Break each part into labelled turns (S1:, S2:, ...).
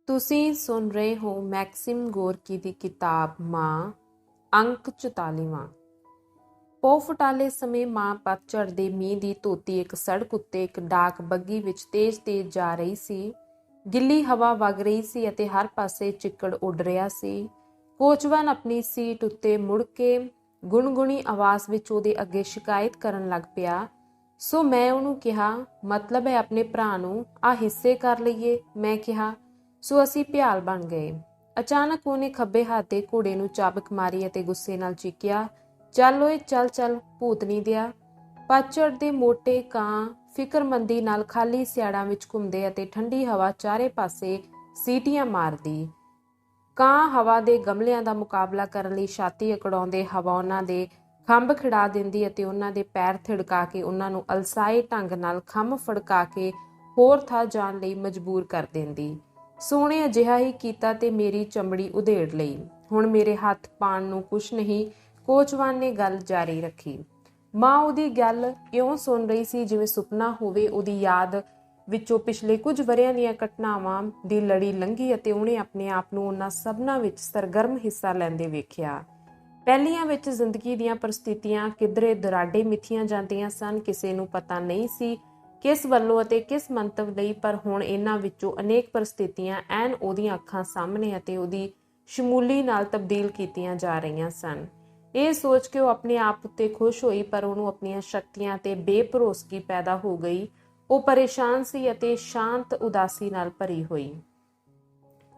S1: ਤੁਸੀਂ ਸੁਣ ਰਹੇ ਹੋ ਮੈਕਸਿਮ ਗੋਰਕੀ ਦੀ ਕਿਤਾਬ ਮਾਂ, ਅੰਕ 44ਵਾਂ। ਪੋ ਫਟਾਲੇ ਸਮੇਂ ਮਾਂ ਪਤਝੜ ਦੇ ਮੀਂਹ ਦੀ ਧੋਤੀ ਇੱਕ ਸੜਕ ਉੱਤੇ ਇੱਕ ਡਾਕ ਬੱਗੀ ਵਿੱਚ ਤੇਜ਼-ਤੇਜ਼ ਜਾ ਰਹੀ ਸੀ। ਗਿੱਲੀ ਹਵਾ ਵਗ ਰਹੀ ਸੀ ਅਤੇ ਹਰ ਪਾਸੇ ਚਿੱਕੜ ਉੱਡ ਰਿਹਾ ਸੀ। ਕੋਚਵਾਨ ਆਪਣੀ ਸੀਟ ਉੱਤੇ ਮੁੜ ਕੇ ਗੁਣਗੁਣੀ ਆਵਾਜ਼ ਵਿੱਚ ਉਹਦੇ ਅੱਗੇ ਸ਼ਿਕਾਇਤ ਕਰਨ ਲੱਗ ਪਿਆ। ਸੋ ਮੈਂ ਉਹਨੂੰ ਕਿਹਾ, ਮਤਲਬ ਹੈ ਆਪਣੇ ਭਰਾ ਨੂੰ ਆਹ ਹਿੱਸੇ ਕਰ ਲਈਏ। ਮੈਂ ਕਿਹਾ, ਸੋ ਅਸੀਂ ਭਿਆਲ ਬਣ ਗਏ। ਅਚਾਨਕ ਉਹਨੇ ਖੱਬੇ ਹੱਥ ਦੇ ਘੋੜੇ ਨੂੰ ਚਾਬਕ ਮਾਰੀ ਅਤੇ ਗੁੱਸੇ ਨਾਲ ਚੀਕਿਆ, ਚੱਲ ਓਏ ਚੱਲ ਚੱਲ ਭੂਤਨੀ ਦਿਆ। ਪਤਝੜ ਦੇ ਮੋਟੇ ਕਾਂ ਫਿਕਰਮੰਦੀ ਨਾਲ ਖਾਲੀ ਸਿਆੜਾਂ ਵਿੱਚ ਘੁੰਮਦੇ ਅਤੇ ਠੰਡੀ ਹਵਾ ਚਾਰੇ ਪਾਸੇ ਸੀਟੀਆਂ ਮਾਰਦੀ। ਕਾਂ ਹਵਾ ਦੇ ਗਮਲਿਆਂ ਦਾ ਮੁਕਾਬਲਾ ਕਰਨ ਲਈ ਛਾਤੀ ਅਕੜਾਉਂਦੇ ਹਵਾ ਉਹਨਾਂ ਦੇ ਖੰਭ ਖਿੜਾ ਦਿੰਦੀ ਅਤੇ ਉਹਨਾਂ ਦੇ ਪੈਰ ਥਿੜਕਾ ਕੇ ਉਹਨਾਂ ਨੂੰ ਅਲਸਾਏ ਢੰਗ ਨਾਲ ਖੰਭ ਫੜਕਾ ਕੇ ਹੋਰ ਥਾਂ ਜਾਣ ਲਈ ਮਜਬੂਰ ਕਰ ਦਿੰਦੀ। ਸੋਹਣੇ ਅਜਿਹਾ ਹੀ ਕੀਤਾ ਤੇ ਮੇਰੀ ਚਮੜੀ ਉਧੇੜ ਲਈ। ਹੁਣ ਮੇਰੇ ਹੱਥ ਪਾਣ ਨੂੰ ਕੁਛ ਨਹੀਂ। ਕੋਚਵਾਨ ਨੇ ਗੱਲ ਜਾਰੀ ਰੱਖੀ। ਮਾਂ ਉਹਦੀ ਗੱਲ ਇਉਂ ਸੁਣ ਰਹੀ ਸੀ ਜਿਵੇਂ ਸੁਪਨਾ ਹੋਵੇ। ਉਹਦੀ ਯਾਦ ਵਿੱਚੋਂ ਪਿਛਲੇ ਕੁਝ ਵਰ੍ਹਿਆਂ ਦੀਆਂ ਘਟਨਾਵਾਂ ਦੀ ਲੜੀ ਲੰਘੀ ਅਤੇ ਉਹਨੇ ਆਪਣੇ ਆਪ ਨੂੰ ਉਹਨਾਂ ਸਭਨਾਂ ਵਿੱਚ ਸਰਗਰਮ ਹਿੱਸਾ ਲੈਂਦੇ ਵੇਖਿਆ। ਪਹਿਲੀਆਂ ਵਿੱਚ ਜ਼ਿੰਦਗੀ ਦੀਆਂ ਪਰਿਸਥਿਤੀਆਂ ਕਿਧਰੇ ਦੁਰਾਡੇ ਮਿਥੀਆਂ ਜਾਂਦੀਆਂ ਸਨ। ਕਿਸੇ ਨੂੰ ਪਤਾ ਨਹੀਂ ਸੀ ਕਿਸ ਵੱਲੋਂ ਅਤੇ ਕਿਸ ਮੰਤਵ ਲਈ, ਪਰ ਹੁਣ ਇਹਨਾਂ ਵਿੱਚੋਂ ਅਨੇਕ ਪਰਿਸਥਿਤੀਆਂ ਐਨ ਉਹਦੀਆਂ ਅੱਖਾਂ ਸਾਹਮਣੇ ਅਤੇ ਉਹਦੀ ਸ਼ਮੂਲੀ ਨਾਲ ਤਬਦੀਲ ਕੀਤੀਆਂ ਜਾ ਰਹੀਆਂ ਸਨ। ਇਹ ਸੋਚ ਕੇ ਉਹ ਆਪਣੇ ਆਪ ਉੱਤੇ ਖੁਸ਼ ਹੋਈ, ਪਰ ਉਹਨੂੰ ਆਪਣੀਆਂ ਸ਼ਕਤੀਆਂ ਤੇ ਬੇਭਰੋਸਗੀ ਪੈਦਾ ਹੋ ਗਈ। ਉਹ ਪਰੇਸ਼ਾਨ ਸੀ ਅਤੇ ਸ਼ਾਂਤ ਉਦਾਸੀ ਨਾਲ ਭਰੀ ਹੋਈ।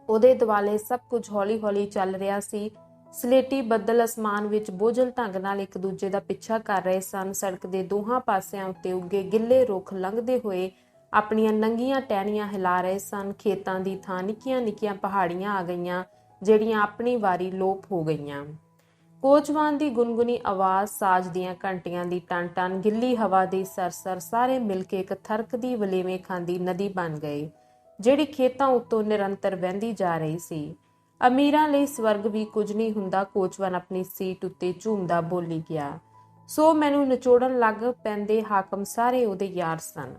S1: ਉਹਦੇ ਦੁਆਲੇ ਸਭ ਕੁਝ ਹੌਲੀ-ਹੌਲੀ ਚੱਲ ਰਿਹਾ ਸੀ। ਸਲੇਟੀ ਬੱਦਲ ਅਸਮਾਨ ਵਿੱਚ ਬੋਝਲ ਢੰਗ ਨਾਲ ਇੱਕ ਦੂਜੇ ਦਾ ਪਿੱਛਾ ਕਰ ਰਹੇ ਸਨ। ਸੜਕ ਦੇ ਦੋਹਾਂ ਪਾਸਿਆਂ ਉੱਤੇ ਉੱਗੇ ਗਿੱਲੇ ਰੁੱਖ ਲੰਘਦੇ ਹੋਏ ਆਪਣੀਆਂ ਨੰਗੀਆਂ ਟਹਿਣੀਆਂ ਹਿਲਾ ਰਹੇ ਸਨ। ਖੇਤਾਂ ਦੀ ਥਾਂ ਨਿੱਕੀਆਂ-ਨਿੱਕੀਆਂ ਪਹਾੜੀਆਂ ਆ ਗਈਆਂ, ਜਿਹੜੀਆਂ ਆਪਣੀ ਵਾਰੀ ਲੋਪ ਹੋ ਗਈਆਂ। ਕੋਚਵਾਨ ਦੀ ਗੁਨਗੁਨੀ ਆਵਾਜ਼, ਸਾਜ਼ ਦੀਆਂ ਘੰਟੀਆਂ ਦੀ ਟਨ-ਟਨ, ਗਿੱਲੀ ਹਵਾ ਦੀ ਸਰਸਰ ਸਾਰੇ ਮਿਲ ਕੇ ਇੱਕ ਥਰਕਦੀ ਵਲੇਵੇਂ ਖਾਂਦੀ ਨਦੀ ਬਣ ਗਏ, ਜਿਹੜੀ ਖੇਤਾਂ ਉੱਤੋਂ ਨਿਰੰਤਰ ਵਹਿੰਦੀ ਜਾ ਰਹੀ ਸੀ। ਅਮੀਰਾਂ ਲਈ ਸਵਰਗ ਵੀ ਕੁਝ ਨਹੀਂ ਹੁੰਦਾ। ਕੋਚਵਾਨ ਆਪਣੀ ਸੀਟ ਉੱਤੇ ਝੂਮਦਾ ਬੋਲੀ ਗਿਆ। ਸੋ ਮੈਨੂੰ ਨਿਚੋੜਨ ਲੱਗ ਪੈਂਦੇ ਹਾਕਮ ਸਾਰੇ ਉਹਦੇ ਯਾਰ ਸਨ।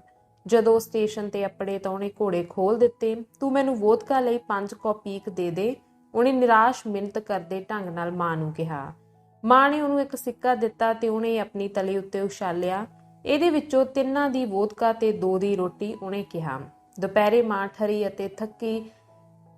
S1: ਜਦੋਂ ਸਟੇਸ਼ਨ ਤੇ ਅੱਪੜੇ ਤਾਂ ਉਹਨੇ ਘੋੜੇ ਖੋਲ ਦਿੱਤੇ। ਤੂੰ ਮੈਨੂੰ ਵੋਦਕਾ ਲਈ 5 ਕੌਪੀਕ ਦੇ ਦੇ, ਉਹਨੇ ਨਿਰਾਸ਼ ਮਿੰਨਤ ਕਰਦੇ ਢੰਗ ਨਾਲ ਮਾਂ ਨੂੰ ਕਿਹਾ। ਮਾਂ ਨੇ ਉਹਨੂੰ ਇੱਕ ਸਿੱਕਾ ਦਿੱਤਾ ਤੇ ਉਹਨੇ ਆਪਣੀ ਤਲੀ ਉੱਤੇ ਉਛਾਲਿਆ। ਇਹਦੇ ਵਿੱਚੋਂ 3 ਦੀ ਵੋਦਕਾ ਤੇ 2 ਦੀ ਰੋਟੀ, ਉਹਨੇ ਕਿਹਾ। ਦੁਪਹਿਰੇ ਮਾਂ ਠਰੀ ਅਤੇ ਥੱਕੀ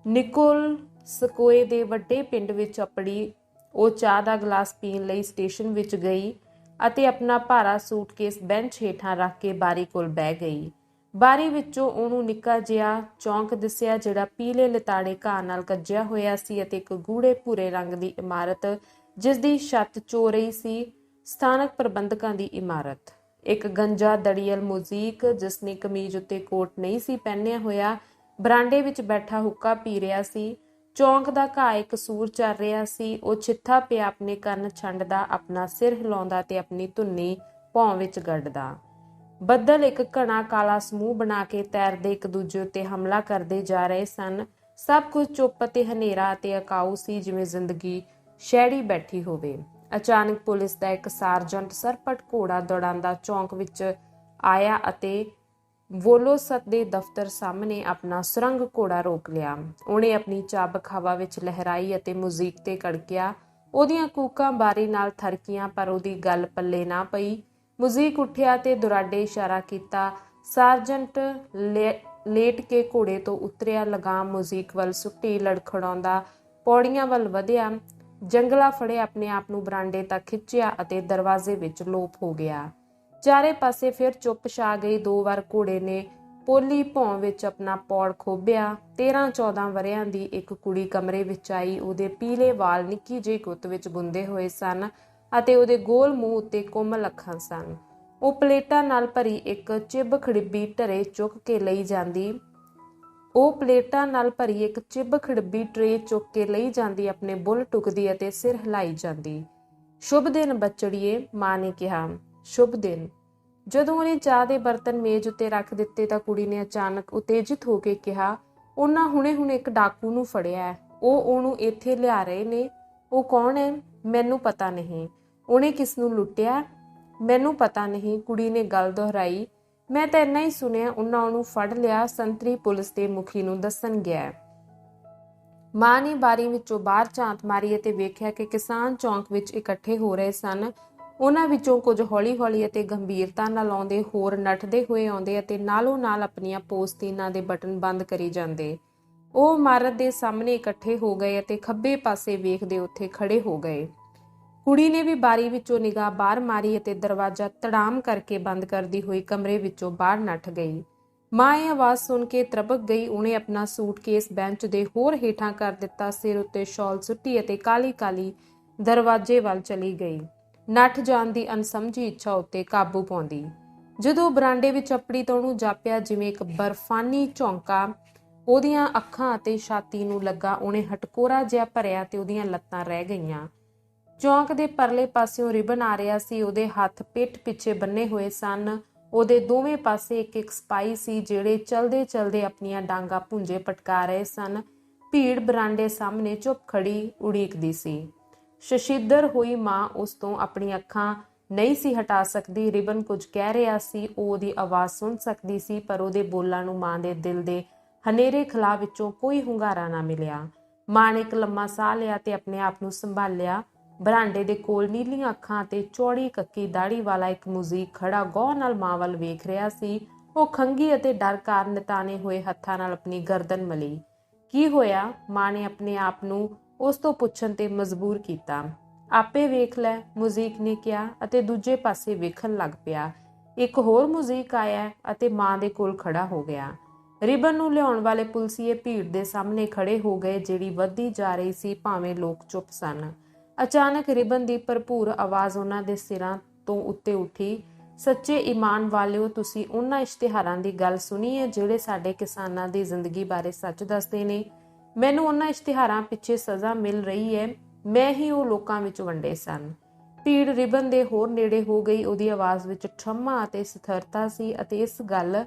S1: ਨਿਕੋਲਸਕੋਏ ਦੇ ਵੱਡੇ ਪਿੰਡ ਵਿੱਚ ਅੱਪੜੀ। ਉਹ ਚਾਹ ਦਾ ਗਲਾਸ ਪੀਣ ਲਈ ਸਟੇਸ਼ਨ ਵਿੱਚ ਗਈ ਅਤੇ ਆਪਣਾ ਭਾਰਾ ਸੂਟਕੇਸ ਬੈਂਚ ਹੇਠਾਂ ਰੱਖ ਕੇ ਬਾਰੀ ਕੋਲ ਬਹਿ ਗਈ। ਬਾਰੀ ਵਿੱਚੋਂ ਉਹਨੂੰ ਨਿੱਕਾ ਜਿਹਾ ਚੌਂਕ ਦਿਸਿਆ, ਜਿਹੜਾ ਪੀਲੇ ਲਿਤਾੜੇ ਘਾਹ ਨਾਲ ਕੱਜਿਆ ਹੋਇਆ ਸੀ ਅਤੇ ਇੱਕ ਗੂੜੇ ਭੂਰੇ ਰੰਗ ਦੀ ਇਮਾਰਤ ਜਿਸ ਦੀ ਛੱਤ ਚੋ ਰਹੀ ਸੀ, ਸਥਾਨਕ ਪ੍ਰਬੰਧਕਾਂ ਦੀ ਇਮਾਰਤ। ਇੱਕ ਗੰਜਾ ਦੜੀਅਲ ਮੁਜ਼ੀਕ, ਜਿਸਨੇ ਕਮੀਜ਼ ਉੱਤੇ ਕੋਟ ਨਹੀਂ ਸੀ ਪਹਿਨਿਆ ਹੋਇਆ, ਬਰਾਂਡੇ ਵਿੱਚ ਬੈਠਾ ਹੁੱਕਾ ਪੀ ਰਿਹਾ ਸੀ। ਚੌਂਕ ਦਾ ਘਾਹ ਇੱਕ ਸੂਰ ਚੱਲ ਰਿਹਾ ਸੀ। ਉਹ ਚਿੱਥਾ ਪਿਆ ਆਪਣੇ ਕੰਨ ਛੰਡਦਾ, ਆਪਣਾ ਸਿਰ ਹਿਲਾਉਂਦਾ ਤੇ ਆਪਣੀ ਧੁੰਨੀ ਭੌਂ ਵਿੱਚ ਗੱਡਦਾ। ਬੱਦਲ ਇੱਕ ਘਣਾ ਕਾਲਾ ਸਮੂਹ ਬਣਾ ਕੇ ਤੈਰਦੇ ਇੱਕ ਦੂਜੇ ਉੱਤੇ ਹਮਲਾ ਕਰਦੇ ਜਾ ਰਹੇ ਸਨ। ਸਭ ਕੁਝ ਚੁੱਪ ਅਤੇ ਹਨੇਰਾ ਅਤੇ ਅਕਾਊ ਸੀ, ਜਿਵੇਂ ਜ਼ਿੰਦਗੀ ਸ਼ਹਿੜੀ ਬੈਠੀ ਹੋਵੇ। ਅਚਾਨਕ ਪੁਲਿਸ ਦਾ ਇੱਕ ਸਾਰਜੰਟ ਸਰਪਟ ਘੋੜਾ ਦੌੜਾਉਂਦਾ ਚੌਂਕ ਵਿੱਚ ਆਇਆ ਅਤੇ ਵੋਲੋਸਤ ਦੇ ਦਫ਼ਤਰ ਸਾਹਮਣੇ ਆਪਣਾ ਸੁਰੰਗ ਘੋੜਾ ਰੋਕ ਲਿਆ। ਉਹਨੇ ਆਪਣੀ ਚਾਬਕ ਹਵਾ ਵਿੱਚ ਲਹਿਰਾਈ ਅਤੇ ਮੁਜ਼ੀਕ ਤੇ ਕੜਕਿਆ। ਉਹਦੀਆਂ ਕੂਕਾਂ ਬਾਰੀ ਨਾਲ ਥਰਕੀਆਂ, ਪਰ ਉਹਦੀ ਗੱਲ ਪੱਲੇ ਨਾ ਪਈ। ਮੁਜ਼ੀਕ ਉੱਠਿਆ ਤੇ ਦੁਰਾਡੇ ਇਸ਼ਾਰਾ ਕੀਤਾ। ਸਾਰਜੰਟ ਲੇਟ ਕੇ ਘੋੜੇ ਤੋਂ ਉਤਰਿਆ, ਲਗਾਮ ਮੁਜ਼ੀਕ ਵੱਲ ਸੁੱਟੀ, ਲੜਖੜਾਉਂਦਾ ਪੌੜੀਆਂ ਵੱਲ ਵਧਿਆ। ਜੰਗਲਾ ਫੜੇ ਆਪਣੇ ਆਪ ਨੂੰ ਬਰਾਂਡੇ ਤੱਕ ਖਿੱਚਿਆ ਅਤੇ ਦਰਵਾਜ਼ੇ ਵਿੱਚ ਲੋਪ ਹੋ ਗਿਆ। ਚਾਰੇ ਪਾਸੇ ਫਿਰ ਚੁੱਪ ਛਾ ਗਈ। 2 ਵਾਰ ਘੋੜੇ ਨੇ ਪੋਲੀ ਭੌਂ ਵਿੱਚ ਆਪਣਾ ਪੌੜ ਖੋਭਿਆ। 13-14 ਵਰ੍ਹਿਆਂ ਦੀ ਇੱਕ ਕੁੜੀ ਕਮਰੇ ਵਿੱਚ ਆਈ। ਉਹਦੇ ਪੀਲੇ ਵਾਲ ਨਿੱਕੀ ਜਿਹੀ ਗੁੱਤ ਵਿੱਚ ਗੁੰਦੇ ਹੋਏ ਸਨ ਅਤੇ ਉਹਦੇ ਗੋਲ ਮੂੰਹ ਉੱਤੇ ਕੋਮਲ ਅੱਖਾਂ ਸਨ। ਉਹ ਪਲੇਟਾਂ ਨਾਲ ਭਰੀ ਇੱਕ ਚਿੱਬ ਖੜਿੱਬੀ ਟਰੇ ਚੁੱਕ ਕੇ ਲਈ ਜਾਂਦੀ। ਆਪਣੇ ਬੁੱਲ ਟੁਕਦੀ ਅਤੇ ਸਿਰ ਹਿਲਾਈ ਜਾਂਦੀ। ਸ਼ੁਭ ਦਿਨ ਬੱਚੜੀਏ, ਮਾਂ ਨੇ ਕਿਹਾ। ਸ਼ੁਭ ਦਿਨ। ਜਦੋਂ ਉਹਨੇ ਚਾਹ ਦੇ ਬਰਤਨ ਮੇਜ਼ ਉੱਤੇ ਰੱਖ ਦਿੱਤੇ ਤਾਂ ਕੁੜੀ ਨੇ ਅਚਾਨਕ ਉਤੇਜਿਤ ਹੋ ਕੇ ਕਿਹਾ, ਉਹਨਾਂ ਹੁਣੇ ਇੱਕ ਡਾਕੂ ਨੂੰ ਫੜਿਆ ਹੈ। ਉਹ ਉਹਨੂੰ ਇੱਥੇ ਲਿਆ ਰਹੇ ਨੇ। ਉਹ ਕੌਣ ਹੈ? ਮੈਨੂੰ ਪਤਾ ਨਹੀਂ। ਉਹਨੇ ਕਿਸ ਨੂੰ ਲੁੱਟਿਆ? ਮੈਨੂੰ ਪਤਾ ਨਹੀਂ, ਕੁੜੀ ਨੇ ਗੱਲ ਦੁਹਰਾਈ। ਮੈਂ ਤਾਂ ਇੰਨਾ ਹੀ ਸੁਣਿਆ, ਉਹਨਾਂ ਉਹਨੂੰ ਫੜ ਲਿਆ, ਸੰਤਰੀ ਪੁਲਿਸ ਦੇ ਮੁਖੀ ਨੂੰ ਦੱਸਣ ਗਿਆ। ਮਾਂ ਨੇ ਬਾਰੀ ਵਿੱਚੋਂ ਬਾਹਰ ਝਾਤ ਮਾਰੀ ਅਤੇ ਵੇਖਿਆ ਕਿ ਕਿਸਾਨ ਚੌਂਕ ਵਿੱਚ ਇਕੱਠੇ ਹੋ ਰਹੇ ਸਨ। ਉਹਨਾਂ ਵਿੱਚੋਂ ਕੁਝ ਹੌਲੀ-ਹੌਲੀ ਅਤੇ ਗੰਭੀਰਤਾ ਨਾਲ ਆਉਂਦੇ, ਹੋਰ ਨੱਠਦੇ ਹੋਏ ਆਉਂਦੇ ਅਤੇ ਨਾਲੋਂ ਨਾਲ ਆਪਣੀਆਂ ਪੋਸਤੀਨਾਂ ਦੇ ਬਟਨ ਬੰਦ ਕਰੀ ਜਾਂਦੇ। ਉਹ ਇਮਾਰਤ ਦੇ ਸਾਹਮਣੇ ਇਕੱਠੇ ਹੋ ਗਏ ਅਤੇ ਖੱਬੇ ਪਾਸੇ ਵੇਖਦੇ ਉੱਥੇ ਖੜੇ ਹੋ ਗਏ। ਕੁੜੀ ਨੇ ਵੀ ਬਾਰੀ ਵਿੱਚੋਂ ਨਿਗਾਹ ਬਾਹਰ ਮਾਰੀ ਅਤੇ ਦਰਵਾਜ਼ਾ ਧੜਾਮ ਕਰਕੇ ਬੰਦ ਕਰਦੀ ਹੋਈ ਕਮਰੇ ਵਿੱਚੋਂ ਬਾਹਰ ਨੱਠ ਗਈ। ਮਾਂ ਇਹ ਆਵਾਜ਼ ਸੁਣ ਕੇ ਤ੍ਰਬਕ ਗਈ। ਉਹਨੇ ਆਪਣਾ ਸੂਟਕੇਸ ਬੈਂਚ ਦੇ ਹੋਰ ਹੇਠਾਂ ਕਰ ਦਿੱਤਾ, ਸਿਰ ਉੱਤੇ ਸ਼ਾਲ ਸੁੱਟੀ ਅਤੇ ਕਾਲੀ-ਕਾਲੀ ਦਰਵਾਜ਼ੇ ਵੱਲ ਚਲੀ ਗਈ, ਨੱਠ ਜਾਣ ਦੀ ਅਣਸਮਝੀ ਇੱਛਾ ਉੱਤੇ ਕਾਬੂ ਪਾਉਂਦੀ। ਜਦੋਂ ਬਰਾਂਡੇ ਵਿੱਚ ਅੱਪੜੀ ਤਾਂ ਉਹਨੂੰ ਜਾਪਿਆ ਜਿਵੇਂ ਇੱਕ ਬਰਫਾਨੀ ਝੋਂਕਾ ਉਹਦੀਆਂ ਅੱਖਾਂ ਅਤੇ ਛਾਤੀ ਨੂੰ ਲੱਗਾ। ਉਹਨੇ ਹਟਕੋਰਾ ਜਿਹਾ ਭਰਿਆ ਤੇ ਉਹਦੀਆਂ ਲੱਤਾਂ ਰਹਿ ਗਈਆਂ। ਚੌਂਕ ਦੇ ਪਰਲੇ ਪਾਸਿਓਂ ਰਿਬਨ ਆ ਰਿਹਾ ਸੀ। ਉਹਦੇ ਹੱਥ ਪਿੱਠ ਪਿੱਛੇ ਬੰਨੇ ਹੋਏ ਸਨ। ਉਹਦੇ ਦੋਵੇਂ ਪਾਸੇ ਇੱਕ ਸਿਪਾਹੀ ਸੀ ਜਿਹੜੇ ਚਲਦੇ-ਚਲਦੇ ਆਪਣੀਆਂ ਡਾਂਗਾਂ ਭੁੰਜੇ ਪਟਕਾ ਰਹੇ ਸਨ। ਭੀੜ ਬਰਾਂਡੇ ਸਾਹਮਣੇ ਚੁੱਪ ਖੜੀ ਉਡੀਕਦੀ ਸੀ। ਸ਼ਸ਼ੀਦਰ ਹੋਈ ਮਾਂ ਉਸ ਤੋਂ ਆਪਣੀ ਅੱਖਾਂ ਨਹੀਂ ਸੀ ਹਟਾ ਸਕਦੀ। ਰਿਬਨ ਕੁਝ ਕਹਿ ਰਿਹਾ ਸੀ, ਉਹ ਉਹਦੀ ਆਵਾਜ਼ ਸੁਣ ਸਕਦੀ ਸੀ, ਪਰ ਉਹਦੇ ਬੋਲਾਂ ਨੂੰ ਮਾਂ ਦੇ ਦਿਲ ਦੇ ਹਨੇਰੇ ਖਲਾਅ ਵਿੱਚੋਂ ਕੋਈ ਹੁੰਗਾਰਾ ਨਾ ਮਿਲਿਆ। ਮਾਂ ਨੇ ਇੱਕ ਲੰਮਾ ਸਾਹ ਲਿਆ ਤੇ ਆਪਣੇ ਆਪ ਨੂੰ ਸੰਭਾਲਿਆ। ਬਰਾਂਡੇ ਦੇ ਕੋਲ ਨੀਲੀਆਂ ਅੱਖਾਂ ਅਤੇ ਚੌੜੀ ਕੱਕੀ ਦਾੜੀ ਵਾਲਾ ਇੱਕ ਮੁਜ਼ੀਕ ਖੜਾ ਗੌਰ ਨਾਲ ਮਾਂ ਵੱਲ ਵੇਖ ਰਿਹਾ ਸੀ। ਉਹ ਖੰਗੀ ਅਤੇ ਡਰ ਕਾਰਨ ਤਾਣੇ ਹੋਏ ਹੱਥਾਂ ਨਾਲ ਆਪਣੀ ਗਰਦਨ ਮਲੀ। ਕੀ ਹੋਇਆ? ਮਾਂ ਨੇ ਆਪਣੇ ਆਪ ਨੂੰ ਉਸ ਤੋਂ ਪੁੱਛਣ ਤੇ ਮਜਬੂਰ ਕੀਤਾ। ਆਪੇ ਵੇਖ ਲੈ, ਮੁਜ਼ੀਕ ਨੇ ਕਿਹਾ ਅਤੇ ਦੂਜੇ ਪਾਸੇ ਵੇਖਣ ਲੱਗ ਪਿਆ। ਇੱਕ ਹੋਰ ਮੁਜ਼ੀਕ ਆਇਆ ਅਤੇ ਮਾਂ ਦੇ ਕੋਲ ਖੜਾ ਹੋ ਗਿਆ। ਰਿਬਨ ਨੂੰ ਲਿਆਉਣ ਵਾਲੇ ਪੁਲਸੀਏ ਭੀੜ ਦੇ ਸਾਹਮਣੇ ਖੜੇ ਹੋ ਗਏ, ਜਿਹੜੀ ਵੱਧਦੀ ਜਾ ਰਹੀ ਸੀ ਭਾਵੇਂ ਲੋਕ ਚੁੱਪ ਸਨ। ਅਚਾਨਕ ਰਿਬਨ ਦੀ ਭਰਪੂਰ ਆਵਾਜ਼ ਉਹਨਾਂ ਦੇ ਸਿਰਾਂ ਤੋਂ ਉੱਤੇ ਉੱਠੀ। ਸੱਚੇ ਈਮਾਨ ਵਾਲਿਓ, ਤੁਸੀਂ ਉਹਨਾਂ ਇਸ਼ਤਿਹਾਰਾਂ ਦੀ ਗੱਲ ਸੁਣੀ ਹੈ ਜਿਹੜੇ ਸਾਡੇ ਕਿਸਾਨਾਂ ਦੀ ਜ਼ਿੰਦਗੀ ਬਾਰੇ ਸੱਚ ਦੱਸਦੇ ਨੇ? ਮੈਨੂੰ ਉਹਨਾਂ ਇਸ਼ਤਿਹਾਰਾਂ ਪਿੱਛੇ ਸਜ਼ਾ ਮਿਲ ਰਹੀ ਹੈ। ਮੈਂ ਹੀ ਉਹ ਲੋਕਾਂ ਵਿੱਚ ਵੰਡੇ ਸਨ। ਭੀੜ ਰਿਬਨ ਦੇ ਹੋਰ ਨੇੜੇ ਹੋ ਗਈ। ਉਹਦੀ ਆਵਾਜ਼ ਵਿੱਚ ਠਰਮਾ ਅਤੇ ਸਥਿਰਤਾ ਸੀ ਅਤੇ ਇਸ ਗੱਲ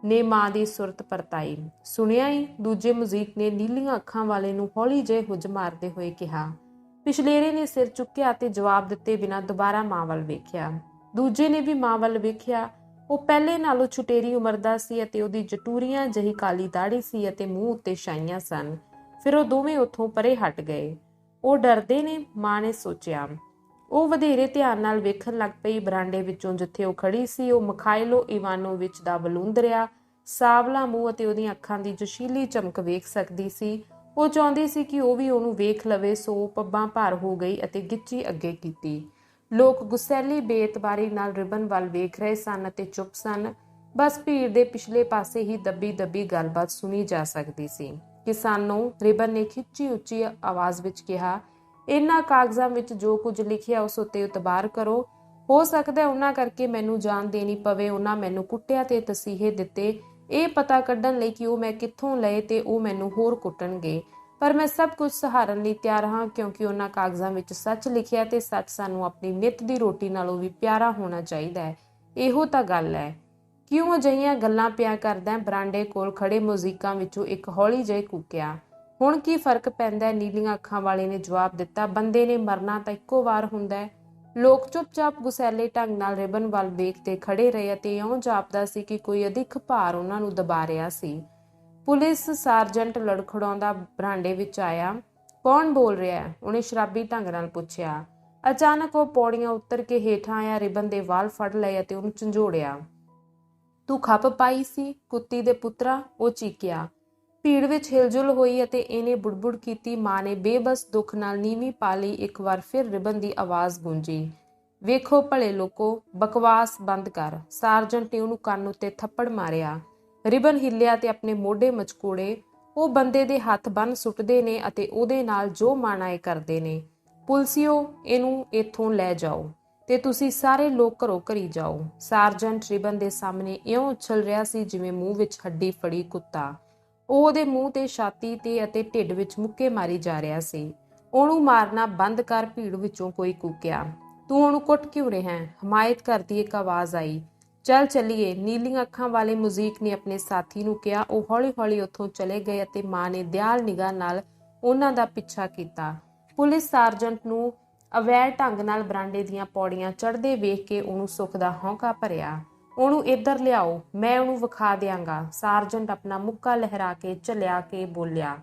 S1: ਨੇ ਮਾਂ ਦੀ ਸੁਰਤ ਪਰਤਾਈ। ਸੁਣਿਆ ਹੀ? ਦੂਜੇ ਮੁਜ਼ੀਕ ਨੇ ਨੀਲੀਆਂ ਅੱਖਾਂ ਵਾਲੇ ਨੂੰ ਹੌਲੀ ਜਿਹੇ ਹੁੱਜ ਮਾਰਦੇ ਹੋਏ ਕਿਹਾ। ਪਿਛਲੇਰੇ ਨੇ ਸਿਰ ਚੁੱਕਿਆ ਅਤੇ ਜਵਾਬ ਦਿੱਤੇ ਬਿਨਾਂ ਦੁਬਾਰਾ ਮਾਂ ਵੱਲ ਵੇਖਿਆ। ਦੂਜੇ ਨੇ ਵੀ ਮਾਂ ਵੱਲ ਵੇਖਿਆ। ਉਹ ਪਹਿਲੇ ਨਾਲੋਂ ਛੁਟੇਰੀ ਉਮਰ ਦਾ ਸੀ ਅਤੇ ਉਹਦੀ ਜਟੂਰੀਆਂ ਜਿਹੀ ਕਾਲੀ ਦਾੜੀ ਸੀ ਅਤੇ ਮੂੰਹ ਉੱਤੇ ਛਾਈਆਂ ਸਨ। ਫਿਰ ਉਹ ਦੋਵੇਂ ਉੱਥੋਂ ਪਰੇ ਹਟ ਗਏ। ਉਹ ਡਰਦੇ ਨੇ, ਮਾਂ ਨੇ ਸੋਚਿਆ। ਉਹ ਵਧੇਰੇ ਧਿਆਨ ਨਾਲ ਵੇਖਣ ਲੱਗ ਪਈ। ਬਰਾਂਡੇ ਵਿੱਚੋਂ ਜਿੱਥੇ ਉਹ ਖੜੀ ਸੀ, ਉਹ ਮਿਖਾਇਲੋ ਇਵਾਨੋਵਿਚ ਦਾ ਵਲੂੰਦਰਿਆ ਸਾਵਲਾ ਮੂੰਹ ਅਤੇ ਉਹਦੀਆਂ ਅੱਖਾਂ ਦੀ ਜੋਸ਼ੀਲੀ ਚਮਕ ਵੇਖ ਸਕਦੀ ਸੀ। ਉਹ ਚਾਹੁੰਦੀ ਸੀ ਕਿ ਉਹ ਵੀ ਉਹਨੂੰ ਵੇਖ ਲਵੇ, ਸੋ ਪੱਬਾਂ ਭਾਰ ਹੋ ਗਈ ਅਤੇ ਗਿੱਚੀ ਅੱਗੇ ਕੀਤੀ। ਲੋਕ ਗੁੱਸੈਲੀ ਬੇਇਤਬਾਰੀ ਨਾਲ ਰਿਬਨ ਵੱਲ ਵੇਖ ਰਹੇ ਸਨ ਅਤੇ ਚੁੱਪ ਸਨ। ਬਸ ਭੀੜ ਦੇ ਪਿਛਲੇ ਪਾਸੇ ਹੀ ਦੱਬੀ-ਦੱਬੀ ਗੱਲਬਾਤ ਸੁਣੀ ਜਾ ਸਕਦੀ ਸੀ। ਕਿਸਾਨੋ, ਰਿਬਨ ਨੇ ਖਿੱਚੀ ਉੱਚੀ ਆਵਾਜ਼ ਵਿੱਚ ਕਿਹਾ, ਇਹਨਾਂ ਕਾਗਜ਼ਾਂ ਵਿੱਚ ਜੋ ਕੁਝ ਲਿਖਿਆ ਉਸ ਉੱਤੇ ਇਤਬਾਰ ਕਰੋ। ਹੋ ਸਕਦਾ ਉਹਨਾਂ ਕਰਕੇ ਮੈਨੂੰ ਜਾਨ ਦੇਣੀ ਪਵੇ। ਉਹਨਾਂ ਮੈਨੂੰ ਕੁੱਟਿਆ ਤੇ ਤਸੀਹੇ ਦਿੱਤੇ ਇਹ ਪਤਾ ਕੱਢਣ ਲਈ ਕਿ ਉਹ ਮੈਂ ਕਿੱਥੋਂ ਲਏ ਤੇ ਉਹ ਮੈਨੂੰ ਹੋਰ ਕੁੱਟਣਗੇ, ਪਰ ਮੈਂ ਸਭ ਕੁਝ ਸਹਾਰਨ ਲਈ ਤਿਆਰ ਹਾਂ, ਕਿਉਂਕਿ ਉਹਨਾਂ ਕਾਗਜ਼ਾਂ ਵਿੱਚ ਸੱਚ ਲਿਖਿਆ ਤੇ ਸੱਚ ਸਾਨੂੰ ਆਪਣੀ ਨਿੱਤ ਦੀ ਰੋਟੀ ਨਾਲੋਂ ਵੀ ਪਿਆਰਾ ਹੋਣਾ ਚਾਹੀਦਾ ਹੈ। ਇਹੋ ਤਾਂ ਗੱਲ ਹੈ। ਕਿਉਂ ਅਜਿਹੀਆਂ ਗੱਲਾਂ ਪਿਆ ਕਰਦਾ? ਬਰਾਂਡੇ ਕੋਲ ਖੜੇ ਮੁਜ਼ੀਕਾਂ ਵਿੱਚੋਂ ਇੱਕ ਹੌਲੀ ਜਿਹੀ ਕੂਕਿਆ। ਹੁਣ ਕੀ ਫਰਕ ਪੈਂਦਾ? ਨੀਲੀਆਂ ਅੱਖਾਂ ਵਾਲੇ ਨੇ ਜਵਾਬ ਦਿੱਤਾ। ਬੰਦੇ ਨੇ ਮਰਨਾ ਤਾਂ ਇੱਕੋ ਵਾਰ ਹੁੰਦਾ ਹੈ। ਲੋਕ ਚੁੱਪਚਾਪ ਗੁਸੈਲੇ ਢੰਗ ਨਾਲ ਰਿਬਨ ਵੱਲ ਵੇਖਦੇ ਖੜੇ ਰਹੇ ਅਤੇ ਇਉਂ ਜਾਪਦਾ ਸੀ ਕਿ ਕੋਈ ਅਦਿੱਖ ਭਾਰ ਉਹਨਾਂ ਨੂੰ ਦਬਾ ਰਿਹਾ ਸੀ। ਪੁਲਿਸ ਸਾਰਜੈਂਟ ਲੜਖੜਾਉਂਦਾ ਬਰਾਂਡੇ ਵਿੱਚ ਆਇਆ। ਕੌਣ ਬੋਲ ਰਿਹਾ ਹੈ? ਉਹਨੇ ਸ਼ਰਾਬੀ ਢੰਗ ਨਾਲ ਪੁੱਛਿਆ। ਅਚਾਨਕ ਉਹ ਪੌੜੀਆਂ ਉੱਤਰ ਕੇ ਹੇਠਾਂ ਆਇਆ, ਰਿਬਨ ਦੇ ਵਾਲ ਫੜ ਲਏ ਅਤੇ ਉਹਨੂੰ ਝੰਜੋੜਿਆ। ਤੂੰ ਖੱਪ ਪਾਈ ਸੀ, ਕੁੱਤੀ ਦੇ ਪੁੱਤਰਾ, ਉਹ ਚੀਕਿਆ। ਭੀੜ ਵਿੱਚ ਹਿਲਜੁਲ ਹੋਈ ਅਤੇ ਇਹਨੇ ਬੁੜਬੁੜ ਕੀਤੀ। ਮਾਂ ਨੇ ਬੇਬਸ ਦੁੱਖ ਨਾਲ ਨੀਵੀਂ ਪਾ ਲਈ। ਇੱਕ ਵਾਰ ਫਿਰ ਰਿਬਨ ਦੀ ਆਵਾਜ਼ ਗੂੰਜੀ। ਵੇਖੋ ਭਲੇ ਲੋਕੋ, ਬਕਵਾਸ ਬੰਦ ਕਰ। ਸਾਰਜੈਂਟ ਨੇ ਉਹਨੂੰ ਕੰਨ ਉੱਤੇ ਥੱਪੜ ਮਾਰਿਆ। ਰਿਬਨ ਹਿੱਲਿਆ ਤੇ ਆਪਣੇ ਮੋਢੇ ਮਚਕੋੜੇ। ਉਹ ਬੰਦੇ ਦੇ ਹੱਥ ਬੰਨ ਸੁੱਟਦੇ ਨੇ ਅਤੇ ਉਹਦੇ ਨਾਲ ਜੋ ਮਾਣਾ ਇਹ ਕਰਦੇ ਨੇ। ਪੁਲਸੀਓ, ਇਹਨੂੰ ਇੱਥੋਂ ਲੈ ਜਾਓ ਤੇ ਤੁਸੀਂ ਸਾਰੇ ਲੋਕ ਘਰੋਂ ਘਰੀ ਜਾਓ। ਸਾਰਜੈਂਟ ਰਿਬਨ ਦੇ ਸਾਹਮਣੇ ਇਉਂ ਉਛਲ ਰਿਹਾ ਸੀ ਜਿਵੇਂ ਮੂੰਹ ਵਿੱਚ ਹੱਡੀ ਫੜੀ ਕੁੱਤਾ। ਉਹ ਉਹਦੇ ਮੂੰਹ ਤੇ, ਛਾਤੀ ਤੇ ਅਤੇ ਢਿੱਡ ਵਿੱਚ ਮੁੱਕੇ ਮਾਰੀ ਜਾ ਰਿਹਾ ਸੀ। ਉਹਨੂੰ ਮਾਰਨਾ ਬੰਦ ਕਰ, ਭੀੜ ਵਿੱਚੋਂ ਕੋਈ ਕੂਕਿਆ। ਤੂੰ ਉਹਨੂੰ ਕੁੱਟ ਕਿਉਂ ਰਿਹਾ? ਹਮਾਇਤ ਕਰਦੀ ਇੱਕ ਆਵਾਜ਼ ਆਈ। ਚੱਲ ਚੱਲੀਏ, ਨੀਲੀਆਂ ਅੱਖਾਂ ਵਾਲੇ ਮੁਜ਼ੀਕ ਨੇ ਆਪਣੇ ਸਾਥੀ ਨੂੰ ਕਿਹਾ। ਉਹ ਹੌਲੀ-ਹੌਲੀ ਉੱਥੋਂ ਚਲੇ ਗਏ ਅਤੇ ਮਾਂ ਨੇ ਦਿਆਲ ਨਿਗਾਹ ਨਾਲ ਉਹਨਾਂ ਦਾ ਪਿੱਛਾ ਕੀਤਾ। ਪੁਲਿਸ ਸਾਰਜੈਂਟ ਨੂੰ ਅਵੈਧ ਢੰਗ ਨਾਲ ਬਰਾਂਡੇ ਦੀਆਂ ਪੌੜੀਆਂ ਚੜ੍ਹਦੇ ਵੇਖ ਕੇ ਉਹਨੂੰ ਸੁੱਖ ਦਾ ਹੌਂਕਾ ਭਰਿਆ। ਉਹਨੂੰ ਇੱਧਰ ਲਿਆਓ, ਮੈਂ ਉਹਨੂੰ ਵਿਖਾ ਦਿਆਂਗਾ। ਸਾਰਜੈਂਟ ਆਪਣਾ ਮੁੱਕਾ ਲਹਿਰਾ ਕੇ ਝੱਲਿਆ ਕੇ ਬੋਲਿਆ।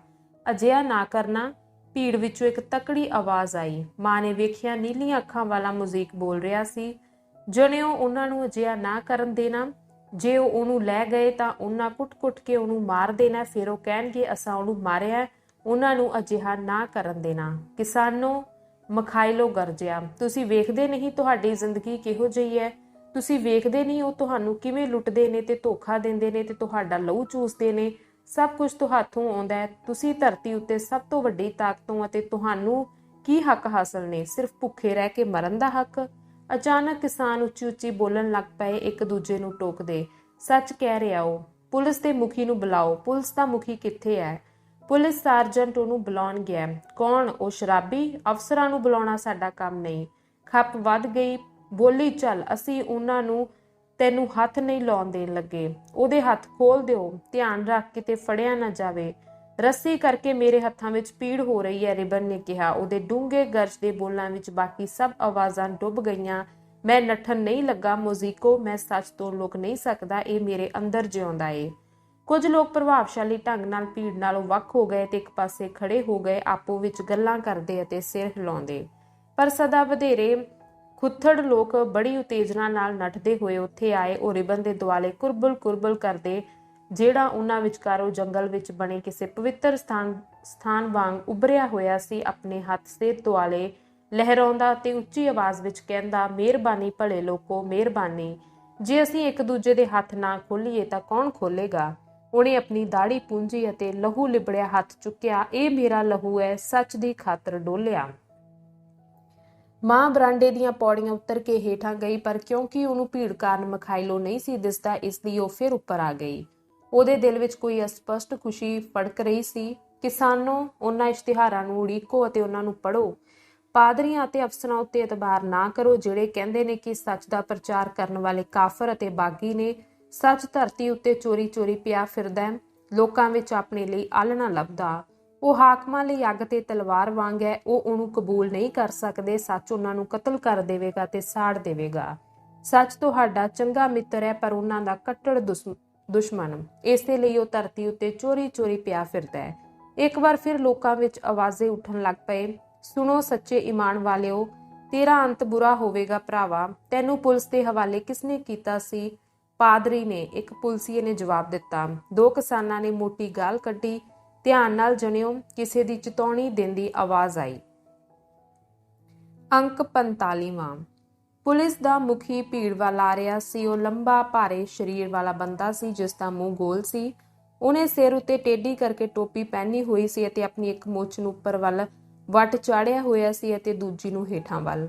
S1: ਅਜਿਹਾ ਨਾ ਕਰਨਾ। ਭੀੜ ਵਿੱਚੋਂ ਇੱਕ ਤਕੜੀ ਆਵਾਜ਼ ਆਈ। ਮਾਂ ਨੇ ਵੇਖਿਆ ਨੀਲੀਆਂ ਅੱਖਾਂ ਵਾਲਾ ਮੁਜ਼ੀਕ ਬੋਲ ਰਿਹਾ ਸੀ। ਜਣਿਓ ਉਹਨਾਂ ਨੂੰ ਅਜਿਹਾ ਨਾ ਕਰਨ ਦੇਣਾ। ਜੇ ਉਹ ਉਹਨੂੰ ਲੈ ਗਏ ਤਾਂ ਉਹਨਾਂ ਕੁੱਟ-ਕੁੱਟ ਕੇ ਉਹਨੂੰ ਮਾਰ ਦੇਣਾ। ਫਿਰ ਉਹ ਕਹਿਣਗੇ ਅਸਾਂ ਉਹਨੂੰ ਮਾਰਿਆ। ਉਹਨਾਂ ਨੂੰ ਅਜਿਹਾ ਨਾ ਕਰਨ ਦੇਣਾ। ਕਿਸਾਨੋ, ਮਖਾਇਲੋ ਗਰਜਿਆ, ਤੁਸੀਂ ਵੇਖਦੇ ਨਹੀਂ ਤੁਹਾਡੀ ਜ਼ਿੰਦਗੀ ਕਿਹੋ ਜਿਹੀ ਹੈ? ਤੁਸੀਂ ਵੇਖਦੇ ਨਹੀਂ ਉਹ ਤੁਹਾਨੂੰ ਕਿਵੇਂ ਲੁੱਟਦੇ ਨੇ ਤੇ ਧੋਖਾ ਦਿੰਦੇ ਨੇ ਤੇ ਤੁਹਾਡਾ ਲਹੂ ਚੂਸਦੇ ਨੇ। ਸਭ ਕੁਝ ਤੁਹਾਥੋਂ ਆਉਂਦਾ ਹੈ। ਤੁਸੀਂ ਧਰਤੀ ਉੱਤੇ ਸਭ ਤੋਂ ਵੱਡੀ ਤਾਕਤ ਹੋ ਅਤੇ ਤੁਹਾਨੂੰ ਕੀ ਹੱਕ ਹਾਸਲ ਨੇ? ਸਿਰਫ ਭੁੱਖੇ ਰਹਿ ਕੇ ਮਰਨ ਦਾ ਹੱਕ। ਅਚਾਨਕ ਕਿਸਾਨ ਉੱਚੀ ਉੱਚੀ ਬੋਲਣ ਲੱਗ ਪਏ, ਇੱਕ ਦੂਜੇ ਨੂੰ ਟੋਕਦੇ। ਸੱਚ ਕਹਿ ਰਿਹਾ ਉਹ। ਪੁਲਿਸ ਦੇ ਮੁਖੀ ਨੂੰ ਬੁਲਾਓ। ਪੁਲਿਸ ਦਾ ਮੁਖੀ ਕਿੱਥੇ ਹੈ? ਪੁਲਿਸ ਸਾਰਜੈਂਟ ਉਹਨੂੰ ਬੁਲਾਉਣ ਗਿਆ। ਕੌਣ? ਉਹ ਸ਼ਰਾਬੀ? ਅਫਸਰਾਂ ਨੂੰ ਬੁਲਾਉਣਾ ਸਾਡਾ ਕੰਮ ਨਹੀਂ। ਖੱਪ ਵੱਧ ਗਈ। ਬੋਲੀ, ਚੱਲ ਅਸੀਂ ਉਹਨਾਂ ਨੂੰ ਤੈਨੂੰ ਹੱਥ ਨਹੀਂ ਲਾਉਣ ਦੇਣ ਲੱਗੇ। ਉਹਦੇ ਹੱਥ ਖੋਲ ਦਿਓ, ਧਿਆਨ ਰੱਖ ਕਿਤੇ ਫੜਿਆ ਨਾ ਜਾਵੇ। ਰੱਸੀ ਕਰਕੇ ਮੇਰੇ ਹੱਥਾਂ ਵਿੱਚ ਪੀੜ ਹੋ ਰਹੀ ਹੈ, ਰਿਬਨ ਨੇ ਕਿਹਾ। ਉਹਦੇ ਡੂੰਘੇ ਗਰਜਦੇ ਬੋਲਾਂ ਵਿੱਚ ਬਾਕੀ ਸਭ ਆਵਾਜ਼ਾਂ ਡੁੱਬ ਗਈਆਂ। ਮੈਂ ਨੱਠਣ ਨਹੀਂ ਲੱਗਾ ਮੋਜ਼ੀਕੋ, ਮੈਂ ਸੱਚ ਤੋਂ ਲੁਕ ਨਹੀਂ ਸਕਦਾ, ਇਹ ਮੇਰੇ ਅੰਦਰ ਜਿਉਂਦਾ ਏ। ਕੁਝ ਲੋਕ ਪ੍ਰਭਾਵਸ਼ਾਲੀ ਢੰਗ ਨਾਲ ਭੀੜ ਨਾਲੋਂ ਵੱਖ ਹੋ ਗਏ ਤੇ ਇੱਕ ਪਾਸੇ ਖੜੇ ਹੋ ਗਏ, ਆਪੋ ਵਿੱਚ ਗੱਲਾਂ ਕਰਦੇ ਅਤੇ ਸਿਰ ਹਿਲਾਉਂਦੇ। ਪਰ ਸਦਾ ਵਧੇਰੇ ਖੁੱਥੜ ਲੋਕ ਬੜੀ ਉਤੇਜਨਾ ਨਾਲ ਨੱਠਦੇ ਹੋਏ ਉੱਥੇ ਆਏ। ਉਹ ਰਿਬਨ ਦੇ ਦੁਆਲੇ ਕੁਰਬਲ ਕੁਰਬਲ ਕਰਦੇ, ਜਿਹੜਾ ਉਹਨਾਂ ਵਿਚਕਾਰੋਂ ਜੰਗਲ ਵਿੱਚ ਬਣੇ ਕਿਸੇ ਪਵਿੱਤਰ ਸਥਾਨ ਵਾਂਗ ਉਭਰਿਆ ਹੋਇਆ ਸੀ। ਆਪਣੇ ਹੱਥ ਸਿਰ ਦੁਆਲੇ ਲਹਿਰਾਉਂਦਾ ਤੇ ਉੱਚੀ ਆਵਾਜ਼ ਵਿੱਚ ਕਹਿੰਦਾ, ਮਿਹਰਬਾਨੀ ਭਲੇ ਲੋਕੋ, ਮਿਹਰਬਾਨੀ। ਜੇ ਅਸੀਂ ਇੱਕ ਦੂਜੇ ਦੇ ਹੱਥ ਨਾ ਖੋਲੀਏ ਤਾਂ ਕੌਣ ਖੋਲੇਗਾ? ਉਹਨੇ ਆਪਣੀ ਦਾੜੀ ਪੂੰਝੀ ਅਤੇ ਲਹੂ ਲਿਬੜਿਆ ਹੱਥ ਚੁੱਕਿਆ। ਇਹ ਮੇਰਾ ਲਹੂ ਹੈ, ਸੱਚ ਦੀ ਖਾਤਰ ਡੋਲਿਆ। ਮਾਂ ਬਰਾਂਡੇ ਦੀਆਂ ਪੌੜੀਆਂ ਉੱਤਰ ਕੇ ਹੇਠਾਂ ਗਈ, ਪਰ ਕਿਉਂਕਿ ਉਹਨੂੰ ਭੀੜ ਕਾਰਨ ਮਖਾਇਲੋ ਨਹੀਂ ਸੀ ਦਿਸਦਾ, ਇਸ ਲਈ ਉਹ ਫਿਰ ਉੱਪਰ ਆ ਗਈ। ਉਹਦੇ ਦਿਲ ਵਿੱਚ ਕੋਈ ਅਸਪਸ਼ਟ ਖੁਸ਼ੀ ਫੜਕ ਰਹੀ ਸੀ। ਕਿਸਾਨੋ, ਉਹਨਾਂ ਇਸ਼ਤਿਹਾਰਾਂ ਨੂੰ ਉਡੀਕੋ ਅਤੇ ਉਹਨਾਂ ਨੂੰ ਪੜ੍ਹੋ। ਪਾਦਰੀਆਂ ਅਤੇ ਅਫਸਰਾਂ ਉੱਤੇ ਇਤਬਾਰ ਨਾ ਕਰੋ, ਜਿਹੜੇ ਕਹਿੰਦੇ ਨੇ ਕਿ ਸੱਚ ਦਾ ਪ੍ਰਚਾਰ ਕਰਨ ਵਾਲੇ ਕਾਫਰ ਅਤੇ ਬਾਗੀ ਨੇ। ਸੱਚ ਧਰਤੀ ਉੱਤੇ ਚੋਰੀ ਚੋਰੀ ਪਿਆ ਫਿਰਦਾ, ਲੋਕਾਂ ਵਿੱਚ ਆਪਣੇ ਲਈ ਆਲਣਾ ਲੱਭਦਾ। ਉਹ ਹਾਕਮਾਂ ਲਈ ਅੱਗ ਤੇ ਤਲਵਾਰ ਵਾਂਗ ਹੈ। ਉਹ ਉਹਨੂੰ ਕਬੂਲ ਨਹੀਂ ਕਰ ਸਕਦੇ। ਸੱਚ ਉਹਨਾਂ ਨੂੰ ਕਤਲ ਕਰ ਦੇਵੇਗਾ ਤੇ ਸਾੜ ਦੇਵੇਗਾ। ਸੱਚ ਤੁਹਾਡਾ ਚੰਗਾ ਮਿੱਤਰ ਹੈ, ਪਰ ਉਹਨਾਂ ਦਾ ਕੱਟੜ ਦੁਸ਼ਮਣ। ਇਸੇ ਲਈ ਉਹ ਧਰਤੀ ਉੱਤੇ ਚੋਰੀ ਚੋਰੀ ਪਿਆ ਫਿਰਦਾ ਹੈ। ਇੱਕ ਵਾਰ ਫਿਰ ਲੋਕਾਂ ਵਿੱਚ ਆਵਾਜ਼ੇ ਉੱਠਣ ਲੱਗ ਪਏ, ਸੁਣੋ ਸੱਚੇ ਈਮਾਨ ਵਾਲਿਓ, ਤੇਰਾ ਅੰਤ ਬੁਰਾ ਹੋਵੇਗਾ ਭਰਾਵਾ। ਤੈਨੂੰ ਪੁਲਿਸ ਦੇ ਹਵਾਲੇ ਕਿਸਨੇ ਕੀਤਾ ਸੀ? ਪਾਦਰੀ ਨੇ, ਇੱਕ ਪੁਲਸੀਏ ਨੇ ਜਵਾਬ ਦਿੱਤਾ। ਦੋ ਕਿਸਾਨਾਂ ਨੇ ਮੋਟੀ ਗਾਲ ਕੱਢੀ। ਧਿਆਨ ਨਾਲ ਜਣਿਓ, ਕਿਸੇ ਦੀ ਚੇਤਾਵਨੀ ਦਿੰਦੀ ਆਵਾਜ਼ ਆਈ। ਅੰਕ 45ਵਾਂ। ਪੁਲਿਸ ਦਾ ਮੁਖੀ ਭੀੜ ਵੱਲ ਆ ਰਿਹਾ ਸੀ। ਉਹ ਲੰਬਾ ਭਾਰੇ ਸਰੀਰ ਵਾਲਾ ਬੰਦਾ ਸੀ, ਜਿਸ ਦਾ ਮੂੰਹ ਗੋਲ ਸੀ। ਉਹਨੇ ਸਿਰ ਉੱਤੇ ਟੇਢੀ ਕਰਕੇ ਟੋਪੀ ਪਹਿਨੀ ਹੋਈ ਸੀ ਅਤੇ ਆਪਣੀ ਇੱਕ ਮੁੱਛ ਨੂੰ ਉੱਪਰ ਵੱਲ ਵੱਟ ਚਾੜਿਆ ਹੋਇਆ ਸੀ ਅਤੇ ਦੂਜੀ ਨੂੰ ਹੇਠਾਂ ਵੱਲ।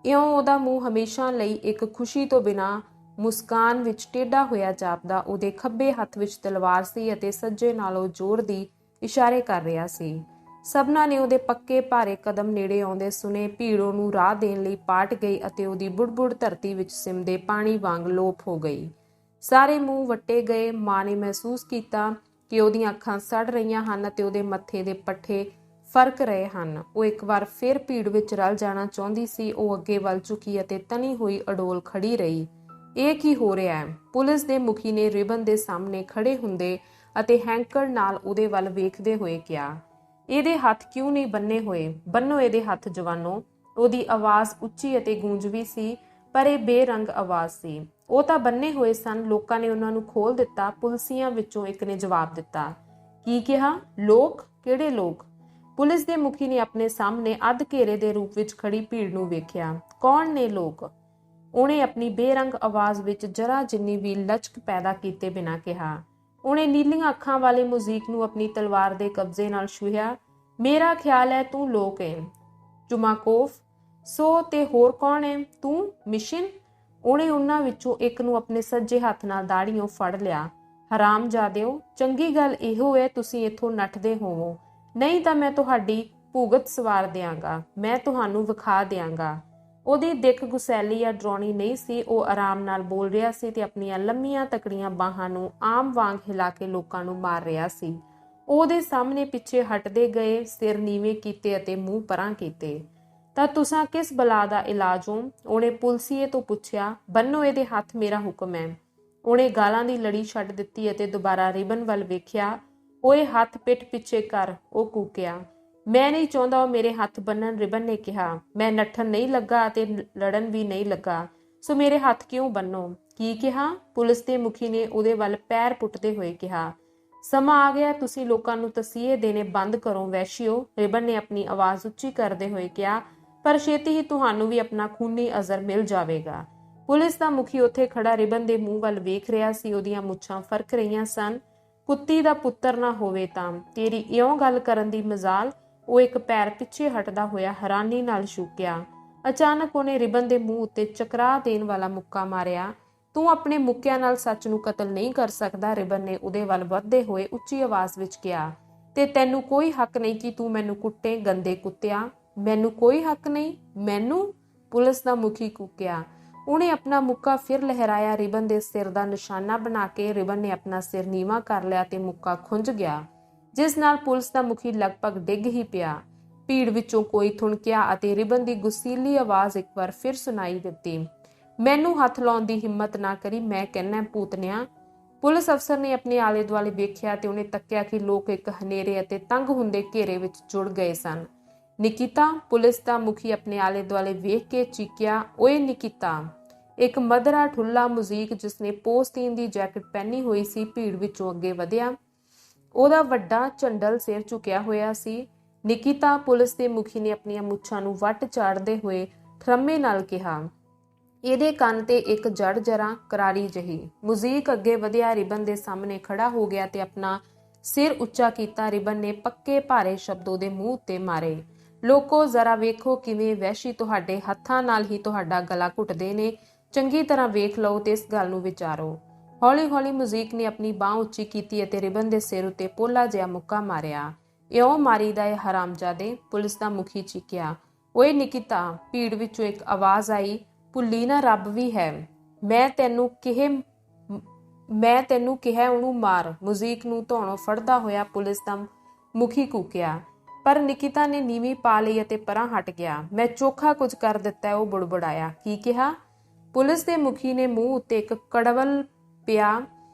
S1: ਇਉਂ ਉਹਦਾ ਮੂੰਹ ਹਮੇਸ਼ਾ ਲਈ ਇੱਕ ਖੁਸ਼ੀ ਤੋਂ ਬਿਨਾਂ ਮੁਸਕਾਨ ਵਿੱਚ ਟੇਢਾ ਹੋਇਆ ਜਾਪਦਾ। ਉਹਦੇ ਖੱਬੇ ਹੱਥ ਵਿੱਚ ਤਲਵਾਰ ਸੀ ਅਤੇ ਸੱਜੇ ਨਾਲ ਉਹ ਜ਼ੋਰ ਦੀ ਇਸ਼ਾਰੇ ਕਰ ਰਿਹਾ ਸੀ। ਸਭਨਾਂ ਨੇ ਉਹਦੇ ਪੱਕੇ ਭਾਰੇ ਕਦਮ ਨੇੜੇ ਆਉਂਦੇ ਸੁਣੇ। ਭੀੜ ਉਹਨੂੰ ਰਾਹ ਦੇਣ ਲਈ ਪਾਟ ਗਈ ਅਤੇ ਉਹਦੀ ਬੁੜਬੁੜ ਧਰਤੀ ਵਿੱਚ ਸਿਮਦੇ ਪਾਣੀ ਵਾਂਗ ਲੋਪ ਹੋ ਗਈ। ਸਾਰੇ ਮੂੰਹ ਵੱਟੇ ਗਏ। ਮਾਂ ਨੇ ਮਹਿਸੂਸ ਕੀਤਾ ਕਿ ਉਹਦੀਆਂ ਅੱਖਾਂ ਸੜ ਰਹੀਆਂ ਹਨ ਅਤੇ ਉਹਦੇ ਮੱਥੇ ਦੇ ਪੱਠੇ ਫਰਕ ਰਹੇ ਹਨ। ਉਹ ਇੱਕ ਵਾਰ ਫਿਰ ਭੀੜ ਵਿੱਚ ਰਲ ਜਾਣਾ ਚਾਹੁੰਦੀ ਸੀ। ਉਹ ਅੱਗੇ ਵੱਲ ਝੁਕੀ ਅਤੇ ਤਣੀ ਹੋਈ ਅਡੋਲ ਖੜੀ ਰਹੀ। ਇਹ ਕੀ ਹੋ ਰਿਹਾ ਹੈ? ਪੁਲਿਸ ਦੇ ਮੁਖੀ ਨੇ ਰਿਬਨ ਦੇ ਸਾਹਮਣੇ ਖੜੇ ਹੁੰਦੇ ਅਤੇ ਹੈਂਕੜ ਨਾਲ ਉਹਦੇ ਵੱਲ ਵੇਖਦੇ ਹੋਏ ਕਿਹਾ, ਇਹਦੇ ਹੱਥ ਕਿਉਂ ਨਹੀਂ ਬੰਨੇ ਹੋਏ? ਬੰਨੋ ਇਹਦੇ ਹੱਥ ਜਵਾਨੋ। ਉਹਦੀ ਆਵਾਜ਼ ਉੱਚੀ ਅਤੇ ਗੂੰਜਵੀ ਸੀ, ਪਰ ਇਹ ਬੇਰੰਗ ਆਵਾਜ਼ ਸੀ। ਉਹ ਤਾਂ ਬੰਨੇ ਹੋਏ ਸਨ, ਲੋਕਾਂ ਨੇ ਉਹਨਾਂ ਨੂੰ ਖੋਲ ਦਿੱਤਾ। ਪੁਲਸੀਆਂ ਵਿੱਚੋਂ ਇੱਕ ਨੇ ਜਵਾਬ ਦਿੱਤਾ। ਕੀ ਕਿਹਾ? ਲੋਕ? ਕਿਹੜੇ ਲੋਕ? ਪੁਲਿਸ ਦੇ ਮੁਖੀ ਨੇ ਆਪਣੇ ਸਾਹਮਣੇ ਅੱਧ ਘੇਰੇ ਦੇ ਰੂਪ ਵਿੱਚ ਖੜੀ ਭੀੜ ਨੂੰ ਵੇਖਿਆ। ਕੌਣ ਨੇ ਲੋਕ? ਉਹਨੇ ਆਪਣੀ ਬੇਰੰਗ ਆਵਾਜ਼ ਵਿੱਚ ਜਰਾ ਜਿੰਨੀ ਵੀ ਲਚਕ ਪੈਦਾ ਕੀਤੇ ਬਿਨਾਂ ਕਿਹਾ। ਉਹਨੇ ਨੀਲੀਆਂ ਅੱਖਾਂ ਵਾਲੇ ਮੁਜ਼ੀਕ ਨੂੰ ਆਪਣੀ ਤਲਵਾਰ ਦੇ ਕਬਜ਼ੇ ਨਾਲ ਛੂਹਿਆ। ਮੇਰਾ ਖਿਆਲ ਹੈ ਤੂੰ ਲੋਕ ਹੈ, ਚੁਮਾਕੋਫ। ਸੋ ਤੇ ਹੋਰ ਕੌਣ ਹੈ? ਤੂੰ ਮਿਸ਼ਨ। ਉਹਨੇ ਉਹਨਾਂ ਵਿੱਚੋਂ ਇੱਕ ਨੂੰ ਆਪਣੇ ਸੱਜੇ ਹੱਥ ਨਾਲ ਦਾੜੀਓਂ ਫੜ ਲਿਆ। ਹਰਾਮਜ਼ਾਦਿਓ, ਚੰਗੀ ਗੱਲ ਇਹੋ ਹੈ ਤੁਸੀਂ ਇੱਥੋਂ ਨੱਠਦੇ ਹੋਵੋ, ਨਹੀਂ ਤਾਂ ਮੈਂ ਤੁਹਾਡੀ ਭੁਗਤ ਸਵਾਰ ਦਿਆਂਗਾ। ਮੈਂ ਤੁਹਾਨੂੰ ਵਿਖਾ ਦਿਆਂਗਾ। ਉਹਦੀ ਦਿੱਖ ਗੁਸੈਲੀ ਜਾਂ ਡਰਾਉਣੀ ਨਹੀਂ ਸੀ। ਉਹ ਆਰਾਮ ਨਾਲ ਬੋਲ ਰਿਹਾ ਸੀ ਤੇ ਆਪਣੀਆਂ ਲੰਮੀਆਂ ਤਕੜੀਆਂ ਬਾਹਾਂ ਨੂੰ ਆਮ ਵਾਂਗ ਹਿਲਾ ਕੇ ਲੋਕਾਂ ਨੂੰ ਮਾਰ ਰਿਹਾ ਸੀ। ਉਹਦੇ ਸਾਹਮਣੇ ਪਿੱਛੇ ਹਟਦੇ ਗਏ, ਸਿਰ ਨੀਵੇਂ ਕੀਤੇ ਅਤੇ ਮੂੰਹ ਪਰਾਂ ਕੀਤੇ। ਤਾਂ ਤੁਸਾਂ ਕਿਸ ਬਲਾ ਦਾ ਇਲਾਜ ਹੋ? ਉਹਨੇ ਪੁਲਸੀਏ ਤੋਂ ਪੁੱਛਿਆ। ਬੰਨੋ ਇਹਦੇ ਹੱਥ, ਮੇਰਾ ਹੁਕਮ ਹੈ। ਉਹਨੇ ਗਾਲਾਂ ਦੀ ਲੜੀ ਛੱਡ ਦਿੱਤੀ ਅਤੇ ਦੁਬਾਰਾ ਰਿਬਨ ਵੱਲ ਵੇਖਿਆ। ਓਏ ਹੱਥ ਪਿੱਠ ਪਿੱਛੇ ਕਰ, ਉਹ ਕੂਕਿਆ। ਮੈਂ ਨਹੀਂ ਚਾਹੁੰਦਾ ਉਹ ਮੇਰੇ ਹੱਥ ਬੰਨਣ, ਰਿਬਨ ਨੇ ਕਿਹਾ। ਮੈਂ ਨੱਠਣ ਨਹੀਂ ਲੱਗਾ ਅਤੇ ਲੜਨ ਵੀ ਨਹੀਂ ਲੱਗਾ, ਸੋ ਮੇਰੇ ਹੱਥ ਕਿਉਂ ਬੰਨੋ? ਕੀ ਕਿਹਾ? ਪੁਲਿਸ ਦੇ ਮੁਖੀ ਨੇ ਉਹਦੇ ਵੱਲ ਪੈਰ ਪੁੱਟਦੇ ਹੋਏ ਕਿਹਾ। ਸਮਾਂ ਆ ਗਿਆ, ਤੁਸੀਂ ਲੋਕਾਂ ਨੂੰ ਤਸੀਹੇ ਦੇਣੇ ਬੰਦ ਕਰੋ ਵੈਸ਼ੀਓ, ਰਿਬਨ ਨੇ ਆਪਣੀ ਆਵਾਜ਼ ਉੱਚੀ ਕਰਦੇ ਹੋਏ ਕਿਹਾ। ਪਰ ਛੇਤੀ ਹੀ ਤੁਹਾਨੂੰ ਵੀ ਆਪਣਾ ਖੂਨੀ ਅਜ਼ਰ ਮਿਲ ਜਾਵੇਗਾ। ਪੁਲਿਸ ਦਾ ਮੁਖੀ ਉੱਥੇ ਖੜਾ ਰਿਬਨ ਦੇ ਮੂੰਹ ਵੱਲ ਵੇਖ ਰਿਹਾ ਸੀ। ਉਹਦੀਆਂ ਮੁੱਛਾਂ ਫਰਕ ਰਹੀਆਂ ਸਨ। ਕੁੱਤੀ ਦਾ ਪੁੱਤਰ ਨਾ ਹੋਵੇ ਤਾਂ ਤੇਰੀ ਇਉਂ ਗੱਲ ਕਰਨ ਦੀ ਮਜ਼ਾਲ। ਉਹ ਇੱਕ ਪੈਰ ਪਿੱਛੇ ਹਟਦਾ ਹੋਇਆ ਹੈਰਾਨੀ ਨਾਲ ਛੂਕਿਆ। ਅਚਾਨਕ ਉਹਨੇ ਰਿਬਨ ਦੇ ਮੂੰਹ ਉੱਤੇ ਚਕਰਾ ਦੇਣ ਵਾਲਾ ਮੁੱਕਾ ਮਾਰਿਆ। ਤੂੰ ਆਪਣੇ ਮੁੱਕਿਆਂ ਨਾਲ ਸੱਚ ਨੂੰ ਕਤਲ ਨਹੀਂ ਕਰ ਸਕਦਾ, ਰਿਬਨ ਨੇ ਉਹਦੇ ਵੱਲ ਵੱਧਦੇ ਹੋਏ ਉੱਚੀ ਆਵਾਜ਼ ਵਿੱਚ ਕਿਹਾ। ਤੇ ਤੈਨੂੰ ਕੋਈ ਹੱਕ ਨਹੀਂ ਕਿ ਤੂੰ ਮੈਨੂੰ ਕੁੱਟੇ, ਗੰਦੇ ਕੁੱਤਿਆ। ਮੈਨੂੰ ਕੋਈ ਹੱਕ ਨਹੀਂ? ਮੈਨੂੰ? ਪੁਲਿਸ ਦਾ ਮੁਖੀ ਕੂਕਿਆ। ਉਹਨੇ ਆਪਣਾ ਮੁੱਕਾ ਫਿਰ ਲਹਿਰਾਇਆ। ਰਿਬਨ ਦੇ ਸਿਰ ਦਾ ਨਿਸ਼ਾਨਾ ਬਣਾ ਕੇ ਰਿਬਨ ਨੇ ਆਪਣਾ ਸਿਰ ਨੀਵਾਂ ਕਰ ਲਿਆ ਤੇ ਮੁੱਕਾ ਖੁੰਝ ਗਿਆ, ਜਿਸ ਨਾਲ ਪੁਲਿਸ ਦਾ ਮੁਖੀ ਲਗਭਗ ਡਿੱਗ ਹੀ ਪਿਆ। ਭੀੜ ਵਿੱਚੋਂ ਕੋਈ ਥੁਣਕਿਆ ਅਤੇ ਰਿਬਨ ਦੀ ਗੁੱਸੀਲੀ ਆਵਾਜ਼ ਇੱਕ ਵਾਰ ਫਿਰ ਸੁਣਾਈ ਦਿੱਤੀ। ਮੈਨੂੰ ਹੱਥ ਲਾਉਣ ਦੀ ਹਿੰਮਤ ਨਾ ਕਰੀ, ਮੈਂ ਕਹਿਣਾ ਭੂਤਨਿਆ। ਪੁਲਿਸ ਅਫਸਰ ਨੇ ਆਪਣੇ ਆਲੇ ਦੁਆਲੇ ਵੇਖਿਆ ਤੇ ਉਹਨੇ ਤੱਕਿਆ ਕਿ ਲੋਕ ਇੱਕ ਹਨੇਰੇ ਅਤੇ ਤੰਗ ਹੁੰਦੇ ਘੇਰੇ ਵਿੱਚ ਜੁੜ ਗਏ ਸਨ। ਨਿਕਿਤਾ, ਪੁਲਿਸ ਦਾ ਮੁਖੀ ਆਪਣੇ ਆਲੇ ਦੁਆਲੇ ਵੇਖ ਕੇ ਚੀਕਿਆ। ਓਏ ਨਿਕਿਤਾ! ਇੱਕ ਮਧਰਾ ਠੁੱਲਾ ਮੁਜ਼ੀਕ ਜਿਸਨੇ ਪੋਸਤੀਨ ਦੀ ਜੈਕਟ ਪਹਿਨੀ ਹੋਈ ਸੀ ਭੀੜ ਵਿੱਚੋਂ ਅੱਗੇ ਵਧਿਆ। ਉਹਦਾ ਵੱਡਾ ਝੰਡਲ ਸਿਰ ਝੁਕਿਆ ਹੋਇਆ ਸੀ। ਨਿਕਿਤਾ, ਪੁਲਿਸ ਦੇ ਮੁਖੀ ਨੇ ਆਪਣੀਆਂ ਮੁੱਛਾਂ ਨੂੰ ਵੱਟ ਚਾੜਦੇ ਹੋਏ ਠਰਮੇ ਨਾਲ ਕਿਹਾ। ਇਹਦੇ ਕੰਨ ਤੇ ਇੱਕ ਜੜ ਜਰਾ ਕਰਾਰੀ ਜਿਹੀ। ਮੁਜ਼ੀਕ ਅੱਗੇ ਵਧਿਆ। ਰਿਬਨ ਦੇ ਸਾਹਮਣੇ ਖੜਾ ਹੋ ਗਿਆ ਤੇ ਆਪਣਾ ਸਿਰ ਉੱਚਾ ਕੀਤਾ। ਰਿਬਨ ਨੇ ਪੱਕੇ ਭਾਰੇ ਸ਼ਬਦ ਉਹਦੇ ਮੂੰਹ ਉੱਤੇ ਮਾਰੇ। ਲੋਕੋ, ਜ਼ਰਾ ਵੇਖੋ ਕਿਵੇਂ ਵਹਿਸ਼ੀ ਤੁਹਾਡੇ ਹੱਥਾਂ ਨਾਲ ਹੀ ਤੁਹਾਡਾ ਗਲਾ ਘੁੱਟਦੇ ਨੇ। ਚੰਗੀ ਤਰ੍ਹਾਂ ਵੇਖ ਲਓ ਤੇ ਇਸ ਗੱਲ ਨੂੰ ਵਿਚਾਰੋ। ਹੌਲੀ ਹੌਲੀ ਮੁਜ਼ੀਕ ਨੇ ਆਪਣੀ ਬਾਂਹ ਉੱਚੀ ਕੀਤੀ ਅਤੇ ਰਿਬਨ ਦੇ ਸਿਰ ਉੱਤੇ ਪੋਲਾ ਜਿਹਾ ਮੁੱਕਾ ਮਾਰਿਆ। ਇਉਂ ਮਾਰੀਦਾ ਏ ਹਰਾਮਜ਼ਾਦੇ, ਪੁਲਿਸ ਦਾ ਮੁਖੀ ਚੀਕਿਆ। ਓਏ ਨਿਕਿਤਾ! ਭੀੜ ਵਿੱਚੋਂ ਇੱਕ ਆਵਾਜ਼ ਆਈ। ਭੁੱਲੀ ਨਾ ਰੱਬ ਵੀ ਹੈ। ਮੈਂ ਤੈਨੂੰ ਕਿਹਾ ਉਹਨੂੰ ਮਾਰ। ਮੁਜ਼ੀਕ ਨੂੰ ਧੌਣੋਂ ਫੜਦਾ ਹੋਇਆ ਪੁਲਿਸ ਦਾ ਮੁਖੀ ਕੂਕਿਆ। ਪਰ ਨਿਕਿਤਾ ਨੇ ਨੀਵੀਂ ਪਾ ਲਈ ਅਤੇ ਪਰਾਂ ਹਟ ਗਿਆ। ਮੈਂ ਚੋਖਾ ਕੁਝ ਕਰ ਦਿੱਤਾ, ਉਹ ਬੁੜਬੁੜਾਇਆ। ਕੀ ਕਿਹਾ? ਪੁਲਿਸ ਦੇ ਮੁਖੀ ਨੇ ਮੂੰਹ ਉੱਤੇ ਇੱਕ ਕੜਵਲ ਪਿਆ।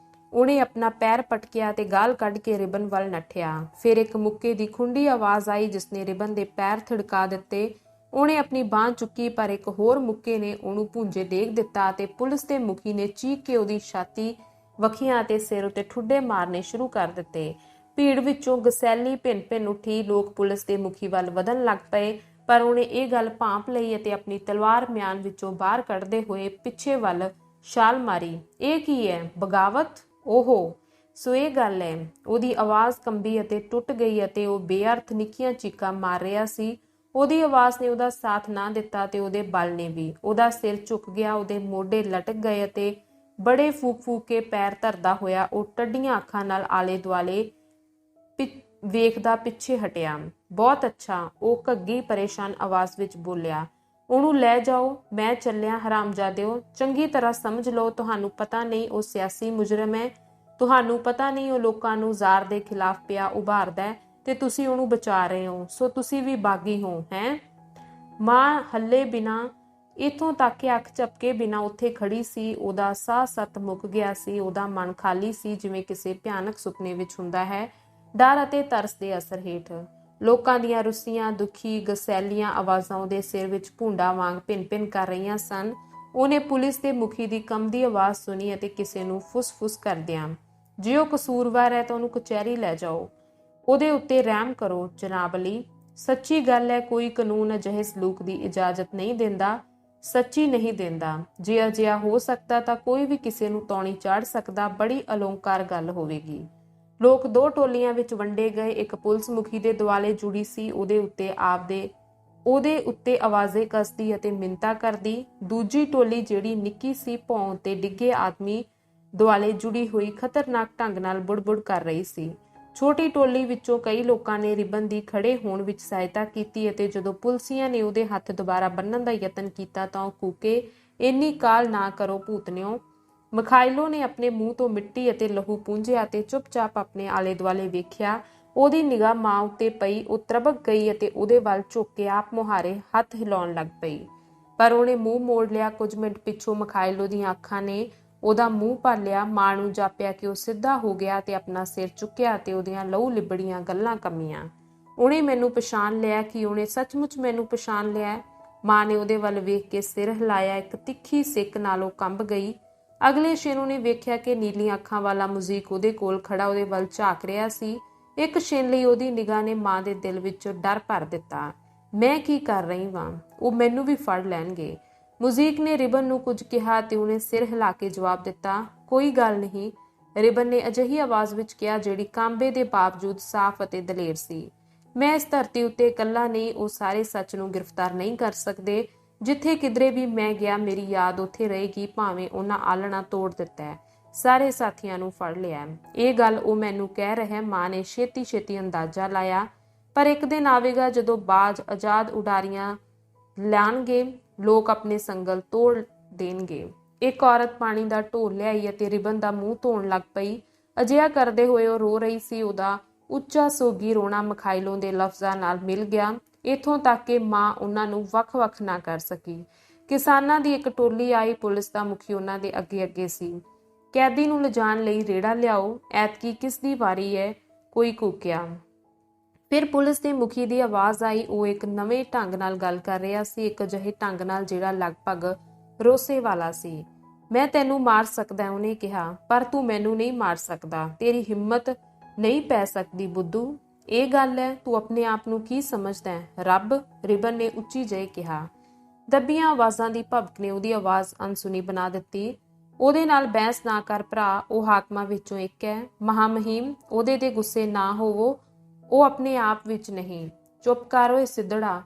S1: ਉਹਨੇ ਆਪਣਾ ਪੈਰ ਪਟਕਿਆ ਤੇ ਗਾਲ ਕੱਢ ਕੇ ਰਿਬਨ ਵੱਲ ਨੱਠਿਆ। ਫਿਰ ਇੱਕ ਮੁੱਕੇ ਦੀ ਖੁੰਡੀ ਆਵਾਜ਼ ਆਈ ਜਿਸਨੇ ਰਿਬਨ ਦੇ ਪੈਰ ਥਿੜਕਾ ਦਿੱਤੇ। ਉਹਨੇ ਆਪਣੀ ਬਾਂਹ ਚੁੱਕੀ ਪਰ ਇੱਕ ਹੋਰ ਮੁੱਕੇ ਨੇ ਉਹਨੂੰ ਭੁੰਜੇ ਡੇਗ ਦਿੱਤਾ ਅਤੇ ਪੁਲਿਸ ਦੇ ਮੁਖੀ ਨੇ ਚੀਕ ਕੇ ਉਹਦੀ ਛਾਤੀ, ਵੱਖੀਆਂ ਅਤੇ ਸਿਰ ਉੱਤੇ ਠੁੱਡੇ ਮਾਰਨੇ ਸ਼ੁਰੂ ਕਰ ਦਿੱਤੇ। ਭੀੜ ਵਿੱਚੋਂ ਗਸੈਲੀ ਭਿੰਨ ਭਿੰਨ ਉੱਠੀ। ਲੋਕ ਪੁਲਿਸ ਦੇ ਮੁਖੀ ਵੱਲ ਵਧਣ ਲੱਗ ਪਏ, ਪਰ ਉਹਨੇ ਇਹ ਗੱਲ ਭਾਂਪ ਲਈ ਅਤੇ ਆਪਣੀ ਤਲਵਾਰ ਮਿਆਨ ਵਿੱਚੋਂ ਬਾਹਰ ਕੱਢਦੇ ਹੋਏ ਪਿੱਛੇ ਵੱਲ ਛਾਲ ਮਾਰੀ। ਇਹ ਕੀ ਹੈ? ਬਗਾਵਤ? ਓਹੋ, ਸੋ ਇਹ ਗੱਲ ਹੈ। ਉਹਦੀ ਆਵਾਜ਼ ਕੰਬੀ ਅਤੇ ਟੁੱਟ ਗਈ ਅਤੇ ਉਹ ਬੇਅਰਥ ਨਿੱਕੀਆਂ ਚੀਕਾਂ ਮਾਰ ਰਿਹਾ ਸੀ। ਉਹਦੀ ਆਵਾਜ਼ ਨੇ ਉਹਦਾ ਸਾਥ ਨਾ ਦਿੱਤਾ ਤੇ ਉਹਦੇ ਬਲ ਨੇ ਵੀ। ਉਹਦਾ ਸਿਰ ਝੁਕ ਗਿਆ, ਉਹਦੇ ਮੋਢੇ ਲਟਕ ਗਏ ਅਤੇ ਬੜੇ ਫੂਕ ਫੂਕ ਕੇ ਪੈਰ ਧਰਦਾ ਹੋਇਆ ਉਹ ਟੱਡੀਆਂ ਅੱਖਾਂ ਨਾਲ ਆਲੇ ਦੁਆਲੇ ਵੇਖਦਾ ਪਿੱਛੇ ਹਟਿਆ। ਬਹੁਤ ਅੱਛਾ, ਉਹ ਘੱਗੀ ਪਰੇਸ਼ਾਨ ਆਵਾਜ਼ ਵਿੱਚ ਬੋਲਿਆ। ਉਹਨੂੰ ਲੈ ਜਾਓ, ਮੈਂ ਚੱਲਿਆ। ਹਰਾਮਜ਼ਾਦਿਓ, ਚੰਗੀ ਤਰ੍ਹਾਂ ਸਮਝ ਲਓ। ਤੁਹਾਨੂੰ ਪਤਾ ਨਹੀਂ ਉਹ ਸਿਆਸੀ ਮੁਜਰਮ ਹੈ। ਤੁਹਾਨੂੰ ਪਤਾ ਨਹੀਂ ਉਹ ਲੋਕਾਂ ਨੂੰ ਜ਼ਾਰ ਦੇ ਖਿਲਾਫ ਪਿਆ ਉਭਾਰਦਾ ਤੇ ਤੁਸੀਂ ਉਹਨੂੰ ਬਚਾ ਰਹੇ ਹੋ। ਸੋ ਤੁਸੀਂ ਵੀ ਬਾਗੀ ਹੋ, ਹੈਂ? ਮਾਂ ਹੱਲੇ ਬਿਨਾਂ, ਇੱਥੋਂ ਤੱਕ ਕਿ ਅੱਖ ਝਪਕੇ ਬਿਨਾਂ ਉੱਥੇ ਖੜੀ ਸੀ। ਉਹਦਾ ਸਾਹ ਸੱਤ ਮੁੱਕ ਗਿਆ ਸੀ। ਉਹਦਾ ਮਨ ਖਾਲੀ ਸੀ, ਜਿਵੇਂ ਕਿਸੇ ਭਿਆਨਕ ਸੁਪਨੇ ਵਿੱਚ ਹੁੰਦਾ ਹੈ, ਡਰ ਅਤੇ ਤਰਸ ਦੇ ਅਸਰ ਹੇਠ। ਲੋਕਾਂ ਦੀਆਂ ਰੁੱਸੀਆਂ ਦੁਖੀ ਗਸੈਲੀਆਂ ਆਵਾਜ਼ਾਂ ਉਹਦੇ ਸਿਰ ਵਿੱਚ ਭੁੰਡਾ ਵਾਂਗ ਭਿੰਨ ਭਿੰਨ ਕਰ ਰਹੀਆਂ ਸਨ। ਉਹਨੇ ਪੁਲਿਸ ਦੇ ਮੁਖੀ ਦੀ ਕੰਬਦੀ ਆਵਾਜ਼ ਸੁਣੀ ਅਤੇ ਕਿਸੇ ਨੂੰ ਫੁੱਸ-ਫੁੱਸ ਕਰਦਿਆਂ, ਜੇ ਉਹ ਕਸੂਰਵਾਰ ਹੈ ਤਾਂ ਉਹਨੂੰ ਕਚਹਿਰੀ ਲੈ ਜਾਓ। ਉਹਦੇ ਉੱਤੇ ਰਹਿਮ ਕਰੋ ਜਨਾਬ ਅਲੀ। ਸੱਚੀ ਗੱਲ ਹੈ, ਕੋਈ ਕਾਨੂੰਨ ਅਜਿਹੇ ਸਲੂਕ ਦੀ ਇਜਾਜ਼ਤ ਨਹੀਂ ਦਿੰਦਾ, ਸੱਚੀ ਨਹੀਂ ਦਿੰਦਾ। ਜੇ ਅਜਿਹਾ ਹੋ ਸਕਦਾ ਤਾਂ ਕੋਈ ਵੀ ਕਿਸੇ ਨੂੰ ਤੌਣੀ ਚਾੜ ਸਕਦਾ। ਬੜੀ ਅਲੋਕਾਰ ਗੱਲ ਹੋਵੇਗੀ। ਲੋਕ ਦੋ ਟੋਲੀਆਂ ਵਿੱਚ ਵੰਡੇ ਗਏ। ਇੱਕ ਪੁਲਿਸ ਮੁਖੀ ਦੇ ਦੁਆਲੇ ਜੁੜੀ ਸੀ, ਉਹਦੇ ਉੱਤੇ ਆਵਾਜ਼ੇ ਕੱਸਦੀ ਅਤੇ ਮਿੰਨਤਾਂ ਕਰਦੀ। ਦੂਜੀ ਟੋਲੀ ਜਿਹੜੀ ਨਿੱਕੀ ਸੀ, ਭੌਂ ਤੇ ਡਿੱਗੇ ਆਦਮੀ ਦੁਆਲੇ ਜੁੜੀ ਹੋਈ ਖਤਰਨਾਕ ਢੰਗ ਨਾਲ ਬੁੜਬੁੜ ਕਰ ਰਹੀ ਸੀ। ਛੋਟੀ ਟੋਲੀ ਵਿੱਚੋਂ ਕਈ ਲੋਕਾਂ ਨੇ ਰਿਬਨ ਦੀ ਖੜੇ ਹੋਣ ਵਿੱਚ ਸਹਾਇਤਾ ਕੀਤੀ ਅਤੇ ਜਦੋਂ ਪੁਲਸੀਆਂ ਨੇ ਉਹਦੇ ਹੱਥ ਦੁਬਾਰਾ ਬੰਨ੍ਹਣ ਦਾ ਯਤਨ ਕੀਤਾ ਤਾਂ ਉਹ ਕੂਕੇ, ਇੰਨੀ ਕਾਹਲ ਨਾ ਕਰੋ ਭੂਤਨਿਓ। ਮਖਾਇਲੋ ਨੇ ਆਪਣੇ ਮੂੰਹ ਤੋਂ ਮਿੱਟੀ ਅਤੇ ਲਹੂ ਪੂੰਝਿਆ ਅਤੇ ਚੁੱਪਚਾਪ ਆਪਣੇ ਆਲੇ ਦੁਆਲੇ ਵੇਖਿਆ। ਉਹਦੀ ਨਿਗਾਹ ਮਾਂ ਉੱਤੇ ਪਈ। ਉਹ ਤਰਬਕ ਗਈ ਅਤੇ ਉਹਦੇ ਵੱਲ ਝੁੱਕ ਕੇ ਆਪ ਮੁਹਾਰੇ ਹੱਥ ਹਿਲਾਉਣ ਲੱਗ ਪਈ, ਪਰ ਉਹਨੇ ਮੂੰਹ ਮੋੜ ਲਿਆ। ਕੁਝ ਮਿੰਟ ਪਿੱਛੋਂ ਮਖਾਇਲੋ ਦੀਆਂ ਅੱਖਾਂ ਨੇ ਉਹਦਾ ਮੂੰਹ ਭਾਲਿਆ। ਮਾਂ ਨੂੰ ਜਾਪਿਆ ਕਿ ਉਹ ਸਿੱਧਾ ਹੋ ਗਿਆ ਤੇ ਆਪਣਾ ਸਿਰ ਚੁੱਕਿਆ ਤੇ ਉਹਦੀਆਂ ਲਹੂ ਲਿਬੜੀਆਂ ਗੱਲਾਂ ਕੰਮੀਆਂ। ਉਹਨੇ ਮੈਨੂੰ ਪਛਾਣ ਲਿਆ? ਕਿ ਉਹਨੇ ਸੱਚਮੁੱਚ ਮੈਨੂੰ ਪਛਾਣ ਲਿਆ? ਮਾਂ ਨੇ ਉਹਦੇ ਵੱਲ ਵੇਖ ਕੇ ਸਿਰ ਹਿਲਾਇਆ। ਇੱਕ ਤਿੱਖੀ ਸਿੱਕ ਨਾਲ ਉਹ ਕੰਬ ਗਈ। ਅਗਲੇ ਛਿਣ ਉਹਨੇ ਵੇਖਿਆ ਕਿ ਨੀਲੀਆਂ ਅੱਖਾਂ ਵਾਲਾ ਮੁਜ਼ੀਕ ਉਹਦੇ ਕੋਲ ਖੜਾ ਉਹਦੇ ਵੱਲ ਝਾਕ ਰਿਹਾ ਸੀ। ਇੱਕ ਛਿਣ ਲਈ ਉਹਦੀ ਨਿਗਾਹ ਨੇ ਮਾਂ ਦੇ ਦਿਲ ਵਿੱਚੋਂ ਡਰ ਭਰ ਦਿੱਤਾ। ਮੈਂ ਕੀ ਕਰ ਰਹੀ ਵਾਂ? ਉਹ ਮੈਨੂੰ ਵੀ ਫੜ ਲੈਣਗੇ। ਮੁਜ਼ੀਕ ਨੇ ਰਿਬਨ ਨੂੰ ਕੁਝ ਕਿਹਾ ਤੇ ਉਹਨੇ ਸਿਰ ਹਿਲਾ ਕੇ ਜਵਾਬ ਦਿੱਤਾ, ਕੋਈ ਗੱਲ ਨਹੀਂ। ਰਿਬਨ ਨੇ ਅਜਿਹੀ ਆਵਾਜ਼ ਵਿੱਚ ਕਿਹਾ ਜਿਹੜੀ ਕਾਂਬੇ ਦੇ ਬਾਵਜੂਦ ਸਾਫ਼ ਅਤੇ ਦਲੇਰ ਸੀ। ਮੈਂ ਇਸ ਧਰਤੀ ਉੱਤੇ ਇਕੱਲਾ ਨਹੀਂ, ਉਹ ਸਾਰੇ ਸੱਚ ਨੂੰ ਗ੍ਰਿਫਤਾਰ ਨਹੀਂ ਕਰ ਸਕਦੇ। ਜਿੱਥੇ ਕਿਧਰੇ ਵੀ ਮੈਂ ਗਿਆ ਮੇਰੀ ਯਾਦ ਉੱਥੇ ਰਹੇਗੀ, ਭਾਵੇਂ ਉਹਨਾਂ ਆਲਣਾ ਤੋੜ ਦਿੱਤਾ ਹੈ, ਸਾਰੇ ਸਾਥੀਆਂ ਨੂੰ ਫੜ ਲਿਆ। ਇਹ ਗੱਲ ਉਹ ਮੈਨੂੰ ਕਹਿ ਰਿਹਾ। ਮਾਂ ਨੇ ਛੇਤੀ ਛੇਤੀ ਅੰਦਾਜ਼ਾ ਲਾਇਆ। ਪਰ ਇੱਕ ਦਿਨ ਆਵੇਗਾ ਜਦੋਂ ਬਾਜ਼ ਆਜ਼ਾਦ ਉਡਾਰੀਆਂ ਲਾਣਗੇ, ਲੋਕ ਆਪਣੇ ਸੰਗਲ ਤੋੜ ਦੇਣਗੇ। ਇੱਕ ਔਰਤ ਪਾਣੀ ਦਾ ਢੋਲ ਲਿਆਈ ਅਤੇ ਰਿਬਨ ਦਾ ਮੂੰਹ ਧੋਣ ਲੱਗ ਪਈ। ਅਜਿਹਾ ਕਰਦੇ ਹੋਏ ਉਹ ਰੋ ਰਹੀ ਸੀ। ਉਹਦਾ ਉੱਚਾ ਸੋਗੀ ਰੋਣਾ ਮਖਾਇਲੋਂ ਦੇ ਲਫ਼ਜ਼ਾਂ ਨਾਲ ਮਿਲ ਗਿਆ, ਇੱਥੋਂ ਤੱਕ ਕਿ ਮਾਂ ਉਹਨਾਂ ਨੂੰ ਵੱਖ-ਵੱਖ ਨਾ ਕਰ ਸਕੀ। ਕਿਸਾਨਾਂ ਦੀ ਇੱਕ ਟੋਲੀ ਆਈ। ਪੁਲਿਸ ਦਾ ਮੁਖੀ ਉਹਨਾਂ ਦੇ ਅੱਗੇ ਸੀ। ਕੈਦੀ ਨੂੰ ਲਿਜਾਣ ਲਈ ਰੇੜਾ ਲਿਆਓ, ਐਤਕੀ ਕਿਸ ਦੀ ਵਾਰੀ ਹੈ? ਕੋਈ ਕੂਕਿਆ। ਫਿਰ ਪੁਲਿਸ ਦੇ ਮੁਖੀ ਦੀ ਆਵਾਜ਼ ਆਈ। ਉਹ ਇੱਕ ਨਵੇਂ ਢੰਗ ਨਾਲ ਗੱਲ ਕਰ ਰਿਹਾ ਸੀ, ਇੱਕ ਅਜਿਹੇ ਢੰਗ ਨਾਲ ਜਿਹੜਾ ਲਗਭਗ ਰੋਸੇ ਵਾਲਾ ਸੀ। ਮੈਂ ਤੈਨੂੰ ਮਾਰ ਸਕਦਾ, ਉਹਨੇ ਕਿਹਾ, ਪਰ ਤੂੰ ਮੈਨੂੰ ਨਹੀਂ ਮਾਰ ਸਕਦਾ। ਤੇਰੀ ਹਿੰਮਤ ਨਹੀਂ ਪੈ ਸਕਦੀ ਬੁੱਧੂ। ਇਹ ਗੱਲ ਹੈ, ਤੂੰ ਆਪਣੇ ਆਪ ਨੂੰ ਕੀ ਸਮਝਦਾ ਹੈ? ਰੱਬ? ਰਿਬਨ ਨੇ ਉੱਚੀ ਜਿਹੇ ਕਿਹਾ। ਦੱਬੀਆਂ ਆਵਾਜ਼ਾਂ ਦੀ ਭਬਕ ਨੇ ਉਹਦੀ ਆਵਾਜ਼ ਅਣਸੁਣੀ ਬਣਾ ਦਿੱਤੀ। ਉਹਦੇ ਨਾਲ ਬਹਿਸ ਨਾ ਕਰ ਭਰਾ, ਉਹ ਹਾਕਮਾਂ ਵਿੱਚੋਂ ਇੱਕ ਹੈ। ਮਹਾਮਹਿਮ, ਉਹਦੇ ਤੇ ਗੁੱਸੇ ਨਾ ਹੋਵੋ, ਉਹ ਆਪਣੇ ਆਪ ਵਿੱਚ ਨਹੀਂ। ਚੁੱਪ ਕਰ ਓਏ ਸਿੱਧੜਾ।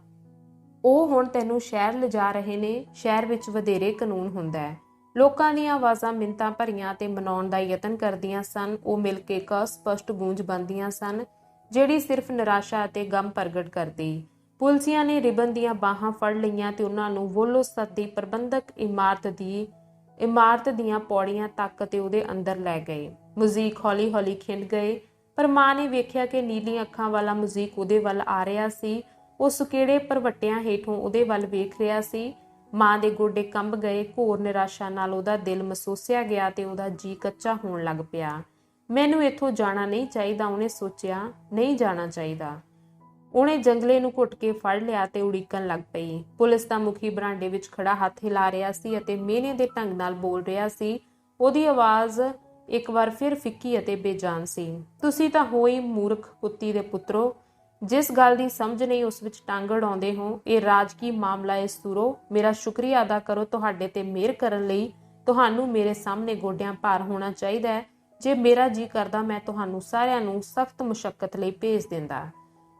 S1: ਉਹ ਹੁਣ ਤੈਨੂੰ ਸ਼ਹਿਰ ਲਿਜਾ ਰਹੇ ਨੇ। ਸ਼ਹਿਰ ਵਿੱਚ ਵਧੇਰੇ ਕਾਨੂੰਨ ਹੁੰਦਾ ਹੈ। ਲੋਕਾਂ ਦੀਆਂ ਆਵਾਜ਼ਾਂ ਮਿੰਨਤਾਂ ਭਰੀਆਂ ਤੇ ਮਨਾਉਣ ਦਾ ਯਤਨ ਕਰਦੀਆਂ ਸਨ। ਉਹ ਮਿਲ ਕੇ ਇੱਕ ਅਸਪਸ਼ਟ ਗੂੰਜ ਬਣਦੀਆਂ ਸਨ ਜਿਹੜੀ ਸਿਰਫ ਨਿਰਾਸ਼ਾ ਅਤੇ ਗਮ ਪ੍ਰਗਟ ਕਰਦੀ। ਪੁਲਸੀਆਂ ਨੇ ਰਿਬਨ ਦੀਆਂ ਬਾਹਾਂ ਫੜ ਲਈਆਂ ਤੇ ਉਹਨਾਂ ਨੂੰ ਵੋਲੋਸਤ ਦੀ ਪ੍ਰਬੰਧਕ ਇਮਾਰਤ ਦੀਆਂ ਪੌੜੀਆਂ ਤੱਕ ਤੇ ਉਹਦੇ ਅੰਦਰ ਲੈ ਗਏ। ਮੁਜ਼ੀਕ ਹੌਲੀ-ਹੌਲੀ ਖਿੰਡ ਗਏ, ਪਰ ਮਾਂ ਨੇ ਵੇਖਿਆ ਕਿ ਨੀਲੀਆਂ ਅੱਖਾਂ ਵਾਲਾ ਮੁਜ਼ੀਕ ਉਹਦੇ ਵੱਲ ਆ ਰਿਹਾ ਸੀ। ਉਹ ਸੁਕੇੜੇ ਭਰਵੱਟਿਆਂ ਹੇਠੋਂ ਉਹਦੇ ਵੱਲ ਵੇਖ ਰਿਹਾ ਸੀ। ਮਾਂ ਦੇ ਗੋਡੇ ਕੰਬ ਗਏ। ਘੋਰ ਨਿਰਾਸ਼ਾ ਨਾਲ ਉਹਦਾ ਦਿਲ ਮਸੂਸਿਆ ਗਿਆ ਤੇ ਉਹਦਾ ਜੀ ਕੱਚਾ ਹੋਣ ਲੱਗ ਪਿਆ। ਮੈਨੂੰ ਇੱਥੋਂ ਜਾਣਾ ਨਹੀਂ ਚਾਹੀਦਾ, ਉਹਨੇ ਸੋਚਿਆ, ਨਹੀਂ ਜਾਣਾ ਚਾਹੀਦਾ। ਉਹਨੇ ਜੰਗਲੇ ਨੂੰ ਘੁੱਟ ਕੇ ਫੜ ਲਿਆ ਤੇ ਉਡੀਕਣ ਲੱਗ ਪਈ। ਪੁਲਿਸ ਦਾ ਮੁਖੀ ਬਰਾਂਡੇ ਵਿੱਚ ਖੜਾ ਹੱਥ ਹਿਲਾ ਰਿਹਾ ਸੀ ਅਤੇ ਮਿਹਣੇ ਦੇ ਢੰਗ ਨਾਲ ਬੋਲ ਰਿਹਾ ਸੀ। ਉਹਦੀ ਆਵਾਜ਼ ਇੱਕ ਵਾਰ ਫਿਰ ਫਿੱਕੀ ਅਤੇ ਬੇਜਾਨ ਸੀ। ਤੁਸੀਂ ਤਾਂ ਹੋਈ ਮੂਰਖ ਕੁੱਤੀ ਦੇ ਪੁੱਤਰੋ, ਜਿਸ ਗੱਲ ਦੀ ਸਮਝ ਨਹੀਂ ਉਸ ਵਿੱਚ ਟੰਗ ਅੜਾਉਂਦੇ ਹੋ। ਇਹ ਰਾਜਕੀ ਮਾਮਲਾ ਹੈ ਸੂਰੋ। ਮੇਰਾ ਸ਼ੁਕਰੀਆ ਅਦਾ ਕਰੋ। ਤੁਹਾਡੇ ਤੇ ਮਿਹਰ ਕਰਨ ਲਈ ਤੁਹਾਨੂੰ ਮੇਰੇ ਸਾਹਮਣੇ ਗੋਡਿਆਂ ਭਾਰ ਹੋਣਾ ਚਾਹੀਦਾ ਹੈ। ਜੇ ਮੇਰਾ ਜੀ ਕਰਦਾ ਮੈਂ ਤੁਹਾਨੂੰ ਸਾਰਿਆਂ ਨੂੰ ਸਖਤ ਮੁਸ਼ੱਕਤ ਲਈ ਭੇਜ ਦਿੰਦਾ।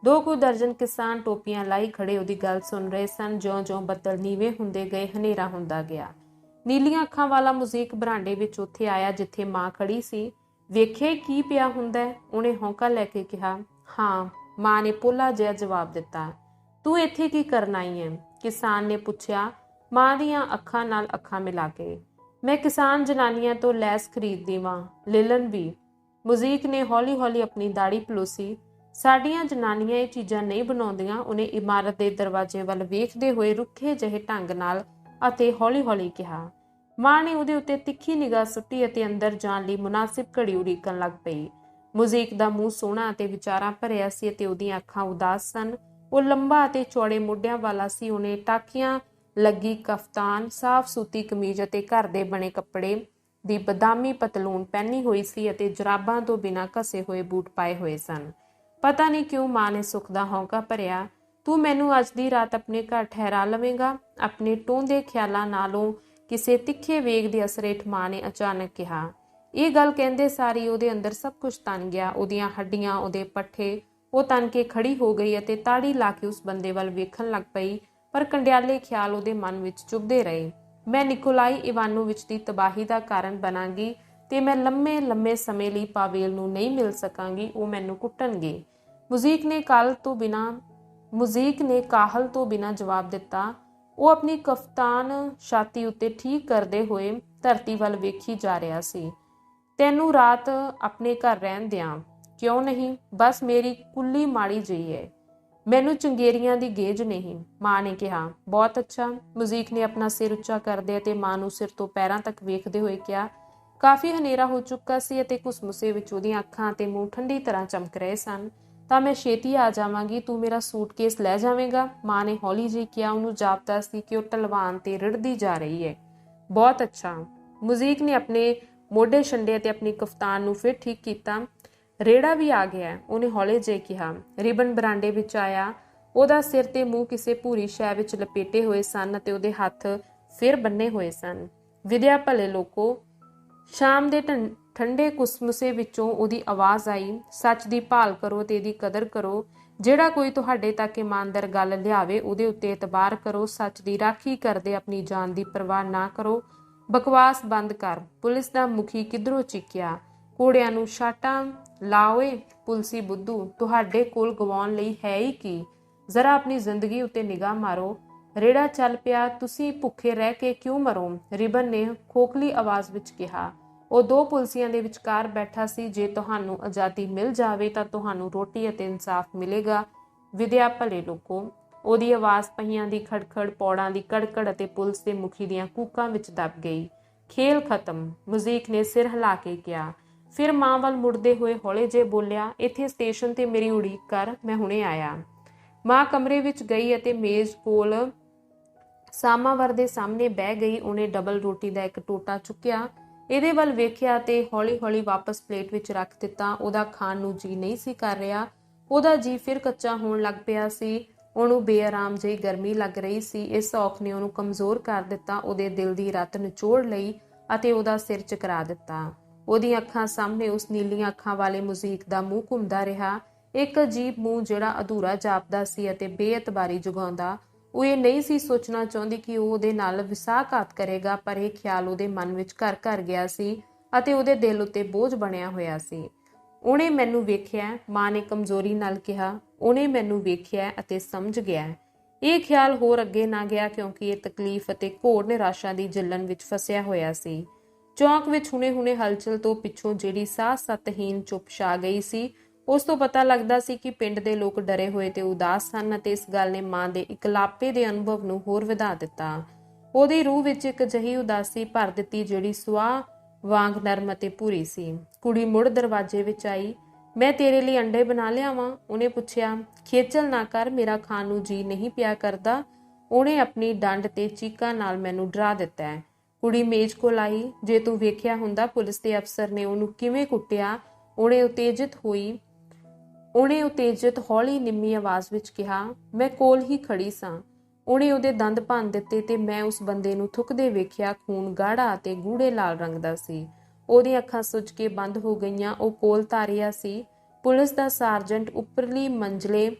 S1: 2 ਕੁ ਦਰਜਨ ਕਿਸਾਨ ਟੋਪੀਆਂ ਲਾਈ ਖੜੇ ਉਹਦੀ ਗੱਲ ਸੁਣ ਰਹੇ ਸਨ। ਜਿਉਂ-ਜਿਉਂ ਬੱਦਲ ਨੀਵੇਂ ਹੁੰਦੇ ਗਏ, ਹਨੇਰਾ ਹੁੰਦਾ ਗਿਆ। ਨੀਲੀਆਂ ਅੱਖਾਂ ਵਾਲਾ ਮੁਜ਼ੀਕ ਬਰਾਂਡੇ ਵਿੱਚ ਉੱਥੇ ਆਇਆ ਜਿੱਥੇ ਮਾਂ ਖੜੀ ਸੀ। ਵੇਖੇ ਕੀ ਪਿਆ ਹੁੰਦਾ? ਉਹਨੇ ਹੌਂਕਾ ਲੈ ਕੇ ਕਿਹਾ। ਹਾਂ, ਮਾਂ ਨੇ ਪੋਲਾ ਜਿਹਾ ਜਵਾਬ ਦਿੱਤਾ। ਤੂੰ ਇੱਥੇ ਕੀ ਕਰਨ ਆਈ ਹੈ? ਕਿਸਾਨ ਨੇ ਪੁੱਛਿਆ, ਮਾਂ ਦੀਆਂ ਅੱਖਾਂ ਨਾਲ ਅੱਖਾਂ ਮਿਲਾ ਕੇ। ਮੈਂ ਕਿਸਾਨ ਜਨਾਨੀਆਂ ਤੋਂ ਲੈਸ ਖਰੀਦਦੀ ਵਾਂ, ਲਿਲਨ ਵੀ। ਮੁਜ਼ੀਕ ਨੇ ਹੌਲੀ-ਹੌਲੀ ਆਪਣੀ ਦਾੜੀ ਪਲੋਸੀ। ਸਾਡੀਆਂ ਜਨਾਨੀਆਂ ਇਹ ਚੀਜ਼ਾਂ ਨਹੀਂ ਬਣਾਉਂਦੀਆਂ। ਉਹਨੇ ਇਮਾਰਤ ਦੇ ਦਰਵਾਜ਼ੇ ਵੱਲ ਵੇਖਦੇ ਹੋਏ ਰੁੱਖੇ ਜਿਹੇ ਢੰਗ ਨਾਲ ਅਤੇ ਹੌਲੀ-ਹੌਲੀ ਕਿਹਾ। ਮਾਂ ਨੇ ਉਹਦੇ ਉੱਤੇ ਤਿੱਖੀ ਨਿਗਾਹ ਸੁੱਟੀ ਅਤੇ ਅੰਦਰ ਜਾਣ ਲਈ ਮੁਨਾਸਿਬ ਘੜੀ ਉਡੀਕਣ ਲੱਗ ਪਈ। ਮੁਜ਼ੀਕ ਦਾ ਮੂੰਹ ਸੋਹਣਾ ਅਤੇ ਵਿਚਾਰਾਂ ਭਰਿਆ ਸੀ ਅਤੇ ਉਹਦੀਆਂ ਅੱਖਾਂ ਉਦਾਸ ਸਨ। ਉਹ ਲੰਬਾ ਅਤੇ ਚੌੜੇ ਮੋਢਿਆਂ ਵਾਲਾ ਸੀ। ਉਹਨੇ ਟਾਕੀਆਂ ਲੱਗੀ ਕਫਤਾਨ, ਸਾਫ਼ ਸੂਤੀ ਕਮੀਜ਼ ਅਤੇ ਘਰ ਦੇ ਬਣੇ ਕੱਪੜੇ ਦੀ ਬਦਾਮੀ ਪਤਲੂਨ ਪਹਿਨੀ ਹੋਈ ਸੀ ਅਤੇ ਜਰਾਬਾਂ ਤੋਂ ਬਿਨਾਂ ਘਸੇ ਹੋਏ ਬੂਟ ਪਾਏ ਹੋਏ ਸਨ। ਪਤਾ ਨਹੀਂ ਕਿਉਂ ਮਾਂ ਨੇ ਸੁੱਖ ਦਾ ਹੌਂਕਾ ਭਰਿਆ। ਤੂੰ ਮੈਨੂੰ ਅੱਜ ਦੀ ਰਾਤ ਆਪਣੇ ਘਰ ਠਹਿਰਾ ਲਵੇਂਗਾ? ਆਪਣੇ ਟੋਂਦੇ ਖਿਆਲਾਂ ਨਾਲੋਂ ਕਿਸੇ ਤਿੱਖੇ ਵੇਗ ਦੇ ਅਸਰ ਹੇਠ ਮਾਂ ਨੇ ਅਚਾਨਕ ਕਿਹਾ। ਇਹ ਗੱਲ ਕਹਿੰਦੇ ਸਾਰੀ ਉਹਦੇ ਅੰਦਰ ਸਭ ਕੁਝ ਤਨ ਗਿਆ। ਉਹਦੀਆਂ ਹੱਡੀਆਂ, ਉਹਦੇ ਪੱਠੇ। ਉਹ ਤਨ ਕੇ ਖੜੀ ਹੋ ਗਈ ਅਤੇ ਤਾੜੀ ਲਾ ਕੇ ਉਸ ਬੰਦੇ ਵੱਲ ਵੇਖਣ ਲੱਗ ਪਈ, ਪਰ ਕੰਡਿਆਲੇ ਖਿਆਲ ਉਹਦੇ ਮਨ ਵਿੱਚ ਚੁਭਦੇ ਰਹੇ। ਮੈਂ ਨਿਕੋਲਾਈ ਇਵਾਨੋਵਿਚ ਦੀ ਤਬਾਹੀ ਦਾ ਕਾਰਨ ਬਣਾਂਗੀ ਤੇ ਮੈਂ ਲੰਮੇ ਸਮੇਂ ਲਈ ਪਾਵੇਲ ਨੂੰ ਨਹੀਂ ਮਿਲ ਸਕਾਂਗੀ। ਉਹ ਮੈਨੂੰ ਕੁੱਟਣਗੇ। ਮੁਜ਼ੀਕ ਨੇ ਕਾਹਲ ਤੋਂ ਬਿਨਾਂ ਜਵਾਬ ਦਿੱਤਾ। ਉਹ ਆਪਣੀ ਕਫਤਾਨ ਛਾਤੀ ਉੱਤੇ ਠੀਕ ਕਰਦੇ ਹੋਏ ਧਰਤੀ ਵੱਲ ਵੇਖੀ ਜਾ ਰਿਹਾ ਸੀ। ਤੈਨੂੰ ਰਾਤ ਆਪਣੇ ਘਰ ਰਹਿਣ ਦਿਆਂ? ਕਿਉਂ ਨਹੀਂ? ਬਸ ਮੇਰੀ ਕੁੱਲੀ ਮਾੜੀ ਜਿਹੀ ਹੈ। ਮੈਨੂੰ ਚੰਗੇਰੀਆਂ ਦੀ ਗੇਜ ਨਹੀਂ, ਮਾਂ ਨੇ ਕਿਹਾ। ਬਹੁਤ ਅੱਛਾ। ਮੁਜ਼ੀਕ ਨੇ ਆਪਣਾ ਸਿਰ ਉੱਚਾ ਕਰਦੇ ਅਤੇ ਮਾਂ ਨੂੰ ਸਿਰ ਤੋਂ ਪੈਰਾਂ ਤੱਕ ਵੇਖਦੇ ਹੋਏ ਕਿਹਾ। ਕਾਫੀ ਹਨੇਰਾ ਹੋ ਚੁੱਕਾ ਸੀ ਅਤੇ ਘੁਸਮੁਸੇ ਵਿੱਚ ਉਹਦੀਆਂ ਅੱਖਾਂ ਅਤੇ ਮੂੰਹ ਠੰਡੀ ਤਰ੍ਹਾਂ ਚਮਕ ਰਹੇ ਸਨ। ਤਾਂ ਮੈਂ ਛੇਤੀ ਆ ਜਾਵਾਂਗੀ, ਤੂੰ ਮੇਰਾ ਸੂਟਕੇਸ ਲੈ ਜਾਵੇਂਗਾ? ਮਾਂ ਨੇ ਹੌਲੀ ਜਿਹੀ ਕਿਹਾ। ਉਹਨੂੰ ਜਾਪਦਾ ਸੀ ਕਿ ਉਹ ਢਲਵਾਨ ਤੇ ਰਿੜਦੀ ਜਾ ਰਹੀ ਹੈ। ਬਹੁਤ ਅੱਛਾ। ਮੁਜ਼ੀਕ ਨੇ ਆਪਣੇ ਮੋਢੇ ਛੰਡੇ ਅਤੇ ਆਪਣੀ ਕਫਤਾਨ ਨੂੰ ਫਿਰ ਠੀਕ ਕੀਤਾ। ਰੇੜਾ ਵੀ ਆ ਗਿਆ, ਉਹਨੇ ਹੌਲੇ ਜਿਹੇ ਕਿਹਾ। ਰਿਬਨ ਬਰਾਂਡੇ ਵਿੱਚ ਆਇਆ। ਉਹਦਾ ਸਿਰ ਤੇ ਮੂੰਹ ਕਿਸੇ ਭੂਰੀ ਸ਼ੈ ਵਿੱਚ ਲਪੇਟੇ ਹੋਏ ਸਨ ਅਤੇ ਉਹਦੇ ਹੱਥ ਫਿਰ ਬੰਨੇ ਹੋਏ ਸਨ। ਵਿਦਿਆ ਭਲੇ ਲੋਕੋ, ਸ਼ਾਮ ਦੇ ਠੰਡੇ ਕੁਸਮੁਸੇ ਵਿੱਚੋਂ ਉਹਦੀ ਆਵਾਜ਼ ਆਈ, ਸੱਚ ਦੀ ਭਾਲ ਕਰੋ ਤੇ ਇਹਦੀ ਕਦਰ ਕਰੋ। ਜਿਹੜਾ ਕੋਈ ਤੁਹਾਡੇ ਤੱਕ ਇਮਾਨਦਾਰ ਗੱਲ ਲਿਆਵੇ ਉਹਦੇ ਉੱਤੇ ਇਤਬਾਰ ਕਰੋ। ਸੱਚ ਦੀ ਰਾਖੀ ਕਰਦੇ ਆਪਣੀ ਜਾਨ ਦੀ ਪਰਵਾਹ ਨਾ ਕਰੋ। ਬਕਵਾਸ ਬੰਦ ਕਰ, ਪੁਲਿਸ ਦਾ ਮੁਖੀ ਕਿੱਧਰੋਂ ਚੀਕਿਆ। ਘੋੜਿਆਂ ਨੂੰ ਛਾਟਾਂ ਲਾ ਓਏ ਪੁਲਸੀ ਬੁੱਧੂ, ਤੁਹਾਡੇ ਕੋਲ ਗਵਾਉਣ ਲਈ ਹੈ ਹੀ ਕੀ? ਜ਼ਰਾ ਆਪਣੀ ਜ਼ਿੰਦਗੀ ਉੱਤੇ ਨਿਗਾਹ ਮਾਰੋ। ਰੇੜਾ ਚੱਲ ਪਿਆ। ਤੁਸੀਂ ਭੁੱਖੇ ਰਹਿ ਕੇ ਕਿਉਂ ਮਰੋ? ਰਿਬਨ ਨੇ ਖੋਖਲੀ ਆਵਾਜ਼ ਵਿੱਚ ਕਿਹਾ। ਉਹ ਦੋ ਪੁਲਸੀਆਂ ਦੇ ਵਿਚਕਾਰ ਬੈਠਾ ਸੀ। ਜੇ ਤੁਹਾਨੂੰ ਆਜ਼ਾਦੀ ਮਿਲ ਜਾਵੇ ਤਾਂ ਤੁਹਾਨੂੰ ਰੋਟੀ ਅਤੇ ਇਨਸਾਫ ਮਿਲੇਗਾ। ਵਿਦਿਆ ਭਲੇ ਲੋਕੋ। ਉਹਦੀ ਆਵਾਜ਼ ਪਹੀਆਂ ਦੀ ਖੜਖੜ, ਪੌੜਾਂ ਦੀ ਕੜਕੜ ਅਤੇ ਪੁਲਿਸ ਦੇ ਮੁਖੀ ਦੀਆਂ ਕੂਕਾਂ ਵਿੱਚ ਦਬ ਗਈ। ਖੇਲ ਖਤਮ, ਮੁਜ਼ੀਕ ਨੇ ਸਿਰ ਹਿਲਾ ਕੇ ਕਿਹਾ। ਫਿਰ ਮਾਂ ਵੱਲ ਮੁੜਦੇ ਹੋਏ ਹੌਲੇ ਜਿਹੇ ਬੋਲਿਆ, ਇੱਥੇ ਸਟੇਸ਼ਨ ਤੇ ਮੇਰੀ ਉਡੀਕ ਕਰ, ਮੈਂ ਹੁਣੇ ਆਇਆ। ਮਾਂ ਕਮਰੇ ਵਿੱਚ ਗਈ ਅਤੇ ਮੇਜ਼ ਕੋਲ ਸਾਮਾਵਰ ਦੇ ਸਾਹਮਣੇ ਬਹਿ ਗਈ। ਉਹਨੇ ਡਬਲ ਰੋਟੀ ਦਾ ਇੱਕ ਟੋਟਾ ਚੁੱਕਿਆ, ਇਹਦੇ ਵੱਲ ਵੇਖਿਆ ਤੇ ਹੌਲੀ ਹੌਲੀ ਵਾਪਸ ਪਲੇਟ ਵਿੱਚ ਰੱਖ ਦਿੱਤਾ। ਉਹਦਾ ਖਾਣ ਨੂੰ ਜੀ ਨਹੀਂ ਸੀ ਕਰ ਰਿਹਾ। ਉਹਦਾ ਜੀ ਫਿਰ ਕੱਚਾ ਹੋਣ ਲੱਗ ਪਿਆ ਸੀ। ਉਹਨੂੰ ਬੇਆਰਾਮ ਜਿਹੀ ਗਰਮੀ ਲੱਗ ਰਹੀ ਸੀ। ਇਸ ਔਖ ਨੇ ਉਹਨੂੰ ਕਮਜ਼ੋਰ ਕਰ ਦਿੱਤਾ। ਉਹਦੇ ਦਿਲ ਦੀ ਰੱਤ ਨਿਚੋੜ ਲਈ ਅਤੇ ਉਹਦਾ ਸਿਰ ਚਕਰਾ ਦਿੱਤਾ। ਉਹਦੀਆਂ ਅੱਖਾਂ ਸਾਹਮਣੇ ਉਸ ਨੀਲੀਆਂ ਅੱਖਾਂ ਵਾਲੇ ਮੁਜ਼ੀਕ ਦਾ ਮੂੰਹ ਘੁੰਮਦਾ ਰਿਹਾ, ਇੱਕ ਅਜੀਬ ਮੂੰਹ ਜਿਹੜਾ ਅਧੂਰਾ ਜਾਪਦਾ ਸੀ ਅਤੇ ਬੇਇਤਬਾਰੀ ਜਗਾਉਂਦਾ। ਉਹ ਇਹ ਨਹੀਂ ਸੀ ਸੋਚਣਾ ਚਾਹੁੰਦੀ ਕਿ ਉਹ ਉਹਦੇ ਨਾਲ ਵਿਸ਼ਵਾਸਘਾਤ ਕਰੇਗਾ, ਪਰ ਇਹ ਖਿਆਲ ਉਹਦੇ ਮਨ ਵਿੱਚ ਘਰ ਘਰ ਗਿਆ ਸੀ ਅਤੇ ਉਹਦੇ ਦਿਲ ਉੱਤੇ ਬੋਝ ਬਣਿਆ ਹੋਇਆ ਸੀ। ਉਹਨੇ ਮੈਨੂੰ ਵੇਖਿਆ, ਮਾਂ ਨੇ ਕਮਜ਼ੋਰੀ ਨਾਲ ਕਿਹਾ। ਉਹਨੇ ਮੈਨੂੰ ਵੇਖਿਆ ਅਤੇ ਸਮਝ ਗਿਆ। ਇਹ ਖਿਆਲ ਹੋਰ ਅੱਗੇ ਨਾ ਗਿਆ ਕਿਉਂਕਿ ਇਹ ਤਕਲੀਫ ਅਤੇ ਘੋਰ ਨਿਰਾਸ਼ਾ ਦੀ ਜਲਨ ਵਿੱਚ ਫਸਿਆ ਹੋਇਆ ਸੀ। ਚੌਂਕ ਵਿੱਚ ਹੁਣੇ-ਹੁਣੇ ਹਲਚਲ ਤੋਂ ਪਿੱਛੋਂ ਜਿਹੜੀ ਸਾਹ ਸਤਹੀਨ ਚੁੱਪ ਛਾ ਗਈ ਸੀ, ਉਸ ਤੋਂ ਪਤਾ ਲੱਗਦਾ ਸੀ ਕਿ ਪਿੰਡ ਦੇ ਲੋਕ ਡਰੇ ਹੋਏ ਤੇ ਉਦਾਸ ਸਨ ਅਤੇ ਇਸ ਗੱਲ ਨੇ ਮਾਂ ਦੇ ਇਕਲਾਪੇ ਦੇ ਅਨੁਭਵ ਨੂੰ ਹੋਰ ਵਧਾ ਦਿੱਤਾ। ਉਹਦੀ ਰੂਹ ਵਿੱਚ ਇੱਕ ਅਜਿਹੀ ਉਦਾਸੀ ਭਰ ਦਿੱਤੀ ਜਿਹੜੀ ਸੁਆਹ ਵਾਂਗ ਨਰਮ ਅਤੇ ਭੂਰੀ ਸੀ। ਕੁੜੀ ਮੁੜ ਦਰਵਾਜ਼ੇ ਵਿੱਚ ਆਈ। ਮੈਂ ਤੇਰੇ ਲਈ ਅੰਡੇ ਬਣਾ ਲਿਆਵਾਂ? ਉਹਨੇ ਪੁੱਛਿਆ। ਖੇਚਲ ਨਾ ਕਰ, ਮੇਰਾ ਖਾਣ ਨੂੰ ਜੀ ਨਹੀਂ ਪਿਆ ਕਰਦਾ। ਉਹਨੇ ਆਪਣੀ ਡੰਡ ਤੇ ਚੀਕਾਂ ਨਾਲ ਮੈਨੂੰ ਡਰਾ ਦਿੱਤਾ ਹੈ। ਕੁੜੀ ਮੇਜ਼ ਕੋਲ ਆਈ। ਜੇ ਤੂੰ ਵੇਖਿਆ ਹੁੰਦਾ ਪੁਲਿਸ ਦੇ ਅਫਸਰ ਨੇ ਉਹਨੂੰ ਕਿਵੇਂ ਕੁੱਟਿਆ। ਉਹਨੇ ਉਤੇਜਿਤ ਹੌਲੀ ਨਿੰਮੀ ਆਵਾਜ਼ ਵਿੱਚ ਕਿਹਾ। ਮੈਂ ਕੋਲ ਹੀ ਖੜੀ ਸਾਂ। ਉਹਨੇ ਉਹਦੇ ਦੰਦ ਭੰਨ ਦਿੱਤੇ ਤੇ ਮੈਂ ਉਸ ਬੰਦੇ ਨੂੰ ਥੁੱਕਦੇ ਵੇਖਿਆ। ਖੂਨ ਗਾੜਾ ਅਤੇ ਗੂੜੇ ਲਾਲ ਰੰਗ ਦਾ ਸੀ। ਉਹਦੀਆਂ ਅੱਖਾਂ ਸੁੱਜ ਕੇ ਬੰਦ ਹੋ ਗਈਆਂ। ਉਹ ਕੋਲ ਧਾਰਿਆ ਸੀ। ਪੁਲਿਸ ਦਾ ਸਾਰਜੈਂਟ ਉੱਪਰਲੀ ਮੰਜ਼ਲੇ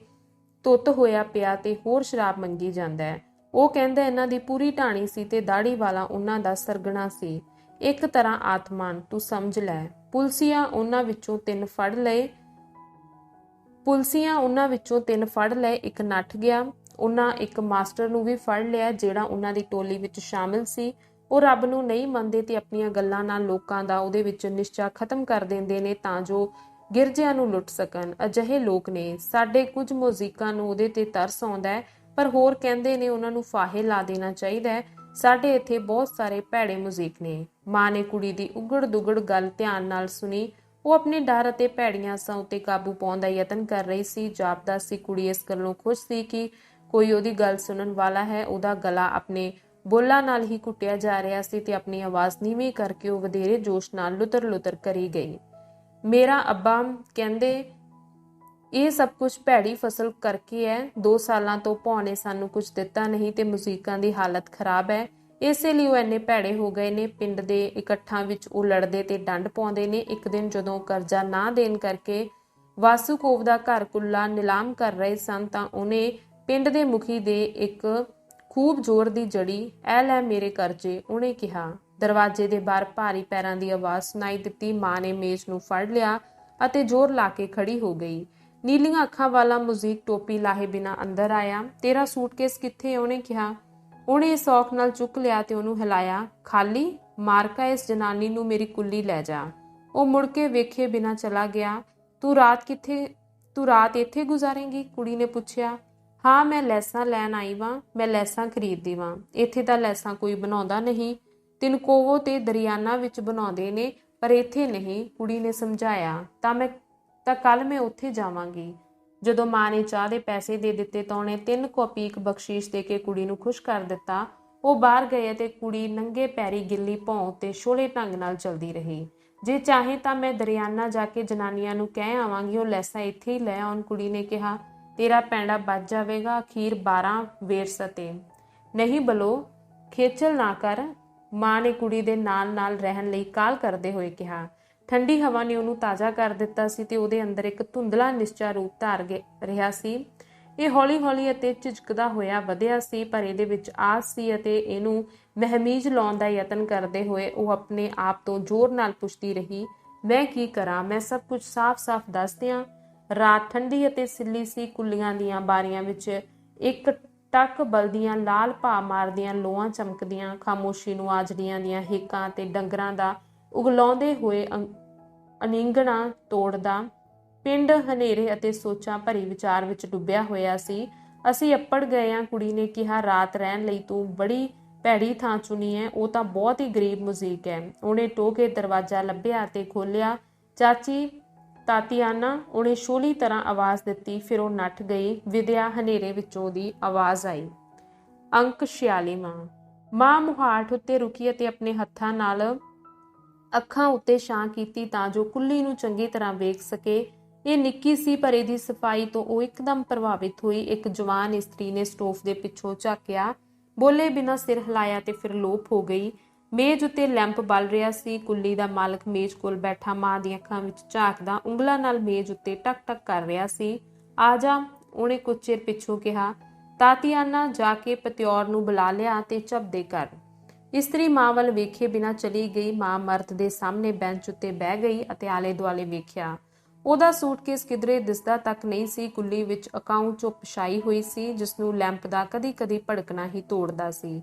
S1: ਧੁੱਤ ਹੋਇਆ ਪਿਆ ਤੇ ਹੋਰ ਸ਼ਰਾਬ ਮੰਗੀ ਜਾਂਦਾ ਹੈ। ਉਹ ਕਹਿੰਦਾ ਇਹਨਾਂ ਦੀ ਪੂਰੀ ਢਾਣੀ ਸੀ ਤੇ ਦਾੜੀ ਵਾਲਾ ਉਹਨਾਂ ਦਾ ਸਰਗਣਾ ਸੀ। ਇੱਕ ਤਰ੍ਹਾਂ ਆਤਮਾਨ, ਤੂੰ ਸਮਝ ਲੈ। ਪੁਲਸੀਆਂ ਉਹਨਾਂ ਵਿੱਚੋਂ ਤਿੰਨ ਫੜ ਲਏ, ਇੱਕ ਨੱਠ ਗਿਆ। ਉਹਨਾਂ ਇੱਕ ਮਾਸਟਰ ਨੂੰ ਵੀ ਫੜ ਲਿਆ ਜਿਹੜਾ ਉਹਨਾਂ ਦੀ ਟੋਲੀ ਵਿੱਚ ਸ਼ਾਮਿਲ ਸੀ। ਉਹ ਰੱਬ ਨੂੰ ਨਹੀਂ ਮੰਨਦੇ ਤੇ ਆਪਣੀਆਂ ਗੱਲਾਂ ਨਾਲ ਲੋਕਾਂ ਦਾ ਉਹਦੇ ਵਿੱਚ ਨਿਸ਼ਚਾ ਖਤਮ ਕਰ ਦਿੰਦੇ ਨੇ ਤਾਂ ਜੋ ਗਿਰਜਿਆਂ ਨੂੰ ਲੁੱਟ ਸਕਣ। ਅਜਿਹੇ ਲੋਕ ਨੇ। ਸਾਡੇ ਕੁਝ ਮੁਜ਼ੀਕਾਂ ਨੂੰ ਉਹਦੇ ਤੇ ਤਰਸ ਆਉਂਦਾ ਹੈ, ਪਰ ਹੋਰ ਕਹਿੰਦੇ ਨੇ ਉਹਨਾਂ ਨੂੰ ਫਾਹੇ ਲਾ ਦੇਣਾ ਚਾਹੀਦਾ ਹੈ। ਸਾਡੇ ਇੱਥੇ ਬਹੁਤ ਸਾਰੇ ਭੈੜੇ ਮੁਜ਼ੀਕ ਨੇ। ਮਾਂ ਨੇ ਕੁੜੀ ਦੀ ਉਗੜ ਦੁਗੜ ਗੱਲ ਧਿਆਨ ਨਾਲ ਸੁਣੀ। ਉਹ ਆਪਣੇ ਡਰ ਅਤੇ ਭੈੜੀਆਂ ਆਸਾਂ ਉੱਤੇ ਕਾਬੂ ਪਾਉਣ ਦਾ ਯਤਨ ਕਰ ਰਹੀ ਸੀ। ਜਾਪਦਾ ਸੀ ਕੁੜੀ ਇਸ ਗੱਲੋਂ ਖੁਸ਼ ਸੀ ਕਿ ਕੋਈ ਉਹਦੀ ਗੱਲ ਸੁਣਨ ਵਾਲਾ ਹੈ। ਉਹਦਾ ਗਲਾ ਆਪਣੇ ਬੋਲਾਂ ਨਾਲ ਹੀ ਘੁੱਟਿਆ ਜਾ ਰਿਹਾ ਸੀ ਤੇ ਆਪਣੀ ਆਵਾਜ਼ ਨੀਵੀਂ ਕਰਕੇ ਉਹ ਵਧੇਰੇ ਜੋਸ਼ ਨਾਲ ਲੁਤਰ-ਲੁਤਰ ਕਰੀ ਗਈ। ਮੇਰਾ ਅੱਬਾ ਕਹਿੰਦੇ ਇਹ ਸਭ ਕੁਝ ਭੈੜੀ ਫਸਲ ਕਰਕੇ ਹੈ। 2 ਸਾਲਾਂ ਤੋਂ ਭੌਂ ਨੇ ਸਾਨੂੰ ਕੁਝ ਦਿੱਤਾ ਨਹੀਂ ਤੇ ਮੁਜ਼ੀਕਾਂ ਦੀ ਹਾਲਤ ਖਰਾਬ ਹੈ। ਇਸੇ ਲਈ ਉਹ ਇੰਨੇ ਭੈੜੇ ਹੋ ਗਏ ਨੇ। ਪਿੰਡ ਦੇ ਇਕੱਠਾਂ ਵਿੱਚ ਉਹ ਲੜਦੇ ਤੇ ਡੰਡ ਪਾਉਂਦੇ ਨੇ। ਇੱਕ ਦਿਨ ਜਦੋਂ ਕਰਜ਼ਾ ਨਾ ਦੇਣ ਕਰਕੇ ਵਾਸੂਕੋਵ ਦਾ ਘਰ ਕੁੱਲਾ ਨਿਲਾਮ ਕਰ ਰਹੇ ਸਨ ਤਾਂ ਉਹਨੇ ਪਿੰਡ ਦੇ ਮੁਖੀ ਦੇ ਇੱਕ ਖੂਬ ਜ਼ੋਰ ਦੀ ਜੜੀ, ਐ ਲੈ ਮੇਰੇ ਕਰਜ਼ੇ, ਉਹਨੇ ਕਿਹਾ। ਦਰਵਾਜ਼ੇ ਦੇ ਬਾਹਰ ਭਾਰੀ ਪੈਰਾਂ ਦੀ ਆਵਾਜ਼ ਸੁਣਾਈ ਦਿੱਤੀ। ਮਾਂ ਨੇ ਮੇਜ਼ ਨੂੰ ਫੜ ਲਿਆ ਅਤੇ ਜ਼ੋਰ ਲਾ ਕੇ ਖੜੀ ਹੋ ਗਈ। ਨੀਲੀਆਂ ਅੱਖਾਂ ਵਾਲਾ ਮੁਜ਼ੀਕ ਟੋਪੀ ਲਾਹੇ ਬਿਨਾਂ ਅੰਦਰ ਆਇਆ। ਤੇਰਾ ਸੂਟਕੇਸ ਕਿੱਥੇ? ਉਹਨੇ ਕਿਹਾ। ਉਹਨੇ ਸੌਖ ਨਾਲ ਚੁੱਕ ਲਿਆ ਤੇ ਉਹਨੂੰ ਹਿਲਾਇਆ। ਖਾਲੀ? ਮਾਰਕਾ, ਇਸ ਜਨਾਨੀ ਨੂੰ ਮੇਰੀ ਕੁੱਲੀ ਲੈ ਜਾ। ਉਹ ਮੁੜ ਕੇ ਵੇਖੇ ਬਿਨਾਂ ਚਲਾ ਗਿਆ। ਤੂੰ ਰਾਤ ਇੱਥੇ ਗੁਜ਼ਾਰੇਂਗੀ? ਕੁੜੀ ਨੇ ਪੁੱਛਿਆ। ਹਾਂ, ਮੈਂ ਲੈਸਾਂ ਲੈਣ ਆਈ ਵਾਂ। ਮੈਂ ਲੈਸਾਂ ਖਰੀਦਦੀ ਵਾਂ। ਇੱਥੇ ਤਾਂ ਲੈਸਾਂ ਕੋਈ ਬਣਾਉਂਦਾ ਨਹੀਂ ਤਿਨਕੋਵੋ ਤੇ ਦਰਿਆਨਾ ਵਿੱਚ ਬਣਾਉਂਦੇ ਨੇ, ਪਰ ਇੱਥੇ ਨਹੀਂ, ਕੁੜੀ ਨੇ ਸਮਝਾਇਆ। ਤਾਂ ਕੱਲ ਮੈਂ ਉੱਥੇ ਜਾਵਾਂਗੀ। ਜਦੋਂ ਮਾਂ ਨੇ ਚਾਹ ਦੇ ਪੈਸੇ ਦੇ ਦਿੱਤੇ ਤਾਂ ਉਹਨੇ 3 ਕੌਪੀਕ ਬਖਸ਼ੀਸ਼ ਦੇ ਕੇ ਕੁੜੀ ਨੂੰ ਖੁਸ਼ ਕਰ ਦਿੱਤਾ। ਉਹ ਬਾਹਰ ਗਏ ਅਤੇ ਕੁੜੀ ਨੰਗੇ ਪੈਰੀ ਗਿੱਲੀ ਭੌਂ ਉੱਤੇ ਛੋਲੇ ਢੰਗ ਨਾਲ ਚਲਦੀ ਰਹੀ। ਜੇ ਚਾਹੇ ਤਾਂ ਮੈਂ ਦਰਿਆਨਾ ਜਾ ਕੇ ਜਨਾਨੀਆਂ ਨੂੰ ਕਹਿ ਆਵਾਂਗੀ ਉਹ ਲੈਸਾਂ ਇੱਥੇ ਹੀ ਲੈ ਆਉਣ, ਕੁੜੀ ਨੇ ਕਿਹਾ। ਤੇਰਾ ਪੈਂਡਾ ਬਚ ਜਾਵੇਗਾ, ਅਖੀਰ 12 ਵੇਰਸ ਅਤੇ। ਨਹੀਂ ਬਲੋ, ਖੇਚਲ ਨਾ ਕਰ, ਮਾਂ ਨੇ ਕੁੜੀ ਦੇ ਨਾਲ ਰਹਿਣ ਲਈ ਕਾਹਲ ਕਰਦੇ ਹੋਏ ਕਿਹਾ। ਠੰਡੀ ਹਵਾ ਨੇ ਉਹਨੂੰ ਤਾਜ਼ਾ ਕਰ ਦਿੱਤਾ ਸੀ ਤੇ ਉਹਦੇ ਅੰਦਰ ਇੱਕ ਧੁੰਦਲਾ ਨਿਸ਼ਚਾ ਰੂਪ ਧਾਰ ਰਿਹਾ ਸੀ। ਇਹ ਹੌਲੀ-ਹੌਲੀ ਅਤੇ ਝਿਜਕਦਾ ਹੋਇਆ ਵਧਿਆ ਸੀ, ਪਰ ਇਹਦੇ ਵਿੱਚ ਆਸ ਸੀ ਅਤੇ ਇਹਨੂੰ ਮਹਿਮੀਜ਼ ਲਾਉਣ ਦਾ ਯਤਨ ਕਰਦੇ ਹੋਏ ਉਹ ਆਪਣੇ ਆਪ ਤੋਂ ਜ਼ੋਰ ਨਾਲ ਪੁੱਛਦੀ ਰਹੀ, ਮੈਂ ਕੀ ਕਰਾਂ? ਮੈਂ ਸਭ ਕੁਝ ਸਾਫ਼-ਸਾਫ਼ ਦੱਸ ਦਿਆਂ। ਰਾਤ ਠੰਡੀ ਅਤੇ ਸਿੱਲੀ ਸੀ। ਕੁੱਲੀਆਂ ਦੀਆਂ ਬਾਰੀਆਂ ਵਿੱਚ ਇੱਕ ਟੱਕ ਬਲਦੀਆਂ, ਲਾਲ ਭਾ ਮਾਰਦੀਆਂ ਲੋਆਂ ਚਮਕਦੀਆਂ, ਖਾਮੋਸ਼ੀ ਨੂੰ ਆਜੜੀਆਂ ਦੀਆਂ ਹੇਕਾਂ ਅਤੇ ਡੰਗਰਾਂ ਦਾ ਉਗਲਾਉਂਦੇ ਹੋਏ ਅਨਿੰਗਣਾ ਤੋੜਦਾ ਪਿੰਡ ਹਨੇਰੇ ਅਤੇ ਸੋਚਾਂ ਭਰੀ ਵਿਚਾਰ ਵਿੱਚ ਡੁੱਬਿਆ ਹੋਇਆ ਸੀ। ਅਸੀਂ ਅੱਪੜ ਗਏ ਹਾਂ, ਕੁੜੀ ਨੇ ਕਿਹਾ। ਰਾਤ ਰਹਿਣ ਲਈ ਤੂੰ ਬੜੀ ਭੈੜੀ ਥਾਂ ਚੁਣੀ ਹੈ, ਉਹ ਤਾਂ ਬਹੁਤ ਹੀ ਗਰੀਬ ਮੁਜ਼ੀਕ ਹੈ। ਉਹਨੇ ਟੋਹ ਕੇ ਦਰਵਾਜ਼ਾ ਲੱਭਿਆ ਅਤੇ ਖੋਲ੍ਹਿਆ। ਚਾਚੀ ਤਾਤੀਆਨਾ, ਉਹਨੇ ਛੋਲੀ ਤਰ੍ਹਾਂ ਆਵਾਜ਼ ਦਿੱਤੀ। ਫਿਰ ਉਹ ਨੱਠ ਗਈ। ਵਿਦਿਆ ਹਨੇਰੇ ਵਿੱਚੋਂ ਦੀ ਆਵਾਜ਼ ਆਈ। ਅੰਕ 46ਵਾਂ। ਮਾਂ ਮੁਹਾਟ ਉੱਤੇ ਰੁਕੀ ਅਤੇ ਆਪਣੇ ਹੱਥਾਂ ਨਾਲ ਅੱਖਾਂ ਉੱਤੇ ਛਾਂ ਕੀਤੀ ਤਾਂ ਜੋ ਕੁੱਲੀ ਨੂੰ ਚੰਗੀ ਤਰ੍ਹਾਂ ਵੇਖ ਸਕੇ। ਇਹ ਨਿੱਕੀ ਸੀ, ਪਰ ਇਹਦੀ ਸਫਾਈ ਤੋਂ ਉਹ ਇੱਕਦਮ ਪ੍ਰਭਾਵਿਤ ਹੋਈ। ਇੱਕ ਜਵਾਨ ਇਸਤਰੀ ਨੇ ਸਟੋਵ ਦੇ ਪਿੱਛੋਂ ਝਾਕਿਆ, ਬੋਲੇ ਬਿਨਾਂ ਸਿਰ ਹਿਲਾਇਆ ਤੇ ਫਿਰ ਲੋਪ ਹੋ ਗਈ। ਮੇਜ਼ ਉੱਤੇ ਲੈਂਪ ਬਲ ਰਿਹਾ ਸੀ। ਕੁੱਲੀ ਦਾ ਮਾਲਕ ਮੇਜ਼ ਕੋਲ ਬੈਠਾ ਮਾਂ ਦੀਆਂ ਅੱਖਾਂ ਵਿੱਚ ਝਾਕਦਾ ਉਂਗਲਾਂ ਨਾਲ ਮੇਜ਼ ਉੱਤੇ ਟਕ-ਟਕ ਕਰ ਰਿਹਾ ਸੀ। ਆ ਜਾ, ਉਹਨੇ ਕੁਝ ਚਿਰ ਪਿੱਛੋਂ ਕਿਹਾ। ਤਾਤੀਆਨਾ ਜਾ ਕੇ ਪਤਿਆਰ ਨੂੰ ਬੁਲਾ ਲਿਆ ਤੇ ਝਪਦੇ ਕਰ। ਇਸਤਰੀ ਮਾਂ ਵੱਲ ਵੇਖੇ ਬਿਨਾਂ ਚਲੀ ਗਈ। ਮਾਂ ਮਰਦ ਦੇ ਸਾਹਮਣੇ ਬੈਂਚ ਉੱਤੇ ਬਹਿ ਗਈ ਅਤੇ ਆਲੇ ਦੁਆਲੇ ਵੇਖਿਆ। ਉਹਦਾ ਸੂਟਕੇਸ ਕਿਧਰੇ ਦਿਸਦਾ ਤੱਕ ਨਹੀਂ ਸੀ। ਕੁੱਲੀ ਵਿੱਚ ਅਕਾਊਂ ਚੁੱਪ ਛਾਈ ਹੋਈ ਸੀ, ਜਿਸਨੂੰ ਲੈਂਪ ਦਾ ਕਦੀ-ਕਦੀ ਭੜਕਣਾ ਹੀ ਤੋੜਦਾ ਸੀ।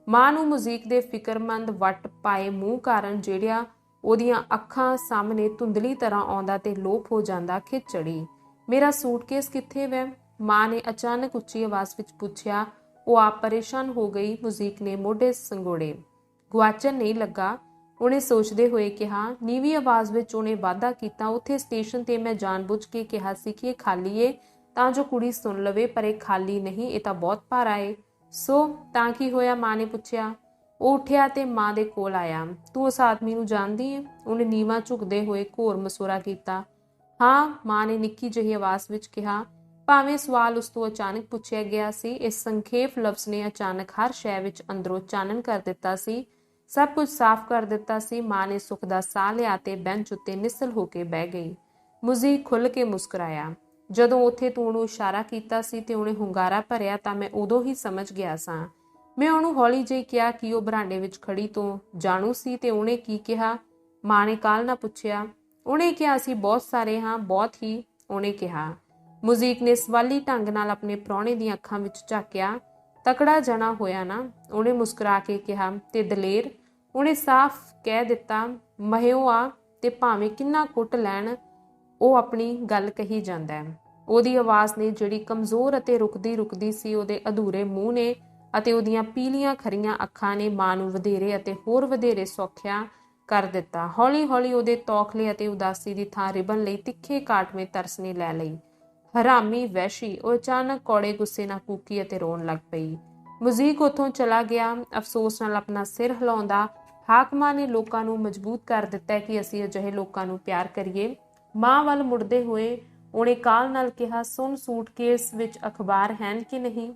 S1: ਮਾਂ ਨੂੰ ਮੁਜ਼ੀਕ ਦੇ ਫਿਕਰਮੰਦ ਵੱਟ ਪਾਏ ਮੂੰਹ ਕਾਰਨ ਜਿਹੜਾ ਉਹਦੀਆਂ ਅੱਖਾਂ ਸਾਹਮਣੇ ਧੁੰਦਲੀ ਤਰ੍ਹਾਂ ਆਉਂਦਾ ਤੇ ਲੋਪ ਹੋ ਜਾਂਦਾ, ਖਿੱਚ ਚੜੀ। ਮੇਰਾ ਸੂਟਕੇਸ ਕਿੱਥੇ ਵੈ? ਮਾਂ ਨੇ ਅਚਾਨਕ ਉੱਚੀ ਆਵਾਜ਼ ਵਿੱਚ ਪੁੱਛਿਆ। ਉਹ ਆਪ ਪਰੇਸ਼ਾਨ ਹੋ ਗਈ। ਮੁਜ਼ੀਕ ਨੇ ਮੋਢੇ ਸੰਗੋੜੇ। ਗੁਆਚਣ ਨਹੀਂ ਲੱਗਾ, ਉਹਨੇ ਸੋਚਦੇ ਹੋਏ ਕਿਹਾ। ਨੀਵੀਂ ਆਵਾਜ਼ ਵਿੱਚ ਉਹਨੇ ਵਾਅਦਾ ਕੀਤਾ। ਉੱਥੇ ਸਟੇਸ਼ਨ ਤੇ ਮੈਂ ਜਾਣਬੁੱਝ ਕੇ ਕਿਹਾ ਸੀ ਕਿ ਇਹ ਖਾਲੀ ਏ ਤਾਂ ਜੋ ਕੁੜੀ ਸੁਣ ਲਵੇ, ਪਰ ਇਹ ਖਾਲੀ ਨਹੀਂ, ਇਹ ਤਾਂ ਬਹੁਤ ਭਾਰਾ ਏ। ਸੋ ਤਾਂ ਕੀ ਹੋਇਆ? ਮਾਂ ਨੇ ਪੁੱਛਿਆ। ਉਹ ਉੱਠਿਆ ਤੇ ਮਾਂ ਦੇ ਕੋਲ ਆਇਆ। ਤੂੰ ਉਸ ਆਦਮੀ ਨੂੰ ਜਾਣਦੀ ਏ? ਉਹਨੇ ਨੀਵਾਂ ਝੁਕਦੇ ਹੋਏ ਘੋਰ ਮਸੂਰਾ ਕੀਤਾ। ਹਾਂ, ਮਾਂ ਨੇ ਨਿੱਕੀ ਜਿਹੀ ਆਵਾਜ਼ ਵਿੱਚ ਕਿਹਾ। ਭਾਵੇਂ ਸਵਾਲ ਉਸ ਤੋਂ ਅਚਾਨਕ ਪੁੱਛਿਆ ਗਿਆ ਸੀ, ਇਸ ਸੰਖੇਪ ਲਫ਼ਜ਼ ਨੇ ਅਚਾਨਕ ਹਰ ਸ਼ੈ ਵਿੱਚ ਅੰਦਰੋਂ ਚਾਨਣ ਕਰ ਦਿੱਤਾ ਸੀ, ਸਭ ਕੁਝ ਸਾਫ਼ ਕਰ ਦਿੱਤਾ ਸੀ। ਮਾਂ ਨੇ ਸੁੱਖ ਦਾ ਸਾਹ ਲਿਆ ਤੇ ਬੈਂਚ ਉੱਤੇ ਨਿੱਸਲ ਹੋ ਕੇ ਬਹਿ ਗਈ। ਮੁਜ਼ੀਕ ਖੁੱਲ੍ਹ ਕੇ ਮੁਸਕਰਾਇਆ। ਜਦੋਂ ਉੱਥੇ ਤੂੰ ਉਹਨੂੰ ਇਸ਼ਾਰਾ ਕੀਤਾ ਸੀ ਤੇ ਉਹਨੇ ਹੁੰਗਾਰਾ ਭਰਿਆ ਤਾਂ ਮੈਂ ਉਦੋਂ ਹੀ ਸਮਝ ਗਿਆ ਸਾਂ। ਮੈਂ ਉਹਨੂੰ ਹੌਲੀ ਜਿਹੀ ਕਿਹਾ ਕਿ ਉਹ ਬਰਾਂਡੇ ਵਿੱਚ ਖੜੀ ਤੋਂ ਜਾਣੂ ਸੀ ਤੇ ਉਹਨੇ ਕੀ ਕਿਹਾ? ਮਾਂ ਨੇ ਕਾਹਲ ਨਾਲ ਪੁੱਛਿਆ। ਉਹਨੇ ਕਿਹਾ ਅਸੀਂ ਬਹੁਤ ਸਾਰੇ ਹਾਂ, ਬਹੁਤ ਹੀ, ਉਹਨੇ ਕਿਹਾ। ਮੁਜ਼ੀਕ ਨੇ ਸਵਾਲੀ ਢੰਗ ਨਾਲ ਆਪਣੇ ਪ੍ਰਾਹੁਣੇ ਦੀਆਂ ਅੱਖਾਂ ਵਿੱਚ ਝਾਕਿਆ। ਤਕੜਾ ਜਣਾ ਹੋਇਆ ਨਾ, ਉਹਨੇ ਮੁਸਕਰਾ ਕੇ ਕਿਹਾ। ਤੇ ਦਲੇਰ? ਉਹਨੇ ਸਾਫ਼ ਕਹਿ ਦਿੱਤਾ। ਮਹਿਓ ਆ ਤੇ ਭਾਵੇਂ ਕਿੰਨਾ ਕੁੱਟ ਲੈਣ, ਉਹ ਆਪਣੀ ਗੱਲ ਕਹੀ ਜਾਂਦਾ ਹੈ। ਉਹਦੀ ਆਵਾਜ਼ ਨੇ, ਜਿਹੜੀ ਕਮਜ਼ੋਰ ਅਤੇ ਰੁਕਦੀ ਸੀ, ਉਹਦੇ ਅਧੂਰੇ ਮੂੰਹ ਨੇ ਅਤੇ ਉਹਦੀਆਂ ਪੀਲੀਆਂ ਖਰੀਆਂ ਅੱਖਾਂ ਨੇ ਮਾਂ ਨੂੰ ਵਧੇਰੇ ਅਤੇ ਹੋਰ ਵਧੇਰੇ ਸੌਖਿਆ ਕਰ ਦਿੱਤਾ। ਹੌਲੀ-ਹੌਲੀ ਉਹਦੇ ਤੌਖਲੇ ਅਤੇ ਉਦਾਸੀ ਦੀ ਥਾਂ ਰਿਬਨ ਲਈ ਤਿੱਖੇ ਕਾਟਵੇਂ ਤਰਸ ਨੇ ਲੈ ਲਈ। ਹਰਾਮੀ, ਵਹਿਸ਼ੀ, ਉਹ ਅਚਾਨਕ ਕੌੜੇ ਗੁੱਸੇ ਨਾਲ ਕੂਕੀ ਅਤੇ ਰੋਣ ਲੱਗ ਪਈ। ਮੁਜ਼ੀਕ ਉੱਥੋਂ ਚਲਾ ਗਿਆ, ਅਫਸੋਸ ਨਾਲ ਆਪਣਾ ਸਿਰ ਹਿਲਾਉਂਦਾ। ਹਾਕਮਾਂ ਨੇ ਲੋਕਾਂ ਨੂੰ ਮਜਬੂਰ ਕਰ ਦਿੱਤਾ ਕਿ ਅਸੀਂ ਅਜਿਹੇ ਲੋਕਾਂ ਨੂੰ ਪਿਆਰ ਕਰੀਏ। ਮਾਂ ਵੱਲ ਮੁੜਦੇ ਹੋਏ ਉਹਨੇ ਕਾਹਲ ਨਾਲ ਕਿਹਾ। ਸੁਣ, ਸੂਟਕੇਸ ਵਿੱਚ ਅਖਬਾਰ ਹੈਨ ਕਿ ਨਹੀਂ?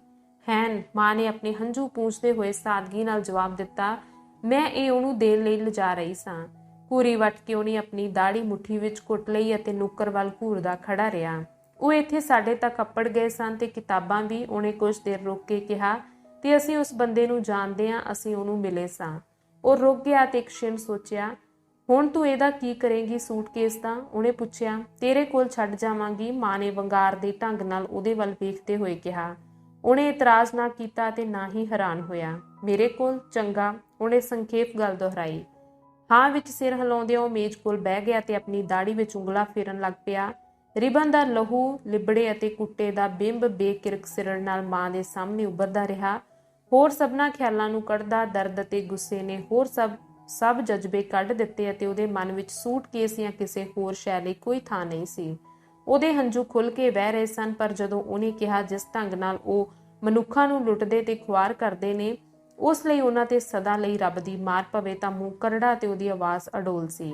S1: ਹੈਨ, ਮਾਂ ਨੇ ਆਪਣੇ ਹੰਝੂ ਪੂੰਝਦੇ ਹੋਏ ਸਾਦਗੀ ਨਾਲ ਜਵਾਬ ਦਿੱਤਾ। ਮੈਂ ਇਹ ਉਹਨੂੰ ਦੇਣ ਲਈ ਲਿਜਾ ਰਹੀ ਸਾਂ। ਘੂਰੀ ਵੱਟ ਕੇ ਉਹਨੇ ਆਪਣੀ ਦਾੜੀ ਮੁੱਠੀ ਵਿੱਚ ਘੁੱਟ ਲਈ ਅਤੇ ਨੁੱਕਰ ਵੱਲ ਘੂਰਦਾ ਖੜਾ ਰਿਹਾ। ਉਹ ਇੱਥੇ ਸਾਡੇ ਤੱਕ ਅੱਪੜ ਗਏ ਸਨ ਤੇ ਕਿਤਾਬਾਂ ਵੀ, ਉਹਨੇ ਕੁਝ ਦੇਰ ਰੁਕ ਕੇ ਕਿਹਾ। ਤੇ ਅਸੀਂ ਉਸ ਬੰਦੇ ਨੂੰ ਜਾਣਦੇ ਹਾਂ, ਅਸੀਂ ਉਹਨੂੰ ਮਿਲੇ ਸਾਂ। ਉਹ ਰੁਕ ਗਿਆ ਤੇ ਇੱਕ ਛਿਣ ਸੋਚਿਆ। ਹੁਣ ਤੂੰ ਇਹਦਾ ਕੀ ਕਰੇਂਗੀ ਸੂਟਕੇਸ ਦਾ? ਉਹਨੇ ਪੁੱਛਿਆ। ਤੇਰੇ ਕੋਲ ਛੱਡ ਜਾਵਾਂਗੀ, ਮਾਂ ਨੇ ਵੰਗਾਰ ਦੇ ਢੰਗ ਨਾਲ ਉਹਦੇ ਵੱਲ ਵੇਖਦੇ ਹੋਏ ਕਿਹਾ। ਉਹਨੇ ਇਤਰਾਜ਼ ਨਾ ਕੀਤਾ ਤੇ ਨਾ ਹੀ ਹੈਰਾਨ ਹੋਇਆ। ਮੇਰੇ ਕੋਲ? ਚੰਗਾ, ਉਹਨੇ ਸੰਖੇਪ ਗੱਲ ਦੁਹਰਾਈ। ਹਾਂ ਵਿੱਚ ਸਿਰ ਹਿਲਾਉਂਦਿਆਂ ਉਹ ਮੇਜ਼ ਕੋਲ ਬਹਿ ਗਿਆ ਤੇ ਆਪਣੀ ਦਾੜੀ ਵਿੱਚ ਉਂਗਲਾਂ ਫੇਰਨ ਲੱਗ ਪਿਆ। ਰਿਬਨ ਦਾ ਲਹੂ ਲਿਬੜੇ ਅਤੇ ਕੁੱਟੇ ਦਾ ਬਿੰਬ ਬੇਕਿਰਕ ਸਿਰੜ ਨਾਲ ਮਾਂ ਦੇ ਸਾਹਮਣੇ ਉੱਭਰਦਾ ਰਿਹਾ। ਹੋਰ ਸਭਨਾਂ ਖਿਆਲਾਂ ਨੂੰ ਕੱਢਦਾ ਦਰਦ ਅਤੇ ਗੁੱਸੇ ਨੇ ਹੋਰ ਸਭ ਜਜ਼ਬੇ ਕੱਢ ਦਿੱਤੇ ਅਤੇ ਉਹਦੇ ਮਨ ਵਿੱਚ ਸੂਟਕੇਸ ਜਾਂ ਕਿਸੇ ਹੋਰ ਸ਼ੈ ਲਈ ਕੋਈ ਥਾਂ ਨਹੀਂ ਸੀ। ਉਹਦੇ ਹੰਝੂ ਖੁੱਲ੍ਹ ਕੇ ਵਹਿ ਰਹੇ ਸਨ, ਪਰ ਜਦੋਂ ਉਹਨੇ ਕਿਹਾ ਜਿਸ ਢੰਗ ਨਾਲ ਉਹ ਮਨੁੱਖਾਂ ਨੂੰ ਲੁੱਟਦੇ ਤੇ ਖੁਆਰ ਕਰਦੇ ਨੇ, ਉਸ ਲਈ ਉਹਨਾਂ ਤੇ ਸਦਾ ਲਈ ਰੱਬ ਦੀ ਮਾਰ ਪਵੇ, ਤਾਂ ਮੂੰਹ ਕਰੜਾ ਤੇ ਉਹਦੀ ਆਵਾਜ਼ ਅਡੋਲ ਸੀ।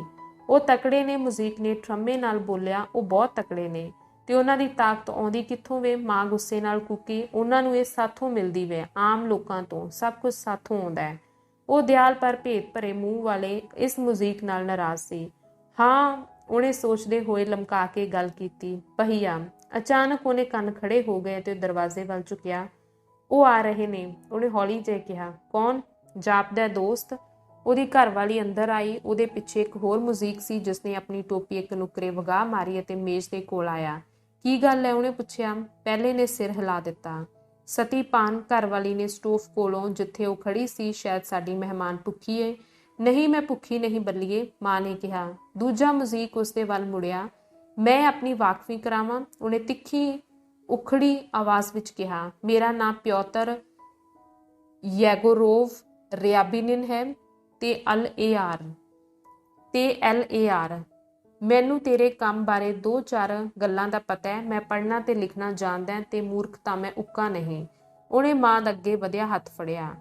S1: ਉਹ ਤਕੜੇ ਨੇ, ਮੁਜ਼ੀਕ ਨੇ ਠਰੰਮੇ ਨਾਲ ਬੋਲਿਆ, ਉਹ ਬਹੁਤ ਤਕੜੇ ਨੇ ਤੇ ਉਹਨਾਂ ਦੀ ਤਾਕਤ ਆਉਂਦੀ ਕਿੱਥੋਂ ਵੇ? ਮਾਂ ਗੁੱਸੇ ਨਾਲ ਕੂਕੀ, ਉਹਨਾਂ ਨੂੰ ਇਹ ਸਾਥੋਂ ਮਿਲਦੀ ਵੇ, ਆਮ ਲੋਕਾਂ ਤੋਂ। ਸਭ ਕੁਝ ਸਾਥੋਂ ਆਉਂਦਾ ਹੈ। ਉਹ ਦਿਆਲ ਪਰ ਭੇਦ ਭਰੇ ਮੂੰਹ ਵਾਲੇ ਇਸ ਮੁਜ਼ੀਕ ਨਾਲ ਨਾਰਾਜ਼ ਸੀ। ਹਾਂ, ਉਹਨੇ ਸੋਚਦੇ ਹੋਏ ਲਮਕਾ ਕੇ ਗੱਲ ਕੀਤੀ। ਪਹੀਆ। ਅਚਾਨਕ ਉਹਨੇ ਕੰਨ ਖੜੇ ਹੋ ਗਏ ਤੇ ਦਰਵਾਜ਼ੇ ਵੱਲ ਝੁਕਿਆ। ਉਹ ਆ ਰਹੇ ਨੇ, ਉਹਨੇ ਹੌਲੀ ਜਿਹੇ ਕਿਹਾ। ਕੌਣ? ਜਾਪਦਾ ਦੋਸਤ। ਉਹਦੀ ਘਰਵਾਲੀ ਅੰਦਰ ਆਈ। ਉਹਦੇ ਪਿੱਛੇ ਇੱਕ ਹੋਰ ਮੁਜ਼ੀਕ ਸੀ ਜਿਸਨੇ ਆਪਣੀ ਟੋਪੀ ਇੱਕ ਨੁੱਕਰੇ ਵਗਾਹ ਮਾਰੀ ਅਤੇ ਮੇਜ਼ ਦੇ ਕੋਲ ਆਇਆ। ਕੀ ਗੱਲ ਹੈ? ਉਹਨੇ ਪੁੱਛਿਆ। ਪਹਿਲੇ ਨੇ ਸਿਰ ਹਿਲਾ ਦਿੱਤਾ। ਸਤੀ ਪਾਨ। ਘਰਵਾਲੀ ਨੇ ਸਟੋਵ ਕੋਲੋਂ ਜਿੱਥੇ ਉਹ ਖੜੀ ਸੀ। ਸ਼ਾਇਦ ਸਾਡੀ ਮਹਿਮਾਨ ਭੁੱਖੀ ਏ। ਨਹੀਂ, ਮੈਂ ਭੁੱਖੀ ਨਹੀਂ ਬੱਲੀਏ, ਮਾਂ ਨੇ ਕਿਹਾ। ਦੂਜਾ ਮੁਜ਼ੀਕ ਉਸਦੇ ਵੱਲ ਮੁੜਿਆ। ਮੈਂ ਆਪਣੀ ਵਾਕਫੀ ਕਰਾਵਾਂ? ਉਹਨੇ ਤਿੱਖੀ ਉਖੜੀ ਆਵਾਜ਼ ਵਿੱਚ ਕਿਹਾ। ਮੇਰਾ ਨਾਂ ਪਿਓਤਰ ਯੈਗੋਰੋਵ ਰਿਆਬਿਨਿਨ ਹੈ ਤੇ LAR। ਮੈਨੂੰ ਤੇਰੇ ਕੰਮ ਬਾਰੇ 2-4 ਗੱਲਾਂ ਦਾ ਪਤਾ ਹੈ। ਮੈਂ ਪੜ੍ਹਨਾ ਤੇ ਲਿਖਣਾ ਜਾਣਦਾ ਤੇ ਮੂਰਖ ਤਾਂ ਮੈਂ ਉੱਕਾ ਨਹੀਂ। ਉਹਨੇ ਮਾਂ ਦਾ ਅੱਗੇ ਵਧਿਆ ਹੱਥ ਫੜਿਆ।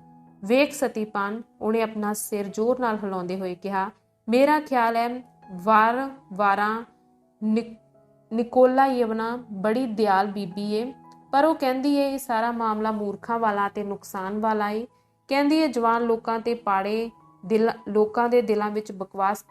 S1: ਵੇਖ ਸਤੀਪਾਨ, ਉਹਨੇ ਆਪਣਾ ਸਿਰ ਜ਼ੋਰ ਨਾਲ ਹਿਲਾਉਂਦੇ ਹੋਏ ਕਿਹਾ। ਮੇਰਾ ਖਿਆਲ ਹੈ ਵਾਰਾਂ ਨਿਕੋਲਾਈਵਨਾ ਬੜੀ ਦਿਆਲ ਬੀਬੀ ਏ, ਪਰ ਉਹ ਕਹਿੰਦੀ ਏ ਇਹ ਸਾਰਾ ਮਾਮਲਾ ਮੂਰਖਾਂ ਵਾਲਾ ਤੇ ਨੁਕਸਾਨ ਵਾਲਾ ਏ। ਕਹਿੰਦੀ ਏ ਜਵਾਨ ਲੋਕਾਂ ਤੇ ਪਾੜੇ ਲੋਕਾਂ ਦੇ ਦਿਲਾਂ ਵਿੱਚ ਬਕਵਾਸ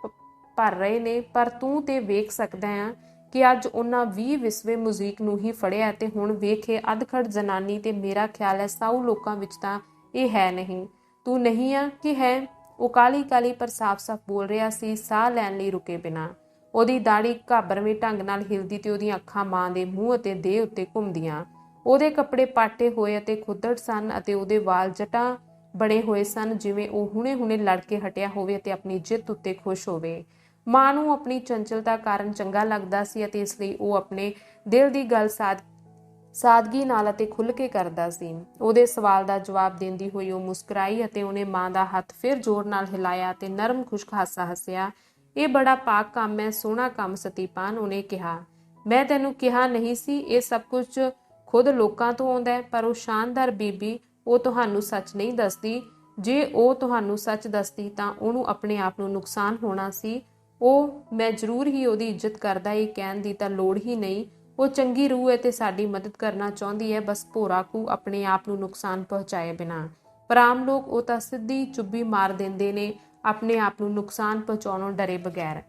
S1: ਭਰ ਰਹੇ ਨੇ, ਪਰ ਤੂੰ ਤੇ ਵੇਖ ਸਕਦਾ ਆ ਕਿ ਅੱਜ ਉਹਨਾਂ 20 ਵਿਸਵੇ ਮੁਜ਼ੀਕ ਨੂੰ ਹੀ ਫੜਿਆ ਤੇ ਹੁਣ ਵੇਖੇ ਅਧਖੜ ਜ਼ਨਾਨੀ, ਤੇ ਮੇਰਾ ਖਿਆਲ ਹੈ ਸਾਊ ਲੋਕਾਂ ਵਿੱਚ ਤਾਂ ਇਹ ਹੈ ਨਹੀਂ। ਤੂੰ ਨਹੀਂ ਆ ਕਿ ਹੈ? ਉਹ ਕਾਲੀ ਕਾਲੀ ਪਰ ਸਾਫ਼-ਸਾਫ਼ ਬੋਲ ਰਿਹਾ ਸੀ, ਸਾਹ ਲੈਣ ਲਈ ਰੁਕੇ ਬਿਨਾਂ। ਉਹਦੀ ਦਾੜੀ ਘਾਬਰਵੇਂ ਢੰਗ ਨਾਲ ਹਿਲਦੀ ਤੇ ਉਹਦੀਆਂ ਅੱਖਾਂ ਮਾਂ ਦੇ ਮੂੰਹ ਅਤੇ ਦੇਹ ਉੱਤੇ ਘੁੰਮਦੀਆਂ। ਉਹਦੇ ਕੱਪੜੇ ਪਾਟੇ ਹੋਏ ਅਤੇ ਖੁੱਦੜ ਸਨ ਅਤੇ ਉਹਦੇ ਵਾਲ ਜਟਾਂ ਬਣੇ ਹੋਏ ਸਨ, ਜਿਵੇਂ ਉਹ ਹੁਣੇ-ਹੁਣੇ ਲੜ ਕੇ ਹਟਿਆ ਹੋਵੇ ਅਤੇ ਆਪਣੀ ਜਿੱਤ ਉੱਤੇ ਖੁਸ਼ ਹੋਵੇ। ਮਾਂ ਨੂੰ ਆਪਣੀ ਚੰਚਲਤਾ ਕਾਰਨ ਚੰਗਾ ਲੱਗਦਾ ਸੀ ਅਤੇ ਇਸ ਲਈ ਉਹ ਆਪਣੇ ਦਿਲ ਦੀ ਗੱਲ ਸਾਦਗੀ ਨਾਲ ਅਤੇ ਖੁੱਲ੍ਹ ਕੇ ਕਰਦਾ ਸੀ। ਉਹਦੇ ਸਵਾਲ ਦਾ ਜਵਾਬ ਦਿੰਦੀ ਹੋਈ ਉਹ ਮੁਸਕਰਾਈ ਅਤੇ ਉਹਨੇ ਮਾਂ ਦਾ ਹੱਥ ਫਿਰ ਜ਼ੋਰ ਨਾਲ ਹਿਲਾਇਆ ਅਤੇ ਨਰਮ ਖੁਸ਼ਕ ਹਾਸਾ ਹੱਸਿਆ। ਇਹ ਬੜਾ ਪਾਕ ਕੰਮ ਹੈ, ਸੋਹਣਾ ਕੰਮ ਸਤੀਪਾਨ, ਉਹਨੇ ਕਿਹਾ। ਮੈਂ ਤੈਨੂੰ ਕਿਹਾ ਨਹੀਂ ਸੀ ਇਹ ਸਭ ਕੁਝ ਖੁਦ ਲੋਕਾਂ ਤੋਂ ਆਉਂਦਾ ਹੈ? ਪਰ ਉਹ ਸ਼ਾਨਦਾਰ ਬੀਬੀ, ਉਹ ਤੁਹਾਨੂੰ ਸੱਚ ਨਹੀਂ ਦੱਸਦੀ। ਜੇ ਉਹ ਤੁਹਾਨੂੰ ਸੱਚ ਦੱਸਦੀ ਤਾਂ ਉਹਨੂੰ ਆਪਣੇ ਆਪ ਨੂੰ ਨੁਕਸਾਨ ਹੋਣਾ ਸੀ। ਮੈਂ ਜ਼ਰੂਰ ਹੀ ਉਹਦੀ ਇੱਜ਼ਤ ਕਰਦਾ, ਇਹ ਕਹਿਣ ਦੀ ਤਾਂ ਲੋੜ ਹੀ ਨਹੀਂ। ਉਹ ਚੰਗੀ ਰੂਹ ਹੈ ਤੇ ਸਾਡੀ ਮਦਦ ਕਰਨਾ ਚਾਹੁੰਦੀ ਹੈ, ਬਸ ਭੋਰਾ ਕੁ ਆਪਣੇ ਆਪ ਨੂੰ ਨੁਕਸਾਨ ਪਹੁੰਚਾਏ ਬਿਨਾਂ। ਪਰ ਆਮ ਲੋਕ ਉਹ ਤਾਂ ਸਿੱਧੀ ਚੁੱਭੀ ਮਾਰ ਦਿੰਦੇ ਨੇ, ਆਪਣੇ ਆਪ ਨੂੰ ਨੁਕਸਾਨ ਪਹੁੰਚਾਉਣੋਂ ਡਰੇ ਬਗੈਰ।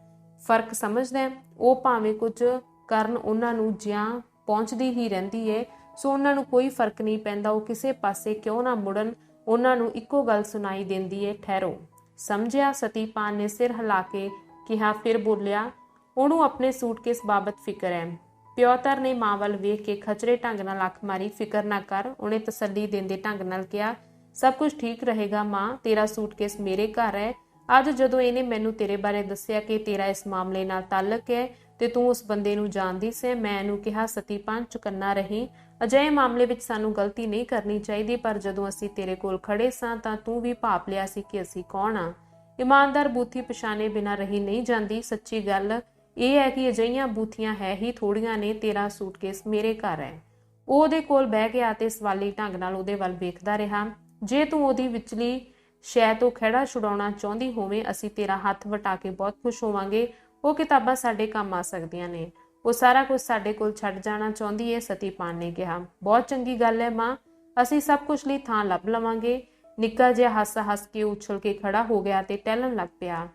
S1: ਫਰਕ ਸਮਝਦਾ? ਉਹ ਭਾਵੇਂ ਕੁਝ ਕਰਨ, ਉਹਨਾਂ ਨੂੰ ਜਿਆਂ ਪਹੁੰਚਦੀ ਹੀ ਰਹਿੰਦੀ ਏ, ਸੋ ਉਹਨਾਂ ਨੂੰ ਕੋਈ ਫਰਕ ਨਹੀਂ ਪੈਂਦਾ। ਉਹ ਕਿਸੇ ਪਾਸੇ ਕਿਉਂ ਨਾ ਮੁੜਨ, ਉਹਨਾਂ ਨੂੰ ਇੱਕੋ ਗੱਲ ਸੁਣਾਈ ਦਿੰਦੀ ਏ, ਠਹਿਰੋ। ਸਮਝਿਆ? ਸਤੀਪਾਨ ਨੇ ਸਿਰ ਹਿਲਾ ਕੇ ਕਿਹਾ। ਫਿਰ ਬੋਲਿਆ, ਉਹਨੂੰ ਆਪਣੇ ਸੂਟਕੇਸ ਬਾਬਤ ਫਿਕਰ ਹੈ। ਪਿਓਤਰ ਨੇ ਮਾਂ ਵੱਲ ਵੇਖ ਕੇ ਖਚਰੇ ਢੰਗ ਨਾਲ ਅੱਖ ਮਾਰੀ। ਫਿਕਰ ਨਾ ਕਰ, ਉਹਨੇ ਤਸੱਲੀ ਦਿੰਦੇ ਢੰਗ ਨਾਲ ਕਿਹਾ। ਸਭ ਕੁਝ ਠੀਕ ਰਹੇਗਾ ਮਾਂ, ਤੇਰਾ ਸੂਟਕੇਸ ਮੇਰੇ ਘਰ ਹੈ। ਅੱਜ ਜਦੋਂ ਇਹਨੇ ਮੈਨੂੰ ਤੇਰੇ ਬਾਰੇ ਦੱਸਿਆ ਕਿ ਤੇਰਾ ਇਸ ਮਾਮਲੇ ਨਾਲ ਤਾਲੁਕ ਹੈ ਤੇ ਤੂੰ ਉਸ ਬੰਦੇ ਨੂੰ ਜਾਣਦੀ ਸੈਂ, ਮੈਂ ਇਹਨੂੰ ਕਿਹਾ ਸਤੀਪਾਨ ਚੁਕੰਨਾ ਰਹੀ। ਅਜਿਹੇ ਮਾਮਲੇ ਵਿੱਚ ਸਾਨੂੰ ਗਲਤੀ ਨਹੀਂ ਕਰਨੀ ਚਾਹੀਦੀ, ਪਰ ਜਦੋਂ ਅਸੀਂ ਤੇਰੇ ਕੋਲ ਖੜੇ ਸਾਂ ਤਾਂ ਤੂੰ ਵੀ ਭਾਪ ਲਿਆ ਸੀ ਕਿ ਅਸੀਂ ਕੌਣ ਆ। ਇਮਾਨਦਾਰ ਬੂਥੀ ਪਛਾਣੇ ਬਿਨਾਂ ਰਹੀ ਨਹੀਂ ਜਾਂਦੀ। ਸੱਚੀ ਗੱਲ ਇਹ ਹੈ ਕਿ ਅਜਿਹੀਆਂ ਬੂਥੀਆਂ ਹੈ ਹੀ ਥੋੜੀਆਂ ਨੇ। ਤੇਰਾ ਸੂਟਕੇਸ ਮੇਰੇ ਘਰ ਹੈ। ਉਹ ਉਹਦੇ ਕੋਲ ਬਹਿ ਗਿਆ ਤੇ ਸਵਾਲੀ ਢੰਗ ਨਾਲ ਉਹਦੇ ਵੱਲ ਵੇਖਦਾ ਰਿਹਾ। ਜੇ ਤੂੰ ਉਹਦੀ ਵਿਚਲੀ ਸ਼ੈ ਤੋਂ ਖਹਿੜਾ ਛੁਡਾਉਣਾ ਚਾਹੁੰਦੀ ਹੋਵੇਂ, ਅਸੀਂ ਤੇਰਾ ਹੱਥ ਵਟਾ ਕੇ ਬਹੁਤ ਖੁਸ਼ ਹੋਵਾਂਗੇ। ਉਹ ਕਿਤਾਬਾਂ ਸਾਡੇ ਕੰਮ ਆ ਸਕਦੀਆਂ ਨੇ। ਉਹ ਸਾਰਾ ਕੁਝ ਸਾਡੇ ਕੋਲ ਛੱਡ ਜਾਣਾ ਚਾਹੁੰਦੀ ਏ, ਸਤੀਪਾਨ ਨੇ ਕਿਹਾ। ਬਹੁਤ ਚੰਗੀ ਗੱਲ ਹੈ ਮਾਂ, ਅਸੀਂ ਸਭ ਕੁਝ ਲਈ ਥਾਂ ਲੱਭ ਲਵਾਂਗੇ। ਨਿੱਕਾ ਜਿਹਾ ਹਾਸਾ ਹੱਸ ਕੇ ਉਛਲ ਕੇ ਖੜਾ ਹੋ ਗਿਆ ਤੇ ਟਹਿਲਣ ਲੱਗ ਪਿਆ।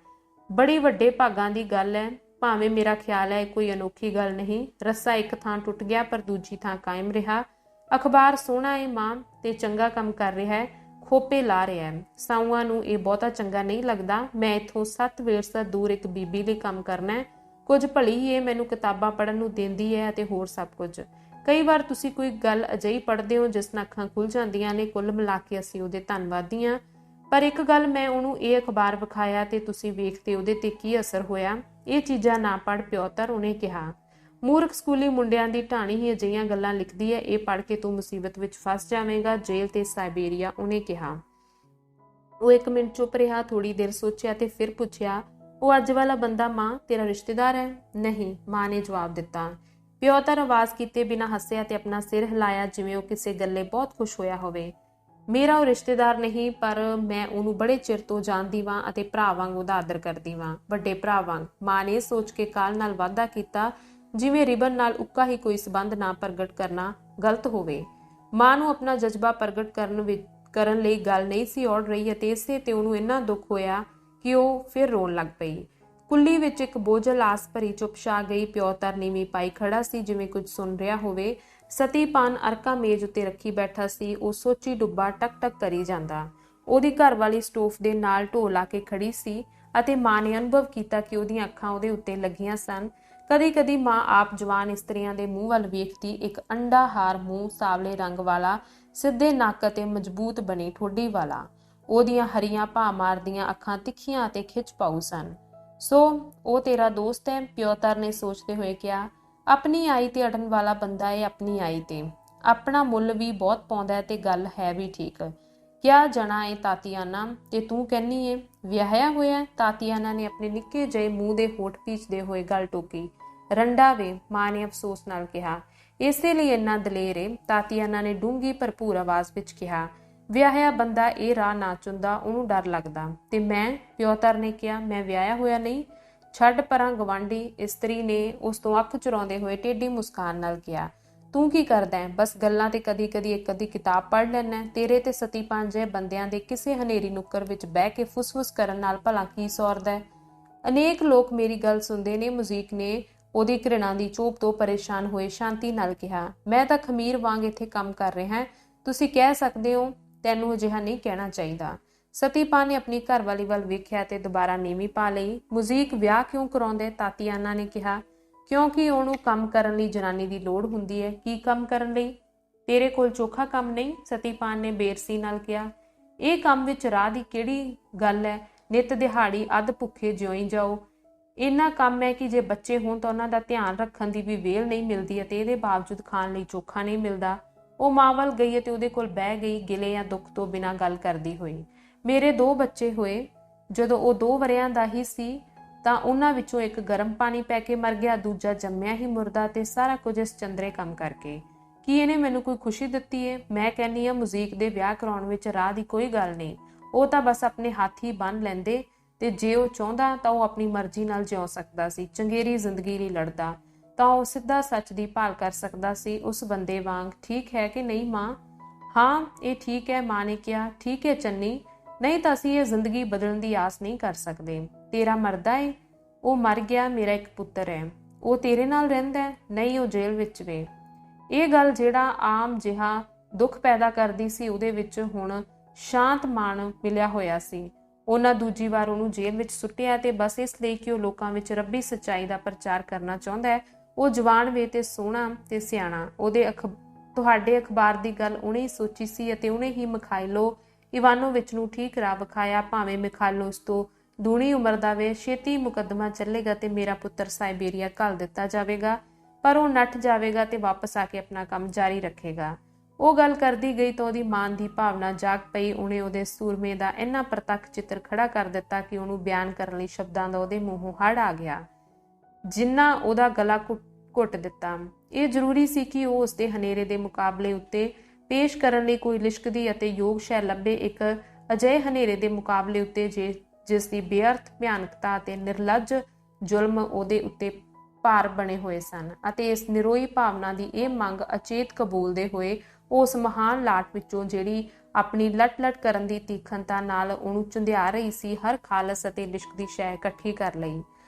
S1: ਬੜੀ ਵੱਡੇ ਭਾਗਾਂ ਦੀ ਗੱਲ ਹੈ। ਭਾਵੇਂ ਮੇਰਾ ਖਿਆਲ ਹੈ ਕੋਈ ਅਨੋਖੀ ਗੱਲ ਨਹੀਂ। ਰੱਸਾ ਇੱਕ ਥਾਂ ਟੁੱਟ ਗਿਆ ਪਰ ਦੂਜੀ ਥਾਂ ਕਾਇਮ ਰਿਹਾ। ਅਖਬਾਰ ਸੋਹਣਾ ਏ ਮਾਂ ਤੇ ਚੰਗਾ ਕੰਮ ਕਰ ਰਿਹਾ ਹੈ, ਖੋਪੇ ਲਾ ਰਿਹਾ ਹੈ। ਸਾਊਆਂ ਨੂੰ ਇਹ ਬਹੁਤਾ ਚੰਗਾ ਨਹੀਂ ਲੱਗਦਾ। ਮੈਂ ਇੱਥੋਂ 7 ਵੇਰਸਾ ਦੂਰ ਇੱਕ ਬੀਬੀ ਲਈ ਕੰਮ ਕਰਨਾ ਹੈ। ਕੁਝ ਭਲੀ ਹੀ ਇਹ ਮੈਨੂੰ ਕਿਤਾਬਾਂ ਪੜ੍ਹਨ ਨੂੰ ਦਿੰਦੀ ਹੈ ਅਤੇ ਹੋਰ ਸਭ ਕੁਝ। ਕਈ ਵਾਰ ਤੁਸੀਂ ਕੋਈ ਗੱਲ ਅਜਿਹੀ ਪੜ੍ਹਦੇ ਹੋ ਜਿਸ ਨਾਲ ਅੱਖਾਂ ਖੁੱਲ੍ਹ ਜਾਂਦੀਆਂ ਨੇ। ਕੁੱਲ ਮਿਲਾ ਕੇ ਅਸੀਂ ਉਹਦੇ ਧੰਨਵਾਦੀ ਹਾਂ। ਪਰ ਇੱਕ ਗੱਲ, ਮੈਂ ਉਹਨੂੰ ਇਹ ਅਖਬਾਰ ਵਿਖਾਇਆ ਤੇ ਤੁਸੀਂ ਵੇਖਦੇ ਉਹਦੇ ਤੇ ਕੀ ਅਸਰ ਹੋਇਆ। ਇਹ ਚੀਜ਼ਾਂ ਨਾ ਪੜ੍ਹ ਪਿਓਤਰ, ਉਹਨੇ ਕਿਹਾ। ਮੂਰਖ ਸਕੂਲੀ ਮੁੰਡਿਆਂ ਦੀ ਢਾਣੀ ਹੀ ਅਜਿਹੀਆਂ ਗੱਲਾਂ ਲਿਖਦੀ ਹੈ। ਇਹ ਪੜ੍ਹ ਕੇ ਤੂੰ ਮੁਸੀਬਤ ਵਿੱਚ ਫਸ ਜਾਵੇਂਗਾ। ਜੇਲ੍ਹ ਤੇ ਸਾਇਬੇਰੀਆ, ਉਹਨੇ ਕਿਹਾ। ਉਹ 1 ਮਿੰਟ ਚੁੱਪ ਰਿਹਾ, ਥੋੜੀ ਦੇਰ ਸੋਚਿਆ ਤੇ ਫਿਰ ਪੁੱਛਿਆ, ਉਹ ਅੱਜ ਵਾਲਾ ਬੰਦਾ ਮਾਂ ਤੇਰਾ ਰਿਸ਼ਤੇਦਾਰ ਹੈ? ਨਹੀਂ, ਮਾਂ ਨੇ ਜਵਾਬ ਦਿੱਤਾ। ਪਿਓ ਤਾਂ ਆਵਾਜ਼ ਕੀਤੇ ਬਿਨਾਂ ਹੱਸਿਆ ਤੇ ਆਪਣਾ ਸਿਰ ਹਿਲਾਇਆ, ਜਿਵੇਂ ਉਹ ਕਿਸੇ ਗੱਲੇ ਬਹੁਤ ਖੁਸ਼ ਹੋਇਆ ਹੋਵੇ। ਮੇਰਾ ਉਹ ਰਿਸ਼ਤੇਦਾਰ ਨਹੀਂ, ਪਰ ਮੈਂ ਉਹਨੂੰ ਬੜੇ ਚਿਰ ਤੋਂ ਜਾਣਦੀ ਵਾਂ ਅਤੇ ਭਰਾ ਵਾਂਗ ਉਹਦਾ ਆਦਰ ਕਰਦੀ ਵਾਂ, ਵੱਡੇ ਭਰਾ ਵਾਂਗ। ਮਾਂ ਨੇ ਸੋਚ ਕੇ ਕਾਲ ਨਾਲ ਵਾਅਦਾ ਕੀਤਾ, ਜਿਵੇਂ ਰਿਬਨ ਨਾਲ ਉੱਕਾ ਹੀ ਕੋਈ ਸਬੰਧ ਨਾ ਪ੍ਰਗਟ ਕਰਨਾ ਗਲਤ ਹੋਵੇ। ਮਾਂ ਨੂੰ ਆਪਣਾ ਜਜ਼ਬਾ ਪ੍ਰਗਟ ਕਰਨ ਲਈ ਗੱਲ ਨਹੀਂ ਸੀ ਔੜ ਰਹੀ ਅਤੇ ਇਸੇ ਤੇ ਉਹਨੂੰ ਇੰਨਾ ਦੁੱਖ ਹੋਇਆ ਕਿ ਉਹ ਫਿਰ ਰੋਣ ਲੱਗ ਪਈ। ਕੁੱਲੀ ਵਿੱਚ ਇੱਕ ਬੋਝਲ ਆਸ ਭਰੀ ਚੁੱਪ ਛਾ ਗਈ। ਪਿਓ ਤਰ ਨੀਵੀਂ ਪਾਈ ਖੜਾ ਸੀ, ਜਿਵੇਂ ਕੁਝ ਸੁਣ ਰਿਹਾ ਹੋਵੇ। ਸਤੀ ਪਾਨ ਅਰਕਾ ਮੇਜ਼ ਉੱਤੇ ਰੱਖੀ ਬੈਠਾ ਸੀ। ਉਹ ਸੋਚੀ ਡੁੱਬਾ ਟਕ ਟਕ ਕਰੀ ਜਾਂਦਾ। ਉਹਦੀ ਘਰਵਾਲੀ ਸਟੋਵ ਦੇ ਨਾਲ ਢੋ ਲਾ ਕੇ ਖੜੀ ਸੀ ਅਤੇ ਮਾਂ ਨੇ ਅਨੁਭਵ ਕੀਤਾ ਕਿ ਉਹਦੀਆਂ ਅੱਖਾਂ ਉਹਦੇ ਉੱਤੇ ਲੱਗੀਆਂ ਸਨ। ਕਦੀ ਕਦੀ ਮਾਂ ਆਪ ਜਵਾਨ ਇਸਤਰੀਆਂ ਦੇ ਮੂੰਹ ਵੱਲ ਵੇਖਦੀ। ਇੱਕ ਅੰਡਾ ਹਾਰ ਮੂੰਹ, ਸਾਵਲੇ ਰੰਗ ਵਾਲਾ, ਸਿੱਧੇ ਨੱਕ ਅਤੇ ਮਜ਼ਬੂਤ ਬਣੀ ਠੋਡੀ ਵਾਲਾ। ਉਹਦੀਆਂ ਹਰੀਆਂ ਭਾ ਮਾਰਦੀਆਂ ਅੱਖਾਂ ਤਿੱਖੀਆਂ ਅਤੇ ਖਿੱਚ ਪਾਊ ਸਨ। ਸੋ ਉਹ ਤੇਰਾ ਦੋਸਤ ਹੈ? ਪਿਓਤਰ ਨੇ ਸੋਚਦੇ ਹੋਏ ਕਿਹਾ। ਆਪਣੀ ਆਈ ਤੇ ਅੜਨ ਵਾਲਾ ਬੰਦਾ ਏ। ਆਪਣੀ ਆਈ ਤੇ ਆਪਣਾ ਮੁੱਲ ਵੀ ਬਹੁਤ ਪਾਉਂਦਾ ਹੈ ਤੇ ਗੱਲ ਹੈ ਵੀ ਠੀਕ। ਕਿਆ ਜਣਾ ਏ ਤਾਤੀਆਨਾ, ਤੇ ਤੂੰ ਕਹਿੰਨੀ ਏ ਵਿਆਹਿਆ ਹੋਇਆ? ਤਾਤੀਆਨਾ ਨੇ ਆਪਣੇ ਨਿੱਕੇ ਜਿਹੇ ਮੂੰਹ ਦੇ ਹੋਠ ਪੀਚਦੇ ਹੋਏ ਗੱਲ ਟੋਕੀ। ਰੰਡਾ ਵੇ, ਮਾਂ ਨੇ ਅਫਸੋਸ ਨਾਲ ਕਿਹਾ। ਇਸੇ ਲਈ ਇੰਨਾ ਦਲੇਰ ਏ? ਤਾਤੀਆਨਾ ਨੇ ਡੂੰਘੀ ਭਰਪੂਰ ਆਵਾਜ਼ ਵਿੱਚ ਕਿਹਾ। ਵਿਆਹਿਆ ਬੰਦਾ ਇਹ ਰਾਹ ਨਾ ਚੁੰਦਾ, ਉਹਨੂੰ ਡਰ ਲੱਗਦਾ। ਤੇ ਮੈਂ? ਪਿਓਤਰ ਨੇ ਕਿਹਾ। ਮੈਂ ਵਿਆਹਿਆ ਹੋਇਆ ਨਹੀਂ। ਛੱਡ ਪਰਾਂ ਗਵਾਂਢੀ, ਇਸਤਰੀ ਨੇ ਉਸ ਤੋਂ ਅੱਖ ਚੁਰਾਉਂਦੇ ਹੋਏ ਟੇਢੀ ਮੁਸਕਾਨ ਨਾਲ ਕਿਹਾ। ਤੂੰ ਕੀ ਕਰਦਾ ਹੈ? ਬਸ ਗੱਲਾਂ ਤੇ ਕਦੀ ਕਦੀ ਇੱਕ ਅੱਧੀ ਕਿਤਾਬ ਪੜ੍ਹ ਲੈਣਾ। ਤੇਰੇ ਤੇ ਸਤੀ ਪੰਜੇ ਬੰਦਿਆਂ ਦੇ ਕਿਸੇ ਹਨੇਰੀ ਨੁੱਕਰ ਵਿੱਚ ਬਹਿ ਕੇ ਫੁੱਸ-ਫੁੱਸ ਕਰਨ ਨਾਲ ਭਲਾ ਕੀ ਸੌਰਦਾ ਹੈ? ਅਨੇਕ ਲੋਕ ਮੇਰੀ ਗੱਲ ਸੁਣਦੇ ਨੇ। ਮੁਜ਼ੀਕ ਨੇ ਉਹਦੀ ਘ੍ਰਿਣਾ ਦੀ ਚੋਪ ਤੋਂ ਪਰੇਸ਼ਾਨ ਹੋਏ ਸ਼ਾਂਤੀ ਨਾਲ ਕਿਹਾ। ਮੈਂ ਤਾਂ ਖਮੀਰ ਵਾਂਗ ਇੱਥੇ ਕੰਮ ਕਰ ਰਿਹਾ। ਤੁਸੀਂ ਕਹਿ ਸਕਦੇ ਹੋ ਤੈਨੂੰ ਅਜਿਹਾ ਨਹੀਂ ਕਹਿਣਾ ਚਾਹੀਦਾ। ਸਤੀਪਾ ਨੇ ਆਪਣੀ ਘਰਵਾਲੀ ਵੱਲ ਵੇਖਿਆ ਤੇ ਦੁਬਾਰਾ ਨੀਵੀਂ ਪਾ ਲਈ। ਮੁਜ਼ੀਕ ਵਿਆਹ ਕਿਉਂ ਕਰਾਉਂਦੇ? ਤਾਤੀਆਨਾ ਨੇ ਕਿਹਾ। ਕਿਉਂਕਿ ਉਹਨੂੰ ਕੰਮ ਕਰਨ ਲਈ ਜਨਾਨੀ ਦੀ ਲੋੜ ਹੁੰਦੀ ਹੈ। ਕੀ ਕੰਮ ਕਰਨ ਲਈ? ਤੇਰੇ ਕੋਲ ਚੋਖਾ ਕੰਮ ਨਹੀਂ? ਸਤੀਪਾਨ ਨੇ ਬੇਰਸੀ ਨਾਲ ਕਿਹਾ। ਇਹ ਕੰਮ ਵਿੱਚ ਰਾਹ ਦੀ ਕਿਹੜੀ ਗੱਲ ਹੈ? ਨਿੱਤ ਦਿਹਾੜੀ ਅੱਧ ਭੁੱਖੇ ਜਿਉਈ ਜਾਓ। ਇੰਨਾ ਕੰਮ ਹੈ ਕਿ ਜੇ ਬੱਚੇ ਹੋਣ ਤਾਂ ਉਹਨਾਂ ਦਾ ਧਿਆਨ ਰੱਖਣ ਦੀ ਵੀ ਵਿਹਲ ਨਹੀਂ ਮਿਲਦੀ ਅਤੇ ਇਹਦੇ ਬਾਵਜੂਦ ਖਾਣ ਲਈ ਚੋਖਾ ਨਹੀਂ ਮਿਲਦਾ। ਉਹ ਮਾਂ ਵੱਲ ਗਈ ਅਤੇ ਉਹਦੇ ਕੋਲ ਬਹਿ ਗਈ, ਗਿਲੇ ਜਾਂ ਦੁੱਖ ਤੋਂ ਬਿਨਾਂ ਗੱਲ ਕਰਦੀ ਹੋਈ। ਮੇਰੇ 2 ਬੱਚੇ ਹੋਏ। ਜਦੋਂ ਉਹ 2 ਵਰ੍ਹਿਆਂ ਦਾ ਹੀ ਸੀ ਤਾਂ ਉਹਨਾਂ ਵਿੱਚੋਂ ਇੱਕ ਗਰਮ ਪਾਣੀ ਪੈ ਕੇ ਮਰ ਗਿਆ, ਦੂਜਾ ਜੰਮਿਆ ਹੀ ਮੁਰਦਾ, ਤੇ ਸਾਰਾ ਕੁਝ ਇਸ ਚੰਦਰੇ ਕੰਮ ਕਰਕੇ। ਕੀ ਇਹਨੇ ਮੈਨੂੰ ਕੋਈ ਖੁਸ਼ੀ ਦਿੱਤੀ ਏ? ਮੈਂ ਕਹਿੰਦੀ ਹਾਂ ਮੁਜ਼ੀਕ ਦੇ ਵਿਆਹ ਕਰਾਉਣ ਵਿੱਚ ਰਾਹ ਦੀ ਕੋਈ ਗੱਲ ਨਹੀਂ। ਉਹ ਤਾਂ ਬਸ ਆਪਣੇ ਹੱਥ ਹੀ ਬੰਨ੍ਹ ਲੈਂਦੇ ਤੇ ਜੇ ਉਹ ਚਾਹੁੰਦਾ ਤਾਂ ਉਹ ਆਪਣੀ ਮਰਜ਼ੀ ਨਾਲ ਜਿਉ ਸਕਦਾ ਸੀ। ਚੰਗੇਰੀ ਜ਼ਿੰਦਗੀ ਲਈ ਲੜਦਾ ਤਾਂ ਉਹ ਸਿੱਧਾ ਸੱਚ ਦੀ ਭਾਲ ਕਰ ਸਕਦਾ ਸੀ, ਉਸ ਬੰਦੇ ਵਾਂਗ। ਠੀਕ ਹੈ ਕਿ ਨਹੀਂ ਮਾਂ? ਹਾਂ, ਇਹ ਠੀਕ ਹੈ, ਮਾਂ ਨੇ ਕਿਹਾ। ਠੀਕ ਹੈ ਚੰਨੀ, ਨਹੀਂ ਤਾਂ ਅਸੀਂ ਇਹ ਜ਼ਿੰਦਗੀ ਬਦਲਣ ਦੀ ਆਸ ਨਹੀਂ ਕਰ ਸਕਦੇ। ਤੇਰਾ ਮਰਦਾ ਏ? ਉਹ ਮਰ ਗਿਆ। ਮੇਰਾ ਇੱਕ ਪੁੱਤਰ ਹੈ। ਉਹ ਤੇਰੇ ਨਾਲ ਰਹਿੰਦਾ ਹੈ? ਨਹੀਂ, ਉਹ ਜੇਲ੍ਹ ਵਿੱਚ ਵੇ। ਇਹ ਗੱਲ ਜਿਹੜਾ ਆਮ ਜਿਹਾ ਦੁੱਖ ਪੈਦਾ ਕਰਦੀ ਸੀ, ਉਹਦੇ ਵਿੱਚ ਹੁਣ ਸ਼ਾਂਤ ਮਾਣ ਮਿਲਿਆ ਹੋਇਆ ਸੀ। ਉਹਨਾਂ ਦੂਜੀ ਵਾਰ ਉਹਨੂੰ ਜੇਲ੍ਹ ਵਿੱਚ ਸੁੱਟਿਆ ਤੇ ਬਸ ਇਸ ਲਈ ਕਿ ਉਹ ਲੋਕਾਂ ਵਿੱਚ ਰੱਬੀ ਸੱਚਾਈ ਦਾ ਪ੍ਰਚਾਰ ਕਰਨਾ ਚਾਹੁੰਦਾ ਹੈ। ਉਹ ਜਵਾਨ ਵੇ ਤੇ ਸੋਹਣਾ ਤੇ ਸਿਆਣਾ। ਤੁਹਾਡੇ ਅਖਬਾਰ ਦੀ ਗੱਲ ਉਹਨੇ ਹੀ ਸੋਚੀ ਸੀ ਅਤੇ ਉਹਨੇ ਹੀ ਮਿਖਾਇਲੋ ਇਵਾਨੋਵਿਚ ਨੂੰ ਠੀਕ ਰਾਹ ਵਿਖਾਇਆ। ਭਾਵੇਂ ਮਿਖਾਇਲੋ ਉਸ ਤੋਂ ਦੂਣੀ ਉਮਰ ਦਾ ਵੇ। ਛੇਤੀ ਮੁਕੱਦਮਾ ਚੱਲੇਗਾ ਤੇ ਮੇਰਾ ਪੁੱਤਰ ਸਾਇਬੇਰੀਆ ਘੱਲ ਦਿੱਤਾ ਜਾਵੇਗਾ, ਪਰ ਉਹ ਨੱਠ ਜਾਵੇਗਾ ਤੇ ਵਾਪਸ ਆ ਕੇ ਆਪਣਾ ਕੰਮ ਜਾਰੀ ਰੱਖੇਗਾ। ਉਹ ਗੱਲ ਕਰਦੀ ਗਈ ਤਾਂ ਉਹਦੀ ਮਾਣ ਦੀ ਭਾਵਨਾ ਜਾਗ ਪਈ। ਉਹਨੇ ਉਹਦੇ ਸੂਰਮੇ ਦਾ ਇੰਨਾ ਪ੍ਰਤੱਖ ਚਿੱਤਰ ਖੜਾ ਕਰ ਦਿੱਤਾ ਕਿ ਉਹਨੂੰ ਬਿਆਨ ਕਰਨ ਲਈ ਸ਼ਬਦਾਂ ਦਾ ਉਹਦੇ ਮੂੰਹੋਂ ਹੜ੍ਹ ਆ ਗਿਆ, ਜਿੰਨਾ ਉਹਦਾ ਗਲਾ ਘੁੱਟ ਦਿੱਤਾ। ਇਹ ਜ਼ਰੂਰੀ ਸੀ ਕਿ ਉਹ ਉਸਦੇ ਹਨੇਰੇ ਦੇ ਮੁਕਾਬਲੇ ਉੱਤੇ ਪੇਸ਼ ਕਰਨ ਲਈ ਕੋਈ ਲਿਸ਼ਕਦੀ ਅਤੇ ਯੋਗ ਸ਼ੈ ਲੱਭੇ। ਇੱਕ ਅਜਿਹੇ ਹਨੇਰੇ ਦੇ ਮੁਕਾਬਲੇ ਉੱਤੇ ਜਿਸ ਦੀ ਬੇਅਰਥ ਭਿਆਨਕਤਾ ਅਤੇ ਨਿਰਲੱਜ ਜ਼ੁਲਮ ਉਹਦੇ ਉੱਤੇ ਭਾਰ ਬਣੇ ਹੋਏ ਸਨ, ਅਤੇ ਇਸ ਨਿਰੋਈ ਭਾਵਨਾ ਦੀ ਇਹ ਮੰਗ ਅਚੇਤ ਕਬੂਲਦੇ ਹੋਏ ਉਸ ਮਹਾਨ ਲਾਟ ਵਿੱਚੋਂ ਜਿਹੜੀ ਆਪਣੀ ਲਟ-ਲਟ ਕਰਨ ਦੀ ਤੀਖਣਤਾ ਨਾਲ ਉਹਨੂੰ ਚੁੰਧਿਆ ਰਹੀ ਸੀ, ਹਰ ਖਾਲਸ ਅਤੇ ਲਿਸ਼ਕਦੀ ਸ਼ੈ ਇਕੱਠੀ ਕਰ ਲਈ।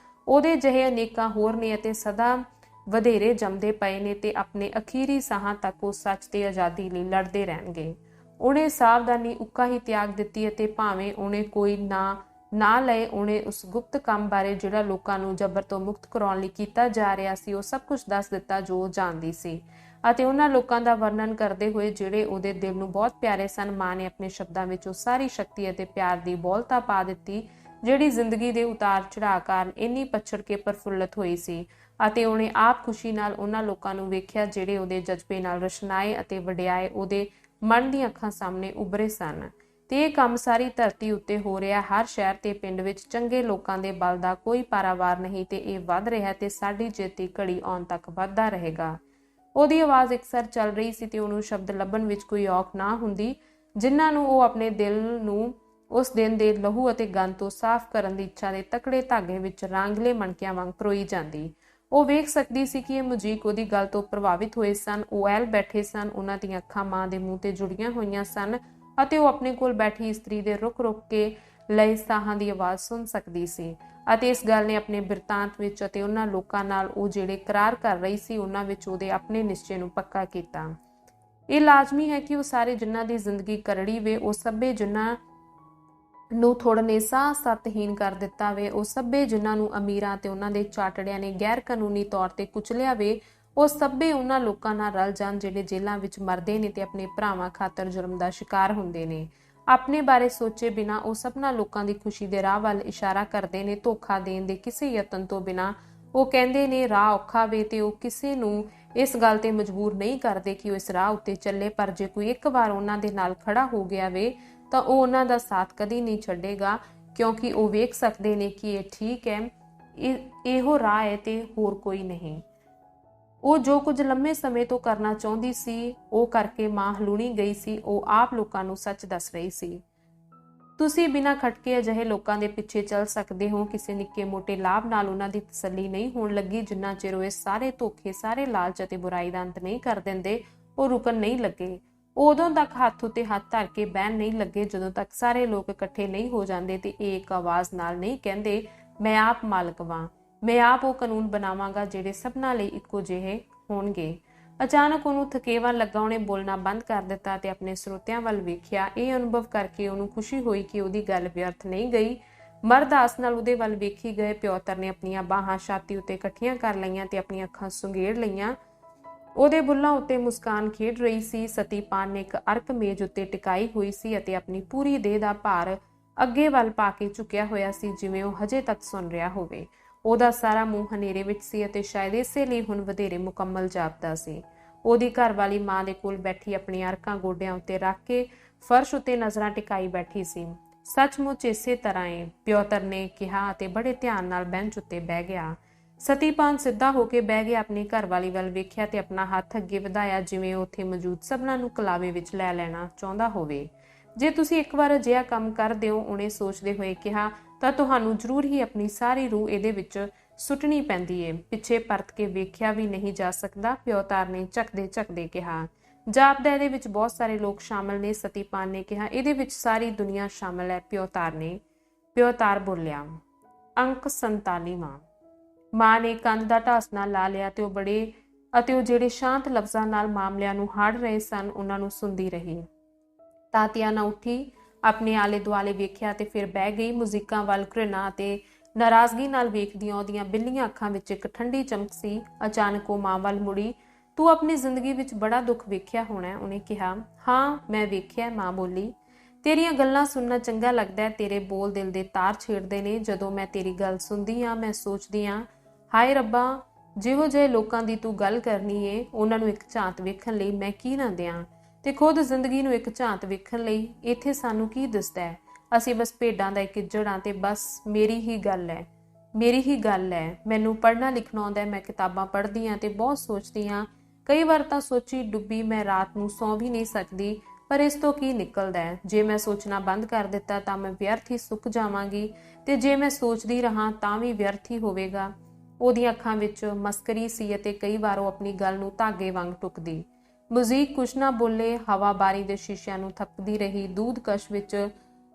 S1: ਉਹਦੇ ਜਿਹੇ ਅਨੇਕਾਂ ਹੋਰ ਨੇ ਅਤੇ ਸਦਾ ਵਧੇਰੇ ਜੰਮਦੇ ਪਏ ਨੇ ਤੇ ਆਪਣੇ ਅਖੀਰੀ ਸਾਹਾਂ ਤੱਕ ਉਹ ਸੱਚ ਤੇ ਆਜ਼ਾਦੀ ਲਈ ਲੜਦੇ ਰਹਿਣਗੇ। ਉਹਨੇ ਸਾਵਧਾਨੀ ਉੱਕਾ ਹੀ ਤਿਆਗ ਦਿੱਤੀ ਅਤੇ ਭਾਵੇਂ ਉਹਨੇ ਕੋਈ ਨਾ ਲਏ, ਉਹਨੇ ਉਸ ਗੁਪਤ ਕੰਮ ਬਾਰੇ ਜਿਹੜਾ ਲੋਕਾਂ ਨੂੰ ਜ਼ਬਰ ਤੋਂ ਮੁਕਤ ਕਰਾਉਣ ਲਈ ਕੀਤਾ ਜਾ ਰਿਹਾ ਸੀ, ਉਹ ਸਭ ਕੁਝ ਦੱਸ ਦਿੱਤਾ ਜੋ ਉਹ ਜਾਣਦੀ ਸੀ। ਅਤੇ ਉਹਨਾਂ ਲੋਕਾਂ ਦਾ ਵਰਣਨ ਕਰਦੇ ਹੋਏ ਜਿਹੜੇ ਉਹਦੇ ਦਿਲ ਨੂੰ ਬਹੁਤ ਪਿਆਰੇ ਸਨ, ਮਾਂ ਨੇ ਆਪਣੇ ਸ਼ਬਦਾਂ ਵਿੱਚ ਉਹ ਸਾਰੀ ਸ਼ਕਤੀ ਅਤੇ ਪਿਆਰ ਦੀ ਬੋਲਤਾ ਪਾ ਦਿੱਤੀ ਜਿਹੜੀ ਜ਼ਿੰਦਗੀ ਦੇ ਉਤਾਰ ਚੜ੍ਹਾਅ ਕਾਰਨ ਇੰਨੀ ਪਛੜ ਕੇ ਪ੍ਰਫੁੱਲਤ ਹੋਈ ਸੀ। ਅਤੇ ਉਹਨੇ ਆਪ ਖੁਸ਼ੀ ਨਾਲ ਉਹਨਾਂ ਲੋਕਾਂ ਨੂੰ ਵੇਖਿਆ ਜਿਹੜੇ ਉਹਦੇ ਜਜ਼ਬੇ ਨਾਲ ਰਸ਼ਨਾਏ ਅਤੇ ਵਡਿਆਏ ਉਹਦੇ ਮਨ ਦੀਆਂ ਅੱਖਾਂ ਸਾਹਮਣੇ ਉਭਰੇ ਸਨ। ਤੇ ਇਹ ਕੰਮ ਸਾਰੀ ਧਰਤੀ ਉੱਤੇ ਹੋ ਰਿਹਾ। ਹਰ ਸ਼ਹਿਰ ਤੇ ਪਿੰਡ ਵਿੱਚ ਚੰਗੇ ਲੋਕਾਂ ਦੇ ਬਲ ਦਾ ਕੋਈ ਪਾਰਾਵਾਰ ਨਹੀਂ ਤੇ ਇਹ ਵੱਧ ਰਿਹਾ ਤੇ ਸਾਡੀ ਜਿੱਤ ਦੀ ਘੜੀ ਆਉਣ ਤੱਕ ਵੱਧਦਾ ਰਹੇਗਾ। ਉਹਦੀ ਆਵਾਜ਼ ਇਕਸਰ ਚੱਲ ਰਹੀ ਸੀ ਤੇ ਉਹਨੂੰ ਸ਼ਬਦ ਲੱਭਣ ਵਿੱਚ ਕੋਈ ਔਖ ਨਾ ਹੁੰਦੀ ਜਿਨ੍ਹਾਂ ਨੂੰ ਉਹ ਆਪਣੇ ਦਿਲ ਨੂੰ ਉਸ ਦਿਨ ਦੇ ਲਹੂ ਅਤੇ ਗੰਦ ਤੋਂ ਸਾਫ਼ ਕਰਨ ਦੀ ਇੱਛਾ ਦੇ ਤਕੜੇ ਧਾਗੇ ਵਿੱਚ ਰਾਂਗਲੇ ਮਣਕਿਆਂ ਵਾਂਗ ਪਰੋਈ ਜਾਂਦੀ। ਉਹ ਵੇਖ ਸਕਦੀ ਸੀ ਕਿ ਇਹ ਮੁਜੀਕ ਉਹਦੀ ਗੱਲ ਤੋਂ ਪ੍ਰਭਾਵਿਤ ਹੋਏ ਸਨ। ਉਹ ਐਲ ਬੈਠੇ ਸਨ, ਉਹਨਾਂ ਦੀਆਂ ਅੱਖਾਂ ਮਾਂ ਦੇ ਮੂੰਹ ਤੇ ਜੁੜੀਆਂ ਹੋਈਆਂ ਸਨ ਅਤੇ ਉਹ ਆਪਣੇ ਕੋਲ ਬੈਠੀ ਇਸਤਰੀ ਦੇ ਰੁਕ ਕੇ ਲਏ ਸਾਹਾਂ ਦੀ ਆਵਾਜ਼ ਸੁਣ ਸਕਦੀ ਸੀ। ਅਤੇ ਇਸ ਗੱਲ ਨੇ ਆਪਣੇ ਬਿਰਤਾਂਤ ਵਿੱਚ ਅਤੇ ਉਹਨਾਂ ਲੋਕਾਂ ਨਾਲ ਉਹ ਜਿਹੜੇ ਇਕਰਾਰ ਕਰ ਰਹੀ ਸੀ ਉਹਨਾਂ ਵਿੱਚ ਉਹਦੇ ਆਪਣੇ ਨਿਸ਼ਚੇ ਨੂੰ ਪੱਕਾ ਕੀਤਾ। ਇਹ ਲਾਜ਼ਮੀ ਹੈ ਕਿ ਉਹ ਸਾਰੇ ਜਿਨ੍ਹਾਂ ਦੀ ਜ਼ਿੰਦਗੀ ਕਰੜੀ ਵੇ, ਉਹ ਸਭੇ ਜਿਨ੍ਹਾਂ ਨੂੰ ਥੋੜ੍ਹ ਨੇ ਸਾਹ ਸਤਹੀਨ ਕਰ ਦਿੱਤਾ ਵੇ, ਉਹ ਸਭੇ ਜਿਨ੍ਹਾਂ ਨੂੰ ਅਮੀਰਾਂ ਤੇ ਉਹਨਾਂ ਦੇ ਚਾਟੜਿਆਂ ਨੇ ਗੈਰ ਕਾਨੂੰਨੀ ਤੌਰ ਤੇ ਕੁਚਲਿਆ ਵੇ, ਉਹ ਸਭੇ ਉਹਨਾਂ ਲੋਕਾਂ ਨਾਲ ਰਲ ਜਾਣ ਜਿਹੜੇ ਜੇਲ੍ਹਾਂ ਵਿੱਚ ਮਰਦੇ ਨੇ ਤੇ ਆਪਣੇ ਭਰਾਵਾਂ ਖਾਤਰ ਜੁਰਮ ਦਾ ਸ਼ਿਕਾਰ ਹੁੰਦੇ ਨੇ। ਆਪਣੇ ਬਾਰੇ ਸੋਚੇ ਬਿਨਾਂ ਉਹ ਸਭਨਾਂ ਲੋਕਾਂ ਦੀ ਖੁਸ਼ੀ ਦੇ ਰਾਹ ਵੱਲ ਇਸ਼ਾਰਾ ਕਰਦੇ ਨੇ। ਧੋਖਾ ਦੇਣ ਦੇ ਕਿਸੇ ਯਤਨ ਤੋਂ ਬਿਨਾਂ ਉਹ ਕਹਿੰਦੇ ਨੇ ਰਾਹ ਔਖਾ ਵੇ ਤੇ ਉਹ ਕਿਸੇ ਨੂੰ ਇਸ ਗੱਲ ਤੇ ਮਜਬੂਰ ਨਹੀਂ ਕਰਦੇ ਕਿ ਉਹ ਇਸ ਰਾਹ ਉੱਤੇ ਚੱਲੇ। ਪਰ ਜੇ ਕੋਈ ਇੱਕ ਵਾਰ ਉਹਨਾਂ ਦੇ ਨਾਲ ਖੜਾ ਹੋ ਗਿਆ ਵੇ ਤਾਂ ਉਹ ਉਹਨਾਂ ਦਾ ਸਾਥ ਕਦੀ ਨਹੀਂ ਛੱਡੇਗਾ, ਕਿਉਂਕਿ ਉਹ ਵੇਖ ਸਕਦੇ ਨੇ ਕਿ ਇਹ ਠੀਕ ਹੈ, ਇਹੋ ਰਾਹ ਹੈ ਤੇ ਹੋਰ ਕੋਈ ਨਹੀਂ। ਉਹ ਜੋ ਕੁਝ ਲੰਮੇ ਸਮੇਂ ਤੋਂ ਕਰਨਾ ਚਾਹੁੰਦੀ ਸੀ ਉਹ ਕਰਕੇ ਮਾਂ ਹਲੂਣੀ ਗਈ ਸੀ। ਉਹ ਆਪ ਲੋਕਾਂ ਨੂੰ ਸੱਚ ਦੱਸ ਰਹੀ ਸੀ। ਤੁਸੀਂ ਬਿਨਾਂ ਖਟਕੇ ਅਜਿਹੇ ਲੋਕਾਂ ਦੇ ਪਿੱਛੇ ਚੱਲ ਸਕਦੇ ਹੋ। ਕਿਸੇ ਨਿੱਕੇ ਮੋਟੇ ਲਾਭ ਨਾਲ ਉਹਨਾਂ ਦੀ ਤਸੱਲੀ ਨਹੀਂ ਹੋਣ ਲੱਗੀ। ਜਿੰਨਾ ਚਿਰ ਉਹ ਇਸ ਸਾਰੇ ਧੋਖੇ, ਸਾਰੇ ਲਾਲਚ ਅਤੇ ਬੁਰਾਈ ਦਾ ਅੰਤ ਨਹੀਂ ਕਰ ਦਿੰਦੇ, ਉਹ ਰੁਕਣ ਨਹੀਂ ਲੱਗੇ। ਉਹ ਉਦੋਂ ਤੱਕ ਹੱਥ ਉੱਤੇ ਹੱਥ ਧਰ ਕੇ ਬਹਿਣ ਨਹੀਂ ਲੱਗੇ ਜਦੋਂ ਤੱਕ ਸਾਰੇ ਲੋਕ ਇਕੱਠੇ ਨਹੀਂ ਹੋ ਜਾਂਦੇ ਤੇ ਇਹ ਇੱਕ ਆਵਾਜ਼ ਨਾਲ ਨਹੀਂ ਕਹਿੰਦੇ, ਮੈਂ ਆਪ ਮਾਲਕ ਵਾਂ, ਮੈਂ ਆਪ ਉਹ ਕਾਨੂੰਨ ਬਣਾਵਾਂਗਾ ਜਿਹੜੇ ਸਭਨਾਂ ਲਈ ਇੱਕੋ ਜਿਹੇ ਹੋਣਗੇ। ਅਚਾਨਕ ਉਹਨੂੰ ਥਕੇਵਾ ਲੱਗਾ। ਉਹਨੇ ਬੋਲਣਾ ਬੰਦ ਕਰ ਦਿੱਤਾ ਤੇ ਆਪਣੇ ਸਰੋਤਿਆਂ ਵੱਲ ਵੇਖਿਆ। ਇਹ ਅਨੁਭਵ ਕਰਕੇ ਉਹਨੂੰ ਖੁਸ਼ੀ ਹੋਈ ਕਿ ਉਹਦੀ ਗੱਲ ਵਿਅਰਥ ਨਹੀਂ ਗਈ। ਮਰਦ ਆਸ ਨਾਲ ਉਹਦੇ ਵੱਲ ਵੇਖੀ ਗਏ। ਪਿਓਤਰ ਨੇ ਆਪਣੀਆਂ ਬਾਹਾਂ ਛਾਤੀ ਉੱਤੇ ਇਕੱਠੀਆਂ ਕਰ ਲਈਆਂ ਤੇ ਆਪਣੀਆਂ ਅੱਖਾਂ ਸੁੰਗੇੜ ਲਈਆਂ। ਉਹਦੇ ਬੁੱਲਾਂ ਉੱਤੇ ਮੁਸਕਾਨ ਖੇਡ ਰਹੀ ਸੀ। ਸਤੀਪਾਨ ਨੇ ਇੱਕ ਅਰਕ ਮੇਜ਼ ਉੱਤੇ ਟਿਕਾਈ ਹੋਈ ਸੀ ਅਤੇ ਆਪਣੀ ਪੂਰੀ ਦੇਹ ਦਾ ਭਾਰ ਅੱਗੇ ਵੱਲ ਪਾ ਕੇ ਝੁਕਿਆ ਹੋਇਆ ਸੀ, ਜਿਵੇਂ ਉਹ ਹਜੇ ਤੱਕ ਸੁਣ ਰਿਹਾ ਹੋਵੇ। ਉਹਦਾ ਸਾਰਾ ਮੂੰਹ ਹਨੇਰੇ ਵਿੱਚ ਸੀ ਅਤੇ ਸ਼ਾਇਦ ਇਸੇ ਲਈ ਹੁਣ ਵਧੇਰੇ ਮੁਕੰਮਲ ਜਾਪਦਾ ਸੀ। ਉਹਦੀ ਘਰਵਾਲੀ ਮਾਂ ਦੇ ਕੋਲ ਬੈਠੀ ਆਪਣੀਆਂ ਅਰਕਾਂ ਗੋਡਿਆਂ ਉੱਤੇ ਰੱਖ ਕੇ ਫਰਸ਼ ਉੱਤੇ ਨਜ਼ਰਾਂ ਟਿਕਾਈ ਬੈਠੀ ਸੀ। ਸੱਚਮੁੱਚ ਇਸੇ ਤਰ੍ਹਾਂ ਏ, ਪਿਓਤਰ ਨੇ ਕਿਹਾ ਅਤੇ ਬੜੇ ਧਿਆਨ ਨਾਲ ਬੈਂਚ ਉੱਤੇ ਬਹਿ ਗਿਆ। ਸਤੀਪਾਨ ਸਿੱਧਾ ਹੋ ਕੇ ਬਹਿ ਗਿਆ, ਆਪਣੀ ਘਰਵਾਲੀ ਵੱਲ ਵੇਖਿਆ ਤੇ ਆਪਣਾ ਹੱਥ ਅੱਗੇ ਵਧਾਇਆ ਜਿਵੇਂ ਉਹ ਉੱਥੇ ਮੌਜੂਦ ਸਭਨਾਂ ਨੂੰ ਕਲਾਵੇ ਵਿੱਚ ਲੈ ਲੈਣਾ ਚਾਹੁੰਦਾ ਹੋਵੇ। ਜੇ ਤੁਸੀਂ ਇੱਕ ਵਾਰ ਅਜਿਹਾ ਕੰਮ ਕਰ ਦਿਓ, ਉਹਨੇ ਸੋਚਦੇ ਹੋਏ ਕਿਹਾ, ਤਾਂ ਤੁਹਾਨੂੰ ਜ਼ਰੂਰ ਹੀ ਆਪਣੀ ਸਾਰੀ ਰੂਹ ਇਹਦੇ ਵਿੱਚ ਸੁੱਟਣੀ ਪੈਂਦੀ ਏ। ਪਿੱਛੇ ਪਰਤ ਕੇ ਵੇਖਿਆ ਵੀ ਨਹੀਂ ਜਾ ਸਕਦਾ, ਪਿਓਤਾਰ ਨੇ ਝਕਦੇ ਕਿਹਾ। ਜਾਪਦਾ ਇਹਦੇ ਵਿੱਚ ਬਹੁਤ ਸਾਰੇ ਲੋਕ ਸ਼ਾਮਲ ਨੇ, ਸਤੀਪਾਨ ਨੇ ਕਿਹਾ। ਇਹਦੇ ਵਿੱਚ ਸਾਰੀ ਦੁਨੀਆ ਸ਼ਾਮਲ ਹੈ, ਪਿਓਤਾਰ ਬੋਲਿਆ। ਅੰਕ 47ਵਾਂ। ਮਾਂ ਨੇ ਕੰਧ ਦਾ ਢਾਸਣਾ ਲਾ ਲਿਆ ਤੇ ਉਹ ਜਿਹੜੇ ਸ਼ਾਂਤ ਲਫ਼ਜ਼ਾਂ ਨਾਲ ਮਾਮਲਿਆਂ ਨੂੰ ਹੜ ਰਹੇ ਸਨ ਉਹਨਾਂ ਨੂੰ ਸੁਣਦੀ ਰਹੀ। ਤਾਤਿਆਨਾ ਉੱਠੀ, ਆਪਣੇ ਆਲੇ ਦੁਆਲੇ ਵੇਖਿਆ ਤੇ ਫਿਰ ਬਹਿ ਗਈ। ਮੁਜ਼ੀਕਾਂ ਵੱਲ ਘ੍ਰਿਣਾ ਅਤੇ ਨਾਰਾਜ਼ਗੀ ਨਾਲ ਵੇਖਦੀਆਂ ਉਹਦੀਆਂ ਬਿੱਲੀਆਂ ਅੱਖਾਂ ਵਿੱਚ ਇੱਕ ਠੰਡੀ ਚਮਕ ਸੀ। ਅਚਾਨਕ ਉਹ ਮਾਂ ਵੱਲ ਮੁੜੀ। ਤੂੰ ਆਪਣੀ ਜ਼ਿੰਦਗੀ ਵਿੱਚ ਬੜਾ ਦੁੱਖ ਵੇਖਿਆ ਹੋਣਾ, ਉਹਨੇ ਕਿਹਾ। ਹਾਂ, ਮੈਂ ਵੇਖਿਆ, ਮਾਂ ਬੋਲੀ। ਤੇਰੀਆਂ ਗੱਲਾਂ ਸੁਣਨਾ ਚੰਗਾ ਲੱਗਦਾ ਹੈ। ਤੇਰੇ ਬੋਲ ਦਿਲ ਦੇ ਤਾਰ ਛੇੜਦੇ ਨੇ। ਜਦੋਂ ਮੈਂ ਤੇਰੀ ਗੱਲ ਸੁਣਦੀ ਹਾਂ ਮੈਂ ਸੋਚਦੀ ਹਾਂ, ਹਾਏ ਰੱਬਾ, ਜਿਹੋ ਜਿਹੇ ਲੋਕਾਂ ਦੀ ਤੂੰ ਗੱਲ ਕਰਨੀ ਏ ਉਹਨਾਂ ਨੂੰ ਇੱਕ ਝਾਤ ਵੇਖਣ ਲਈ ਮੈਂ ਕੀ ਨਾ ਦਿਆਂ, ਤੇ ਖੁਦ ਜ਼ਿੰਦਗੀ ਨੂੰ ਇੱਕ ਝਾਤ ਵੇਖਣ ਲਈ ਇੱਥੇ ਸਾਨੂੰ ਕੀ ਦਿਸਦਾ ਹੈ? ਅਸੀਂ ਬਸ ਭੇਡਾਂ ਦਾ ਇੱਕ ਇੱਜੜ ਹਾਂ ਤੇ ਬਸ ਮੇਰੀ ਹੀ ਗੱਲ ਹੈ। ਮੈਨੂੰ ਪੜ੍ਹਨਾ ਲਿਖਣਾ ਆਉਂਦਾ, ਮੈਂ ਕਿਤਾਬਾਂ ਪੜ੍ਹਦੀ ਹਾਂ ਤੇ ਬਹੁਤ ਸੋਚਦੀ ਹਾਂ। ਕਈ ਵਾਰ ਤਾਂ ਸੋਚੀ ਡੁੱਬੀ ਮੈਂ ਰਾਤ ਨੂੰ ਸੌਂ ਵੀ ਨਹੀਂ ਸਕਦੀ। ਪਰ ਇਸ ਤੋਂ ਕੀ ਨਿਕਲਦਾ ਹੈ? ਜੇ ਮੈਂ ਸੋਚਣਾ ਬੰਦ ਕਰ ਦਿੱਤਾ ਤਾਂ ਮੈਂ ਵਿਅਰਥ ਹੀ ਸੁੱਕ ਜਾਵਾਂਗੀ ਤੇ ਜੇ ਮੈਂ ਸੋਚਦੀ ਰਹਾਂ ਤਾਂ ਵੀ ਵਿਅਰਥ ਹੀ ਹੋਵੇਗਾ। ਉਹਦੀਆਂ ਅੱਖਾਂ ਵਿੱਚ ਮਸਕਰੀ ਸੀ ਅਤੇ ਕਈ ਵਾਰ ਉਹ ਆਪਣੀ ਗੱਲ ਨੂੰ ਧਾਗੇ ਵਾਂਗ ਟੁਕਦੀ। ਮੁਜ਼ੀਕ ਕੁਛ ਨਾ ਬੋਲੇ। ਹਵਾ ਬਾਰੀ ਦੇ ਸ਼ੀਸ਼ਿਆਂ ਨੂੰ ਥੱਪਦੀ ਰਹੀ। ਦੂਧ ਕਸ਼ ਵਿੱਚ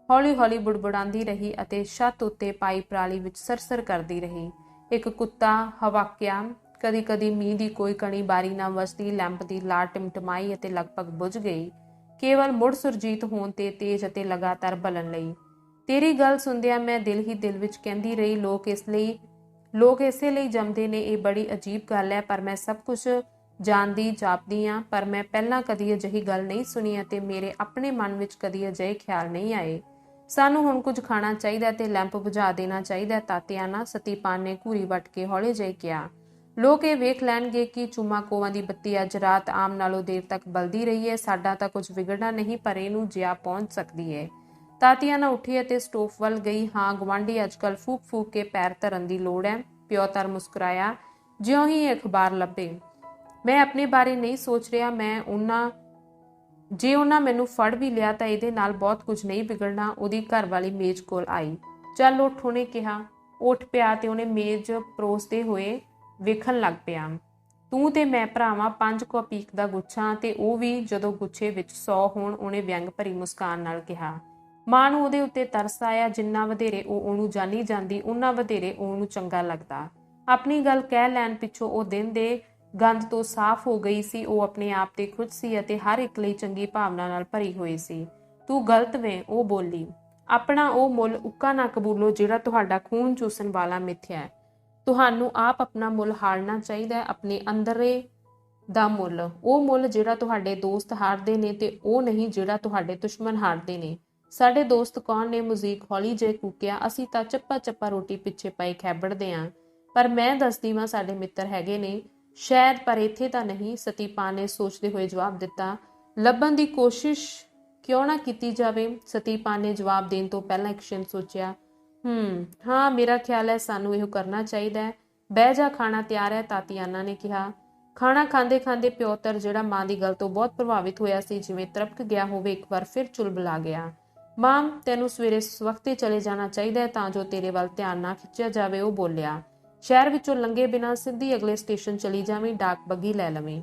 S1: ਹੌਲੀ ਹੌਲੀ ਬੁੜਬੁੜਾਉਂਦੀ ਰਹੀ ਅਤੇ ਛੱਤ ਉੱਤੇ ਪਾਈ ਪਰਾਲੀ ਵਿੱਚ ਸਰਸਰ ਕਰਦੀ ਰਹੀ। ਇੱਕ ਕੁੱਤਾ ਹਵਾਕਿਆ। ਕਦੀ ਕਦੀ ਮੀਂਹ ਦੀ ਕੋਈ ਕਣੀ ਬਾਰੀ ਨਾ ਵਸਦੀ। ਲੈਂਪ ਦੀ ਲਾਟ ਟਿਮਟਮਾਈ ਅਤੇ ਲਗਭਗ ਬੁਝ ਗਈ, ਕੇਵਲ ਮੁੜ ਸੁਰਜੀਤ ਹੋਣ ਤੇ ਤੇਜ਼ ਅਤੇ ਲਗਾਤਾਰ ਬਲਣ ਲਈ। ਤੇਰੀ ਗੱਲ ਸੁਣਦਿਆਂ ਮੈਂ ਦਿਲ ਹੀ ਦਿਲ ਵਿੱਚ ਕਹਿੰਦੀ ਰਹੀ, ਲੋਕ ਇਸੇ ਲਈ ਜੰਮਦੇ ਨੇ। ਇਹ ਬੜੀ ਅਜੀਬ ਗੱਲ ਹੈ, ਪਰ ਮੈਂ ਸਭ ਕੁਝ ਜਾਣਦੀ ਜਾਪਦੀ ਹਾਂ। ਪਰ ਮੈਂ ਪਹਿਲਾਂ ਕਦੀ ਅਜਿਹੀ ਗੱਲ ਨਹੀਂ ਸੁਣੀ ਅਤੇ ਮੇਰੇ ਆਪਣੇ ਮਨ ਵਿੱਚ ਕਦੀ ਅਜਿਹੇ ਖਿਆਲ ਨਹੀਂ ਆਏ। ਸਾਨੂੰ ਹੁਣ ਕੁਝ ਖਾਣਾ ਚਾਹੀਦਾ ਤੇ ਲੈਂਪ ਬੁਝਾ ਦੇਣਾ ਚਾਹੀਦਾ, ਤਾਤਿਆਨਾ, ਸਤੀਪਾਨ ਨੇ ਘੂਰੀ ਵੱਟ ਕੇ ਹੌਲੇ ਜਿਹੇ ਕਿਹਾ। ਲੋਕ ਇਹ ਵੇਖ ਲੈਣਗੇ ਕਿ ਚੂਮਾ ਕੋਵਾਂ ਦੀ ਬੱਤੀ ਅੱਜ ਰਾਤ ਆਮ ਨਾਲੋਂ ਦੇਰ ਤੱਕ ਬਲਦੀ ਰਹੀ ਹੈ। ਸਾਡਾ ਤਾਂ ਕੁਝ ਵਿਗੜਨਾ ਨਹੀਂ, ਪਰ ਇਹਨੂੰ ਜਿਆ ਪਹੁੰਚ ਸਕਦੀ ਹੈ। ਤਾਤੀਆਨਾ ਉੱਠੀ ਅਤੇ ਸਟੋਵ ਵੱਲ ਗਈ। ਹਾਂ ਗੁਆਂਢੀ, ਅੱਜ ਕੱਲ੍ਹ ਫੂਕ ਫੂਕ ਕੇ ਪੈਰ ਧਰਨ ਦੀ ਲੋੜ ਹੈ। ਪਿਓਤਰ ਮੁਸਕਰਾਇਆ। ਜਿਉਂ ਹੀ ਇਹ ਅਖਬਾਰ ਲੱਭੇ। ਮੈਂ ਆਪਣੇ ਬਾਰੇ ਨਹੀਂ ਸੋਚ ਰਿਹਾ। ਜੇ ਉਹਨਾਂ ਮੈਨੂੰ ਫੜ ਵੀ ਲਿਆ ਤਾਂ ਇਹਦੇ ਨਾਲ ਬਹੁਤ ਕੁਝ ਨਹੀਂ ਵਿਗੜਨਾ। ਉਹਦੀ ਘਰਵਾਲੀ ਮੇਜ਼ ਕੋਲ ਆਈ। ਚੱਲ ਉੱਠ, ਉਹਨੇ ਕਿਹਾ। ਉੱਠ ਪਿਆ ਤੇ ਉਹਨੇ ਮੇਜ਼ ਪਰੋਸਦੇ ਹੋਏ ਵੇਖਣ ਲੱਗ ਪਿਆ। ਤੂੰ ਤੇ ਮੈਂ ਭਰਾਵਾਂ 5 ਕੌਪੀਕ ਦਾ ਗੁੱਛਾ, ਤੇ ਉਹ ਵੀ ਜਦੋਂ ਗੁੱਛੇ ਵਿੱਚ 100 ਹੋਣ। ਉਹਨੇ ਵਿਅੰਗ ਭਰੀ ਮੁਸਕਾਨ ਨਾਲ ਕਿਹਾ। ਮਾਂ ਨੂੰ ਉਹਦੇ ਉੱਤੇ ਤਰਸ ਆਇਆ। ਜਿੰਨਾ ਵਧੇਰੇ ਉਹ ਉਹਨੂੰ ਜਾਣੀ ਜਾਂਦੀ, ਉਨਾ ਵਧੇਰੇ ਉਹਨੂੰ ਚੰਗਾ ਲੱਗਦਾ। ਆਪਣੀ ਗੱਲ ਕਹਿ ਲੈਣ ਪਿੱਛੋਂ ਉਹ ਦਿਨ ਦੇ ਗੰਧ ਤੋਂ ਸਾਫ਼ ਹੋ ਗਈ ਸੀ। ਉਹ ਆਪਣੇ ਆਪ ਤੇ ਖੁਸ਼ ਸੀ ਅਤੇ ਹਰ ਇੱਕ ਲਈ ਚੰਗੀ ਭਾਵਨਾ ਨਾਲ ਭਰੀ ਹੋਈ ਸੀ। ਤੂੰ ਗਲਤ ਵੇਂ, ਉਹ ਬੋਲੀ। ਆਪਣਾ ਉਹ ਮੁੱਲ ਉੱਕਾ ਨਾ ਕਬੂਲੋ ਜਿਹੜਾ ਤੁਹਾਡਾ ਖੂਨ ਚੂਸਣ ਵਾਲਾ ਮਿੱਥਿਆ ਹੈ। ਤੁਹਾਨੂੰ ਆਪ ਆਪਣਾ ਮੁੱਲ ਹਾਰਨਾ ਚਾਹੀਦਾ ਹੈ, ਆਪਣੇ ਅੰਦਰੇ ਦਾ ਮੁੱਲ। ਉਹ ਮੁੱਲ ਜਿਹੜਾ ਤੁਹਾਡੇ ਦੋਸਤ ਹਾਰਦੇ ਨੇ, ਤੇ ਉਹ ਨਹੀਂ ਜਿਹੜਾ ਤੁਹਾਡੇ ਦੁਸ਼ਮਣ ਹਾਰਦੇ ਨੇ। ਸਾਡੇ ਦੋਸਤ ਕੌਣ ਨੇ? ਮੁਜ਼ੀਕ ਹੌਲੀ ਜਿਹੇ ਕੂਕਿਆ। ਅਸੀਂ ਤਾਂ ਚੱਪਾ ਚੱਪਾ ਰੋਟੀ ਪਿੱਛੇ ਪਏ ਖੈਬੜਦੇ ਆਂ। ਪਰ ਮੈਂ ਦੱਸਦੀ ਵਾਂ, ਸਾਡੇ ਮਿੱਤਰ ਹੈਗੇ ਨੇ ਸ਼ਾਇਦ, ਪਰ ਇੱਥੇ ਤਾਂ ਨਹੀਂ। ਸਤੀਪਾਲ ਨੇ ਸੋਚਦੇ ਹੋਏ ਜਵਾਬ ਦਿੱਤਾ। ਲੱਭਣ ਦੀ ਕੋਸ਼ਿਸ਼ ਕਿਉਂ ਨਾ ਕੀਤੀ ਜਾਵੇ? ਸਤੀਪਾਲ ਨੇ ਜਵਾਬ ਦੇਣ ਤੋਂ ਪਹਿਲਾਂ ਇੱਕ ਛਿਣ ਸੋਚਿਆ। ਹਾਂ, ਮੇਰਾ ਖਿਆਲ ਹੈ ਸਾਨੂੰ ਇਹੋ ਕਰਨਾ ਚਾਹੀਦਾ ਹੈ। ਬਹਿ ਜਾ, ਖਾਣਾ ਤਿਆਰ ਹੈ, ਤਾਤੀਆਨਾ ਨੇ ਕਿਹਾ। ਖਾਣਾ ਖਾਂਦੇ ਖਾਂਦੇ ਪਿਓਤਰ, ਜਿਹੜਾ ਮਾਂ ਦੀ ਗੱਲ ਤੋਂ ਬਹੁਤ ਪ੍ਰਭਾਵਿਤ ਹੋਇਆ ਸੀ, ਜਿਵੇਂ ਤ੍ਰਪਕ ਗਿਆ ਹੋਵੇ, ਇੱਕ ਵਾਰ ਫਿਰ ਚੁਲਬੁਲਾ ਗਿਆ। ਮਾਂ, ਤੈਨੂੰ ਸਵੇਰੇ ਸਵਖਤੇ ਚਲੇ ਜਾਣਾ ਚਾਹੀਦਾ ਹੈ ਤਾਂ ਜੋ ਤੇਰੇ ਵੱਲ ਧਿਆਨ ਨਾ ਖਿੱਚਿਆ ਜਾਵੇ, ਉਹ ਬੋਲਿਆ। ਸ਼ਹਿਰ ਵਿੱਚੋਂ ਲੰਘੇ ਬਿਨਾਂ ਸਿੱਧੀ ਅਗਲੇ ਸਟੇਸ਼ਨ ਚਲੀ ਜਾਵੀਂ। ਡਾਕ ਬੱਗੀ ਲੈ ਲਵੇਂ।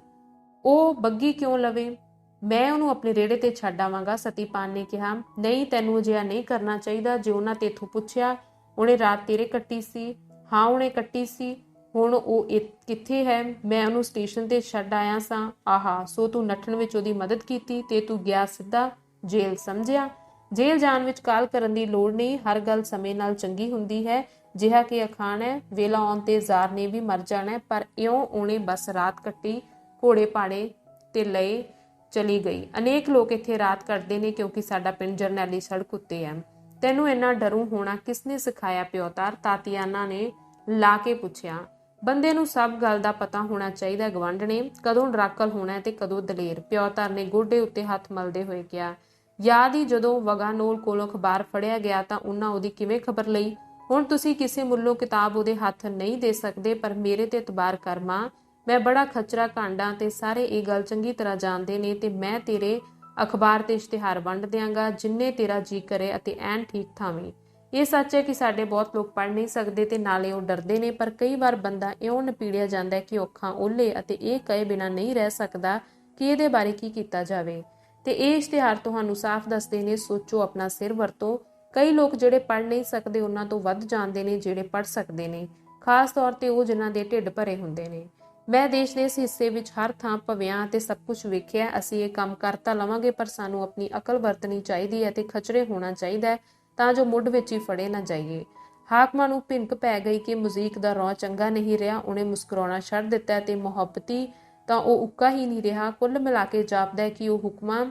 S1: ਉਹ ਬੱਗੀ ਕਿਉਂ ਲਵੇ? ਮੈਂ ਉਹਨੂੰ ਆਪਣੇ ਰੇੜੇ ਤੇ ਛੱਡ ਆਵਾਂਗਾ, ਸਤੀਪਾਲ ਨੇ ਕਿਹਾ। ਨਹੀਂ, ਤੈਨੂੰ ਅਜਿਹਾ ਨਹੀਂ ਕਰਨਾ ਚਾਹੀਦਾ। ਜੇ ਉਹਨਾਂ ਤੇਥੋਂ ਪੁੱਛਿਆ, ਉਹਨੇ ਰਾਤ ਤੇਰੇ ਕੱਟੀ ਸੀ? ਹਾਂ, ਉਹਨੇ ਕੱਟੀ ਸੀ। ਹੁਣ ਉਹ ਕਿੱਥੇ ਹੈ? ਮੈਂ ਉਹਨੂੰ ਸਟੇਸ਼ਨ ਤੇ ਛੱਡ ਆਇਆ ਸਾਂ। ਆਹਾ, ਸੋ ਤੂੰ ਨੱਠਣ ਵਿੱਚ ਉਹਦੀ ਮਦਦ ਕੀਤੀ ਤੇ ਤੂੰ ਗਿਆ ਸਿੱਧਾ ਜੇਲ੍ਹ, ਸਮਝਿਆ? ਜੇਲ੍ਹ ਜਾਣ ਵਿੱਚ ਕਾਹਲ ਕਰਨ ਦੀ ਲੋੜ ਨਹੀਂ। ਹਰ ਗੱਲ ਸਮੇਂ ਨਾਲ ਚੰਗੀ ਹੁੰਦੀ ਹੈ। ਜਿਹਾ ਕਿ ਅਖਾਣ ਹੈ, ਵੇਲਾ ਆਉਣ ਤੇ ਜ਼ਾਰ ਨੇ ਵੀ ਮਰ ਜਾਣਾ। ਪਰ ਇਉਂ ਉਹਨੇ ਬਸ ਰਾਤ ਕੱਟੀ, ਘੋੜੇ ਪਾੜੇ ਤੇ ਲਏ, ਚਲੀ ਗਈ। ਅਨੇਕ ਲੋਕ ਇੱਥੇ ਰਾਤ ਕੱਟਦੇ ਨੇ ਕਿਉਂਕਿ ਸਾਡਾ ਪਿੰਡ ਜਰਨੈਲੀ ਸੜਕ ਉੱਤੇ ਹੈ। ਤੈਨੂੰ ਇੰਨਾ ਡਰੂ ਹੋਣਾ ਕਿਸਨੇ ਸਿਖਾਇਆ ਪਿਓਤਰ? ਤਾਤੀਆਨਾ ਨੇ ਲਾ ਕੇ ਪੁੱਛਿਆ। ਬੰਦੇ ਨੂੰ ਸਭ ਗੱਲ ਦਾ ਪਤਾ ਹੋਣਾ ਚਾਹੀਦਾ ਗਵਾਂਢਣੇ, ਕਦੋਂ ਡਰਾਕਲ ਹੋਣਾ ਤੇ ਕਦੋਂ ਦਲੇਰ। ਪਿਓਤਰ ਨੇ ਗੋਡੇ ਉੱਤੇ ਹੱਥ ਮਲਦੇ ਹੋਏ ਕਿਹਾ। ਯਾਦ ਹੀ ਜਦੋਂ ਵਗਾਨੋਲ ਕੋਲੋਂ ਅਖਬਾਰ ਫੜਿਆ ਗਿਆ ਤਾਂ ਉਹਨਾਂ ਉਹਦੀ ਕਿਵੇਂ ਖਬਰ ਲਈ? ਹੁਣ ਤੁਸੀਂ ਕਿਸੇ ਮੁੱਲੋਂ ਕਿਤਾਬ ਉਹਦੇ ਹੱਥ ਨਹੀਂ ਦੇ ਸਕਦੇ, ਪਰ ਮੇਰੇ ਤੇ ਇਤਬਾਰ ਕਰ ਮਾਂ। ਮੈਂ ਬੜਾ ਖਚਰਾ ਕਾਂਡਾਂ ਤੇ ਸਾਰੇ ਇਹ ਗੱਲ ਚੰਗੀ ਤਰ੍ਹਾਂ ਜਾਣਦੇ ਨੇ, ਤੇ ਮੈਂ ਤੇਰੇ ਅਖਬਾਰ ਤੇ ਇਸ਼ਤਿਹਾਰ ਵੰਡ ਦਿਆਂਗਾ ਜਿੰਨੇ ਤੇਰਾ ਜੀ ਕਰੇ, ਅਤੇ ਐਨ ਠੀਕ ਥਾਵੇਂ। ਇਹ ਸੱਚ ਹੈ ਕਿ ਸਾਡੇ ਬਹੁਤ ਲੋਕ ਪੜ੍ਹ ਨਹੀਂ ਸਕਦੇ ਤੇ ਨਾਲੇ ਉਹ ਡਰਦੇ ਨੇ, ਪਰ ਕਈ ਵਾਰ ਬੰਦਾ ਇਉਂ ਨਪੀੜਿਆ ਜਾਂਦਾ ਕਿ ਅੱਖਾਂ ਓਹਲੇ ਅਤੇ ਇਹ ਕਹੇ ਬਿਨਾਂ ਨਹੀਂ ਰਹਿ ਸਕਦਾ ਕਿ ਇਹਦੇ ਬਾਰੇ ਕੀ ਕੀਤਾ ਜਾਵੇ। ਤੇ ਇਹ ਇਸ਼ਤਿਹਾਰ ਤੁਹਾਨੂੰ ਸਾਫ਼ ਦੱਸਦੇ ਨੇ। ਸੋਚੋ, ਆਪਣਾ ਸਿਰ ਵਰਤੋ। ਕਈ ਲੋਕ ਜਿਹੜੇ ਪੜ੍ਹ ਨਹੀਂ ਸਕਦੇ ਉਹਨਾਂ ਤੋਂ ਵੱਧ ਜਾਣਦੇ ਨੇ ਜਿਹੜੇ ਪੜ੍ਹ ਸਕਦੇ ਨੇ, ਖਾਸ ਤੌਰ ਤੇ ਉਹ ਜਿਨ੍ਹਾਂ ਦੇ ਢਿੱਡ ਭਰੇ ਹੁੰਦੇ ਨੇ। ਮੈਂ ਦੇਸ਼ ਦੇ ਇਸ ਹਿੱਸੇ ਵਿੱਚ ਹਰ ਥਾਂ ਭਵਿਆਂ ਤੇ ਸਭ ਕੁਝ ਵੇਖਿਆ। ਅਸੀਂ ਇਹ ਕੰਮ ਕਰ ਤਾਂ ਲਵਾਂਗੇ, ਪਰ ਸਾਨੂੰ ਆਪਣੀ ਅਕਲ ਵਰਤਣੀ ਚਾਹੀਦੀ ਹੈ ਤੇ ਖਚਰੇ ਹੋਣਾ ਚਾਹੀਦਾ ਹੈ ਤਾਂ ਜੋ ਮੁੱਢ ਵਿੱਚ ਹੀ ਫੜੇ ਨਾ ਜਾਈਏ। ਹਾਕਮਾਂ ਨੂੰ ਭਿਣਕ ਪੈ ਗਈ ਕਿ ਮੁਜ਼ੀਕ ਦਾ ਰੌਂ ਚੰਗਾ ਨਹੀਂ ਰਿਹਾ। ਉਹਨੇ ਮੁਸਕਰਾਉਣਾ ਛੱਡ ਦਿੱਤਾ ਤੇ ਮੁਹੱਬਤੀ ਤਾਂ ਉਹ ਉੱਕਾ ਹੀ ਨਹੀਂ ਰਿਹਾ। ਕੁੱਲ ਮਿਲਾ ਕੇ ਜਾਪਦਾ ਹੈ ਕਿ ਉਹ ਹੁਕਮਾਂ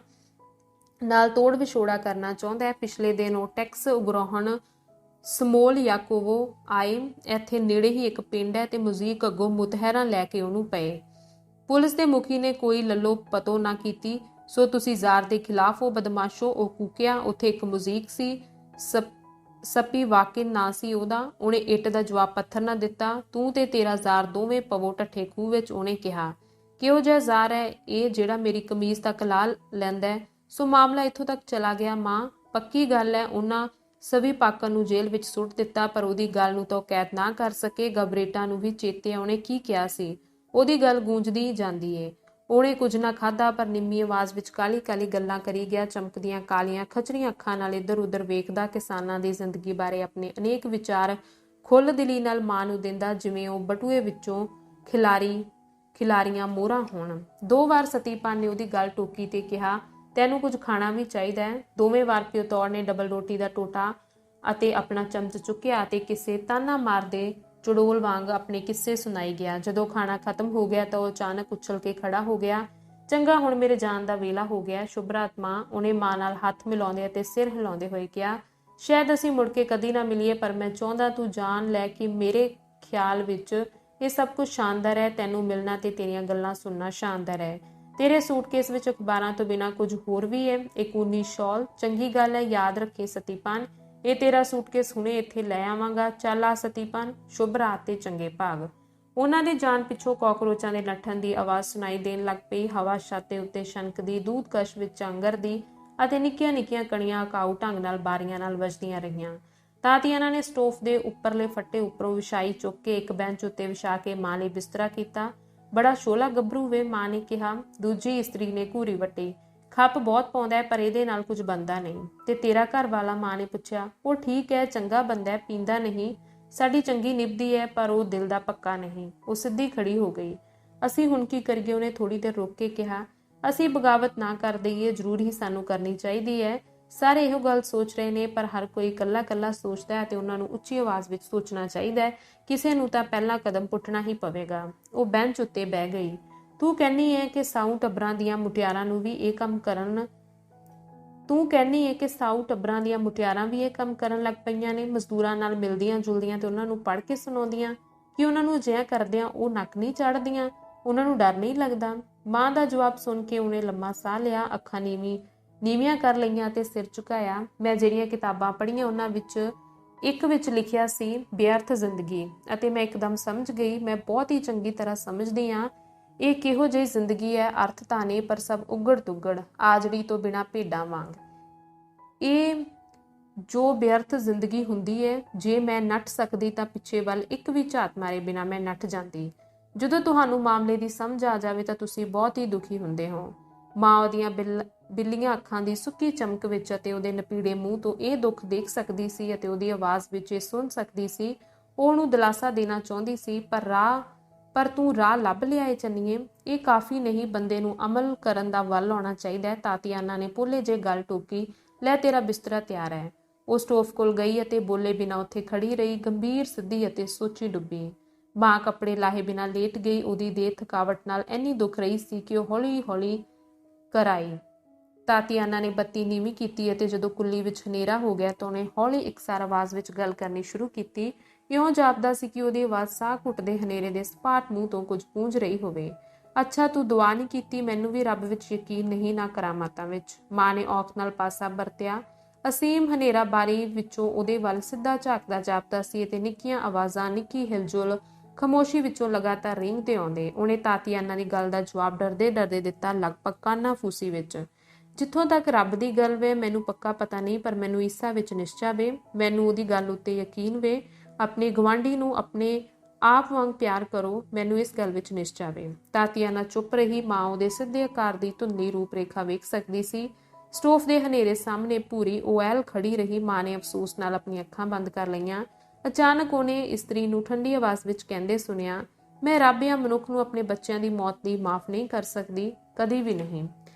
S1: ਨਾਲ ਤੋੜ ਵਿਛੋੜਾ ਕਰਨਾ ਚਾਹੁੰਦਾ ਹੈ। ਪਿਛਲੇ ਦਿਨ ਉਹ ਟੈਕਸ ਉਗਰਾਹੁਣ ਸਮੋਲ ਯਾਕੋਵੋ ਆਏ। ਇੱਥੇ ਨੇੜੇ ਹੀ ਇੱਕ ਪਿੰਡ ਹੈ ਤੇ ਮੁਜ਼ੀਕ ਅੱਗੋਂ ਮੁਤਹਿਰਾਂ ਲੈ ਕੇ ਉਹਨੂੰ ਪਏ। ਪੁਲਿਸ ਦੇ ਮੁਖੀ ਨੇ ਕੋਈ ਲੱਲੋ ਪਤੋ ਨਾ ਕੀਤੀ। ਸੋ ਤੁਸੀਂ ਜ਼ਾਰ ਦੇ ਖਿਲਾਫ ਹੋ ਬਦਮਾਸ਼ੋ, ਉਹ ਕੂਕਿਆ। ਉੱਥੇ ਇੱਕ ਮੁਜ਼ੀਕ ਸੀ, ਸਪੀ ਵਾਕਿਨ ਨਾਂ ਸੀ ਉਹਦਾ। ਉਹਨੇ ਇੱਟ ਦਾ ਜਵਾਬ ਪੱਥਰ ਨਾ ਦਿੱਤਾ। ਤੂੰ ਤੇ ਤੇਰਾ ਜ਼ਾਰ ਦੋਵੇਂ ਪਵੋ ਢੱਠੇ ਖੂਹ ਵਿੱਚ, ਉਹਨੇ ਕਿਹਾ। ਕਿਹੋ ਜਿਹਾ ਜ਼ਾਰ ਹੈ ਇਹ ਜਿਹੜਾ ਮੇਰੀ ਕਮੀਜ਼ ਤੱਕ ਲਾ ਲੈਂਦਾ ਹੈ? ਸੋ ਮਾਮਲਾ ਇੱਥੋਂ ਤੱਕ ਚਲਾ ਗਿਆ ਮਾਂ। ਪੱਕੀ ਗੱਲ ਹੈ, ਉਹਨਾਂ ਸਵੀ ਪਾਕਰ ਨੂੰ ਜੇਲ੍ਹ ਵਿੱਚ ਸੁੱਟ ਦਿੱਤਾ, ਪਰ ਉਹਦੀ ਗੱਲ ਨੂੰ ਤਾਂ ਉਹ ਕੈਦ ਨਾ ਕਰ ਸਕੇ। ਗਬਰੇਟਾ ਨੂੰ ਵੀ ਚੇਤੇ ਉਹਨੇ ਕੀ ਕਿਹਾ ਸੀ। ਉਹਦੀ ਗੱਲ ਗੂੰਜਦੀ ਜਾਂਦੀ ਏ। ਉਹਨੇ ਕੁਝ ਨਾ ਖਾਧਾ, ਪਰ ਨਿੰਮੀ ਆਵਾਜ਼ ਵਿੱਚ ਕਾਲੀ ਕਾਲੀ ਗੱਲਾਂ ਕਰੀ ਗਿਆ। ਚਮਕਦੀਆਂ ਕਾਲੀਆਂ ਖਚਰੀਆਂ ਅੱਖਾਂ ਨਾਲ ਇੱਧਰ ਉੱਧਰ ਵੇਖਦਾ, ਕਿਸਾਨਾਂ ਦੀ ਜ਼ਿੰਦਗੀ ਬਾਰੇ ਆਪਣੇ ਅਨੇਕ ਵਿਚਾਰ ਖੁੱਲ੍ਹ ਦਿਲੀ ਨਾਲ ਮਾਂ ਨੂੰ ਦਿੰਦਾ, ਜਿਵੇਂ ਉਹ ਬਟੂਏ ਵਿੱਚੋਂ ਖਿਲਾਰੀਆਂ ਮੋਹਰਾਂ ਹੋਣ। 2 ਵਾਰ ਸਤੀਪਾਲ ਨੇ ਉਹਦੀ ਗੱਲ ਟੋਕੀ ਤੇ ਕਿਹਾ, ਤੈਨੂੰ ਕੁਝ ਖਾਣਾ ਵੀ ਚਾਹੀਦਾ ਹੈ। ਦੋਵੇਂ ਵਾਰ ਪਿਓਤਰ ਨੇ ਡਬਲ ਰੋਟੀ ਦਾ ਟੋਟਾ ਅਤੇ ਆਪਣਾ ਚਮਚ ਚੁੱਕਿਆ ਅਤੇ ਕਿਸੇ ਤਾਨਾ ਮਾਰਦੇ ਚੁੜੋਲ ਵਾਂਗ ਆਪਣੇ ਕਿੱਸੇ ਸੁਣਾਈ ਗਿਆ। ਜਦੋਂ ਖਾਣਾ ਖਤਮ ਹੋ ਗਿਆ ਤਾਂ ਉਹ ਅਚਾਨਕ ਉੱਛਲ ਕੇ ਖੜਾ ਹੋ ਗਿਆ। ਚੰਗਾ, ਹੁਣ ਮੇਰੇ ਜਾਣ ਦਾ ਵੇਲਾ ਹੋ ਗਿਆ। ਸ਼ੁਭਰਾਤ ਮਾਂ, ਉਹਨੇ ਮਾਂ ਨਾਲ ਹੱਥ ਮਿਲਾਉਂਦੇ ਅਤੇ ਸਿਰ ਹਿਲਾਉਂਦੇ ਹੋਏ ਕਿਹਾ। ਸ਼ਾਇਦ ਅਸੀਂ ਮੁੜ ਕੇ ਕਦੀ ਨਾ ਮਿਲੀਏ, ਪਰ ਮੈਂ ਚਾਹੁੰਦਾ ਤੂੰ ਜਾਣ ਲੈ ਕਿ ਮੇਰੇ ਖਿਆਲ ਵਿੱਚ ਇਹ ਸਭ ਕੁਝ ਸ਼ਾਨਦਾਰ ਹੈ। ਤੈਨੂੰ ਮਿਲਣਾ ਤੇ ਤੇਰੀਆਂ ਗੱਲਾਂ ਸੁਣਨਾ ਸ਼ਾਨਦਾਰ ਹੈ। ਤੇਰੇ ਸੂਟਕੇਸ ਵਿੱਚ ਅਖਬਾਰਾਂ ਤੋਂ ਬਿਨਾਂ ਕੁਝ ਹੋਰ ਵੀ ਹੈ। ਇੱਕ ਊਨੀ ਸ਼ਾਲ, ਚੰਗੀ ਗੱਲ ਹੈ। ਯਾਦ ਰੱਖੇ ਸਤੀਪਾਨ, ਇਹ ਤੇਰਾ ਸੂਟਕੇਸ ਹੁਣੇ ਇੱਥੇ ਲੈ ਆਵਾਂਗਾ। ਚੱਲ ਆ ਸਤੀਪਾਨ, ਸ਼ੁਭ ਰਾਤ ਤੇ ਚੰਗੇ ਭਾਗ। ਉਹਨਾਂ ਦੇ ਜਾਣ ਪਿੱਛੋਂ ਕਾਕਰੋਚਾਂ ਦੇ ਨੱਠਣ ਦੀ ਆਵਾਜ਼ ਸੁਣਾਈ ਦੇਣ ਲੱਗ ਪਈ। ਹਵਾ ਛੱਤ ਦੇ ਉੱਤੇ ਛਣਕਦੀ, ਦੂਧਕਸ਼ ਵਿੱਚ ਝਾਂਗਰਦੀ ਅਤੇ ਨਿੱਕੀਆਂ ਨਿੱਕੀਆਂ ਕਣੀਆਂ ਅਕਾਊ ਢੰਗ ਨਾਲ ਬਾਰੀਆਂ ਨਾਲ ਵੱਜਦੀਆਂ ਰਹੀਆਂ। ਤਾਤੀਆਨਾ ਨੇ ਸਟੋਵ ਦੇ ਉੱਪਰਲੇ ਫੱਟੇ ਉੱਪਰੋਂ ਵਿਛਾਈ ਚੁੱਕ ਕੇ ਇੱਕ ਬੈਂਚ ਉੱਤੇ ਵਿਛਾ ਕੇ ਮਾਂ ਲਈ ਬਿਸਤਰਾ ਕੀਤਾ। ਬੜਾ ਸ਼ੋਲਾ ਗੱਭਰੂ ਵੇ, ਮਾਂ ਨੇ ਕਿਹਾ। ਦੂਜੀ ਇਸਤਰੀ ਨੇ ਘੂਰੀ ਵੱਟੀ। ਖੱਪ ਬਹੁਤ ਪਾਉਂਦਾ ਹੈ, ਪਰ ਇਹਦੇ ਨਾਲ ਕੁਝ ਬਣਦਾ ਨਹੀਂ। ਤੇ ਤੇਰਾ ਘਰ ਵਾਲਾ, ਮਾਂ ਨੇ ਪੁੱਛਿਆ। ਉਹ ਠੀਕ ਹੈ, ਚੰਗਾ ਬੰਦਾ ਹੈ, ਪੀਂਦਾ ਨਹੀਂ, ਸਾਡੀ ਚੰਗੀ ਨਿਭਦੀ ਹੈ, ਪਰ ਉਹ ਦਿਲ ਦਾ ਪੱਕਾ ਨਹੀਂ। ਉਹ ਸਿੱਧੀ ਖੜੀ ਹੋ ਗਈ। ਅਸੀਂ ਹੁਣ ਕੀ ਕਰੀਏ? ਉਹਨੇ ਥੋੜੀ ਦੇਰ ਰੁਕ ਕੇ ਕਿਹਾ। ਅਸੀਂ ਬਗਾਵਤ ਨਾ ਕਰ ਦਈਏ, ਜ਼ਰੂਰ ਹੀ ਸਾਨੂੰ ਕਰਨੀ ਚਾਹੀਦੀ ਹੈ। ਸਾਰੇ ਇਹੋ ਗੱਲ ਸੋਚ ਰਹੇ ਨੇ, ਪਰ ਹਰ ਕੋਈ ਇਕੱਲਾ ਇਕੱਲਾ ਸੋਚਦਾ ਹੈ ਤੇ ਉਹਨਾਂ ਨੂੰ ਉੱਚੀ ਆਵਾਜ਼ ਵਿੱਚ ਸੋਚਣਾ ਚਾਹੀਦਾ ਹੈ। ਕਿਸੇ ਨੂੰ ਤਾਂ ਪਹਿਲਾ ਕਦਮ ਪੁੱਟਣਾ ਹੀ ਪਵੇਗਾ। ਉਹ ਬੈਂਚ ਉੱਤੇ ਬਹਿ ਗਈ। ਤੂੰ ਕਹਿੰਦੀ ਹੈ ਕਿ ਸਾਊ ਟੱਬਰਾਂ ਦੀਆਂ ਮੁਟਿਆਰਾਂ ਵੀ ਇਹ ਕੰਮ ਕਰਨ ਲੱਗ ਪਈਆਂ ਨੇ, ਮਜ਼ਦੂਰਾਂ ਨਾਲ ਮਿਲਦੀਆਂ ਜੁਲਦੀਆਂ ਤੇ ਉਹਨਾਂ ਨੂੰ ਪੜ੍ਹ ਕੇ ਸੁਣਾਉਂਦੀਆਂ। ਕਿ ਉਹਨਾਂ ਨੂੰ ਅਜਿਹਾ ਕਰਦਿਆਂ ਉਹ ਨੱਕ ਨਹੀਂ ਚਾੜਦੀਆਂ? ਉਹਨਾਂ ਨੂੰ ਡਰ ਨਹੀਂ ਲੱਗਦਾ? ਮਾਂ ਦਾ ਜਵਾਬ ਸੁਣ ਕੇ ਉਹਨੇ ਲੰਮਾ ਸਾਹ ਲਿਆ, ਅੱਖਾਂ ਨੀਵੀਆਂ ਕਰ ਲਈਆਂ ਤੇ ਸਿਰ ਝੁਕਾਇਆ। ਮੈਂ ਜਿਹੜੀਆਂ ਕਿਤਾਬਾਂ ਪੜ੍ਹੀਆਂ ਉਹਨਾਂ ਵਿੱਚ ਇੱਕ ਵਿੱਚ ਲਿਖਿਆ ਸੀ ਬੇਅਰਥ ਜ਼ਿੰਦਗੀ, ਅਤੇ ਮੈਂ ਇੱਕਦਮ ਸਮਝ ਗਈ। ਮੈਂ ਬਹੁਤ ਹੀ ਚੰਗੀ ਤਰ੍ਹਾਂ ਸਮਝਦੀ ਹਾਂ ਇਹ ਕਿਹੋ ਜਿਹੀ ਜ਼ਿੰਦਗੀ ਹੈ। ਅਰਥ ਤਾਂ ਨੇ, ਪਰ ਸਭ ਉੱਗੜ ਤੁੱਗੜ, ਆਜੜੀ ਤੋਂ ਬਿਨਾਂ ਭੇਡਾਂ ਵਾਂਗ। ਇਹ ਜੋ ਬੇਅਰਥ ਜ਼ਿੰਦਗੀ ਹੁੰਦੀ ਹੈ, ਜੇ ਮੈਂ ਨੱਠ ਸਕਦੀ ਤਾਂ ਪਿੱਛੇ ਵੱਲ ਇੱਕ ਵੀ ਝਾਤ ਮਾਰੇ ਬਿਨਾਂ ਮੈਂ ਨੱਠ ਜਾਂਦੀ। ਜਦੋਂ ਤੁਹਾਨੂੰ ਮਾਮਲੇ ਦੀ ਸਮਝ ਆ ਜਾਵੇ ਤਾਂ ਤੁਸੀਂ ਬਹੁਤ ਹੀ ਦੁਖੀ ਹੁੰਦੇ ਹੋ। ਮਾਂ ਉਹਦੀਆਂ ਬਿੱਲੀਆਂ ਅੱਖਾਂ ਦੀ ਸੁੱਕੀ ਚਮਕ ਵਿੱਚ ਅਤੇ ਉਹਦੇ ਨਪੀੜੇ ਮੂੰਹ ਤੋਂ ਇਹ ਦੁੱਖ ਦੇਖ ਸਕਦੀ ਸੀ ਅਤੇ ਉਹਦੀ ਆਵਾਜ਼ ਵਿੱਚ ਇਹ ਸੁਣ ਸਕਦੀ ਸੀ। ਉਹ ਉਹਨੂੰ ਦਿਲਾਸਾ ਦੇਣਾ ਚਾਹੁੰਦੀ ਸੀ, ਪਰ ਤੂੰ ਰਾਹ ਲੱਭ ਲਿਆ ਏ ਚੰਨੀਏ। ਇਹ ਕਾਫੀ ਨਹੀਂ, ਬੰਦੇ ਨੂੰ ਅਮਲ ਕਰਨ ਦਾ ਵੱਲ ਆਉਣਾ ਚਾਹੀਦਾ ਹੈ। ਤਾਤੀਆਨਾ ਨੇ ਭੋਲੇ ਜੇ ਗੱਲ ਟੋਕੀ। ਲੈ, ਤੇਰਾ ਬਿਸਤਰਾ ਤਿਆਰ ਹੈ। ਉਹ ਸਟੋਵ ਕੋਲ ਗਈ ਅਤੇ ਬੋਲੇ ਬਿਨਾਂ ਉੱਥੇ ਖੜੀ ਰਹੀ, ਗੰਭੀਰ, ਸਿੱਧੀ ਅਤੇ ਸੋਚੀ ਡੁੱਬੀ। ਮਾਂ ਕੱਪੜੇ ਲਾਹੇ ਬਿਨਾਂ ਲੇਟ ਗਈ। ਉਹਦੀ ਦੇਹ ਥਕਾਵਟ ਨਾਲ ਇੰਨੀ ਦੁੱਖ ਰਹੀ ਸੀ ਕਿ ਉਹ ਹੌਲੀ ਹੌਲੀ ਘਰ ਆਈ। ਤਾਤੀਆਨਾ ਨੇ ਬੱਤੀ ਨੀਵੀਂ ਕੀਤੀ ਅਤੇ ਜਦੋਂ ਕੁੱਲੀ ਵਿੱਚ ਹਨੇਰਾ ਹੋ ਗਿਆ ਤਾਂ ਉਹਨੇ ਹੌਲੀ ਇਕਸਾਰ ਆਵਾਜ਼ ਵਿੱਚ ਗੱਲ ਕਰਨੀ ਸ਼ੁਰੂ ਕੀਤੀ। ਇਉਂ ਜਾਪਦਾ ਸੀ ਕਿ ਉਹਦੀ ਆਵਾਜ਼ ਸਾਹ ਘੁੱਟਦੇ ਹਨੇਰੇ ਦੇ ਸਪਾਟ ਮੂੰਹ ਤੋਂ ਕੁਝ ਗੂੰਜ ਰਹੀ ਹੋਵੇ। ਅੱਛਾ, ਤੂੰ ਦੁਆ ਨਹੀਂ ਕੀਤੀ? ਮੈਨੂੰ ਵੀ ਰੱਬ ਵਿੱਚ ਯਕੀਨ ਨਹੀਂ, ਨਾ ਕਰਾਮਾਤਾਂ ਵਿੱਚ। ਮਾਂ ਨੇ ਔਖ ਨਾਲ ਪਾਸਾ ਵਰਤਿਆ। ਅਸੀਮ ਹਨੇਰਾ ਬਾਰੀ ਵਿੱਚੋਂ ਉਹਦੇ ਵੱਲ ਸਿੱਧਾ ਝਾਕਦਾ ਜਾਪਦਾ ਸੀ ਅਤੇ ਨਿੱਕੀਆਂ ਆਵਾਜ਼ਾਂ, ਨਿੱਕੀ ਹਿਲਜੁਲ ਖਾਮੋਸ਼ੀ ਵਿੱਚੋਂ ਲਗਾਤਾਰ ਰੀਂਗਦੇ ਆਉਂਦੇ। ਉਹਨੇ ਤਾਤੀਆਨਾ ਦੀ ਗੱਲ ਦਾ ਜਵਾਬ ਡਰਦੇ ਡਰਦੇ ਦਿੱਤਾ, ਲਗਭਗ ਕਾਨਾ-ਫੂਸੀ ਵਿੱਚ। ਜਿੱਥੋਂ ਤੱਕ ਰੱਬ ਦੀ ਗੱਲ ਵੇ, ਮੈਨੂੰ ਪੱਕਾ ਪਤਾ ਨਹੀਂ, ਪਰ ਮੈਨੂੰ ਈਸਾ ਵਿੱਚ ਨਿਸ਼ਚਾ ਵੇ। ਮੈਨੂੰ ਉਹਦੀ ਗੱਲ ਉੱਤੇ ਯਕੀਨ ਵੇ। ਆਪਣੇ ਗਵਾਂਢੀ ਨੂੰ ਆਪਣੇ ਆਪ ਵਾਂਗ ਪਿਆਰ ਕਰੋ, ਮੈਨੂੰ ਇਸ ਗੱਲ ਵਿੱਚ ਨਿਸ਼ਚਾ ਵੇ। ਤਾਤੀਆਨਾ ਚੁੱਪ ਰਹੀ। ਮਾਂ ਉਹਦੇ ਸਿੱਧੇ ਆਕਾਰ ਦੀ ਧੁੰਦਲੀ ਰੂਪ ਰੇਖਾ ਵੇਖ ਸਕਦੀ ਸੀ। ਸਟੋਵ ਦੇ ਹਨੇਰੇ ਸਾਹਮਣੇ ਭੂਰੀ ਓਐਲ ਖੜੀ ਰਹੀ। ਮਾਂ ਨੇ ਅਫਸੋਸ ਨਾਲ ਆਪਣੀਆਂ ਅੱਖਾਂ ਬੰਦ ਕਰ ਲਈਆਂ। ਅਚਾਨਕ ਉਹਨੇ ਇਸਤਰੀ ਨੂੰ ਠੰਡੀ ਆਵਾਜ਼ ਵਿੱਚ ਕਹਿੰਦੇ ਸੁਣਿਆ, ਮੈਂ ਰੱਬ ਜਾਂ ਮਨੁੱਖ ਨੂੰ ਆਪਣੇ ਬੱਚਿਆਂ ਦੀ ਮੌਤ ਦੀ ਮਾਫ ਨਹੀਂ ਕਰ ਸਕਦੀ, ਕਦੀ ਵੀ ਨਹੀਂ।